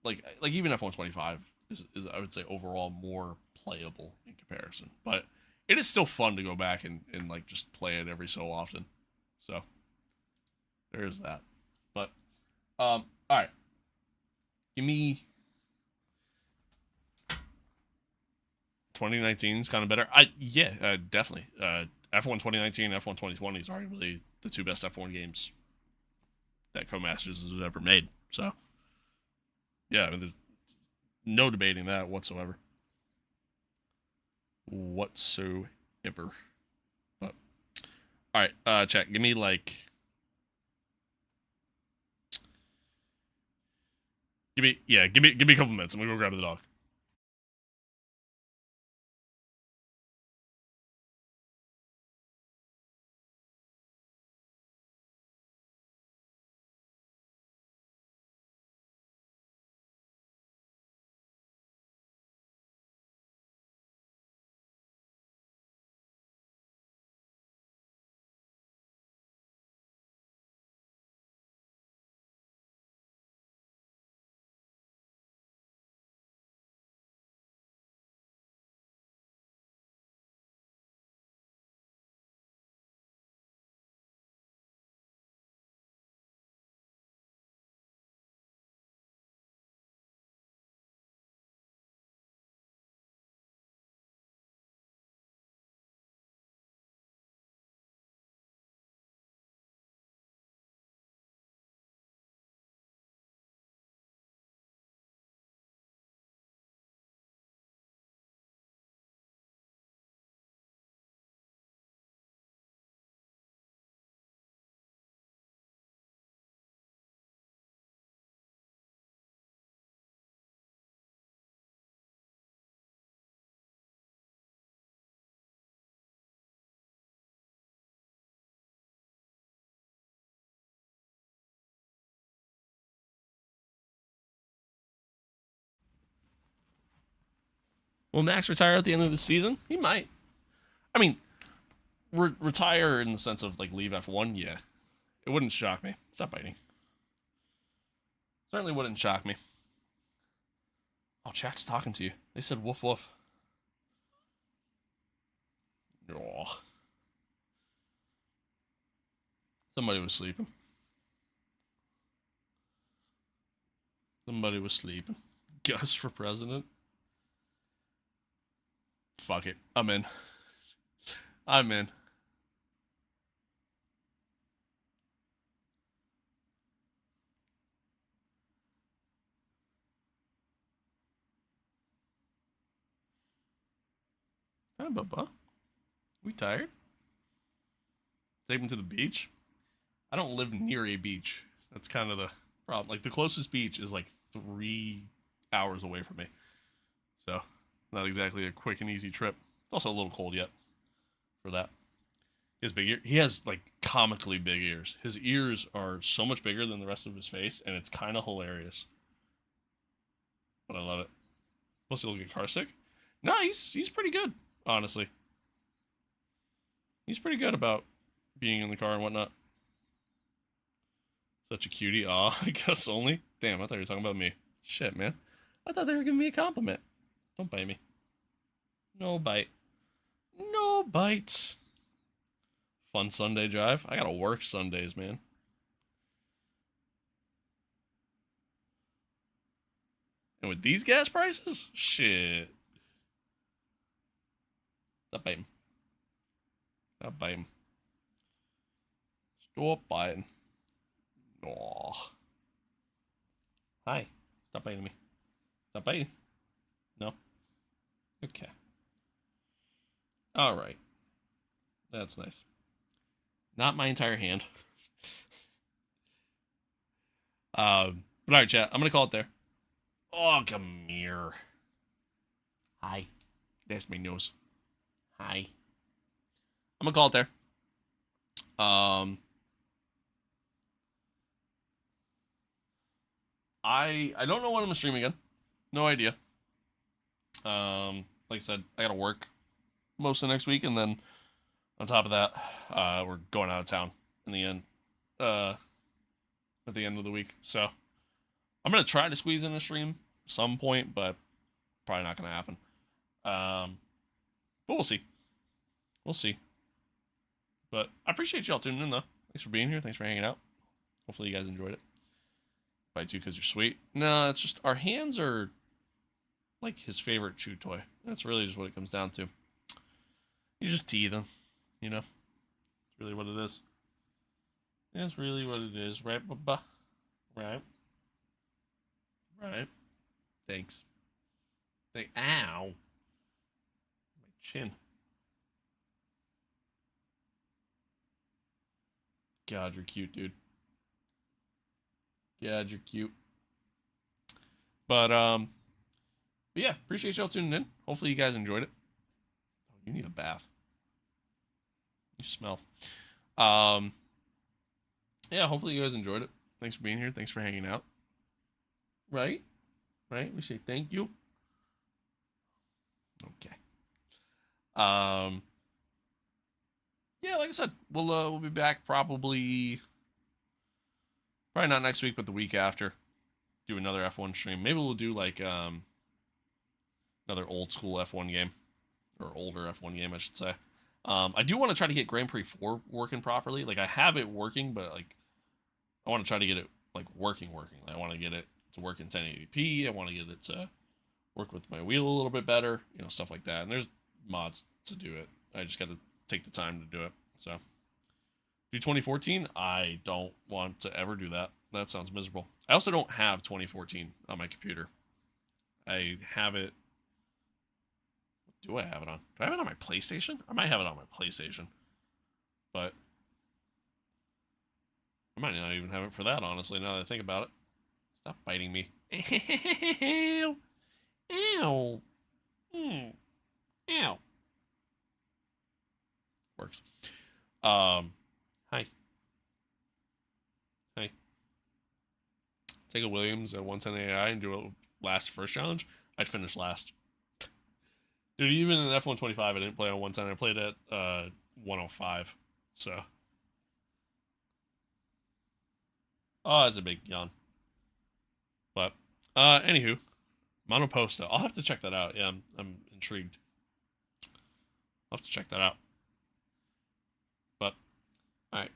like even F1 25 is, I would say, overall more playable in comparison. But it is still fun to go back and like, just play it every so often. So, there is that. But, alright. Give me... 2019 is kind of better. Yeah, definitely. F1 2019 and F1 2020 is arguably the two best F1 games that Codemasters has ever made. So, yeah, there's no debating that whatsoever. Whatsoever. But, alright, chat, give me like... Give me a couple minutes. I'm gonna go grab the dog. Will Max retire at the end of the season? He might. I mean, retire in the sense of, like, leave F1? Yeah. It wouldn't shock me. Stop biting. Certainly wouldn't shock me. Oh, chat's talking to you. They said woof woof. Oh. Somebody was sleeping. Somebody was sleeping. Gus for president? Fuck it. I'm in. I'm in. Hi, Bubba. We tired? Take him to the beach? I don't live near a beach. That's kind of the problem. Like, the closest beach is like 3 hours away from me. So, not exactly a quick and easy trip. It's also a little cold yet for that. He has big ears. He has, like, comically big ears. His ears are so much bigger than the rest of his face, and it's kind of hilarious. But I love it. Plus, he'll get car sick. No, he's pretty good, honestly. He's pretty good about being in the car and whatnot. Such a cutie. Aw, I guess only. Damn, I thought you were talking about me. Shit, man. I thought they were giving me a compliment. Don't bite me. No bite. No bite. Fun Sunday drive. I gotta work Sundays, man. And with these gas prices? Shit. Stop biting. Stop biting. Stop biting. Aw. Hi. Stop biting me. Stop biting. No. Okay. Alright. That's nice. Not my entire hand. But alright, chat. I'm gonna call it there. Oh, come here. Hi. That's my nose. Hi. I'm gonna call it there. I don't know when I'm gonna stream again. No idea. Like I said, I gotta work most of next week, and then on top of that, we're going out of town in the end. At the end of the week. So I'm gonna try to squeeze in a stream some point, but probably not gonna happen. But we'll see. We'll see. But I appreciate y'all tuning in though. Thanks for being here. Thanks for hanging out. Hopefully you guys enjoyed it. Bite you because you're sweet. No, it's just our hands are like his favorite chew toy. That's really just what it comes down to. You just tease them, you know. It's really what it is. That's really what it is, right, Bubba? Right. Right. Thanks. Ow. My chin. God, you're cute, dude. God, you're cute. But yeah, appreciate y'all tuning in. Hopefully you guys enjoyed it. Oh, you need a bath. You smell. Yeah, hopefully you guys enjoyed it. Thanks for being here. Thanks for hanging out. Right? Right? We say thank you. Okay. Yeah, like I said, we'll be back probably not next week, but the week after. Do another F1 stream. Maybe we'll do like another old school F1 game, or older F1 game, I should say. I do want to try to get Grand Prix 4 working properly. Like I have it working, but like I want to try to get it like working. I want to get it to work in 1080p. I want to get it to work with my wheel a little bit better, you know, stuff like that. And there's mods to do it. I just got to take the time to do it. So do 2014. I don't want to ever do that. That sounds miserable. I also don't have 2014 on my computer. I have it. Do I have it on? Do I have it on my PlayStation? I might have it on my PlayStation. But I might not even have it for that, honestly, now that I think about it. Stop biting me. Ow. Ow. Ow. Works. Hi. Hi. Take a Williams at 110 AI and do a last first challenge. I'd finish last. Dude, even in F125, I didn't play on 110. I played at 105. So. Oh, that's a big yawn. But, anywho, Monoposta. I'll have to check that out. Yeah, I'm intrigued. I'll have to check that out. But, alright.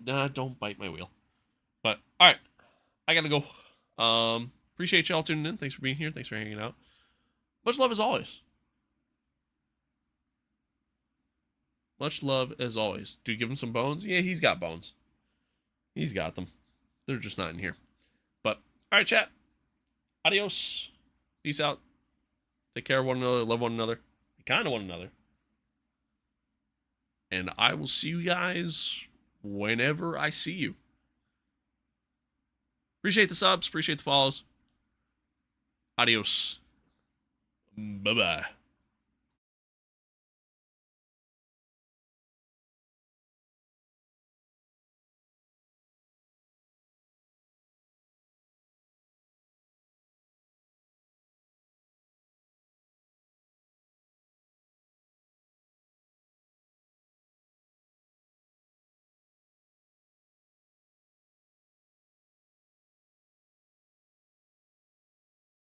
Nah, don't bite my wheel. But, alright. I gotta go. Appreciate y'all tuning in. Thanks for being here. Thanks for hanging out. Much love as always. Much love as always. Do you give him some bones? Yeah, he's got bones. He's got them. They're just not in here. But, alright, chat. Adios. Peace out. Take care of one another. Love one another. Be kind to one another. And I will see you guys whenever I see you. Appreciate the subs. Appreciate the follows. Adios. Bye-bye.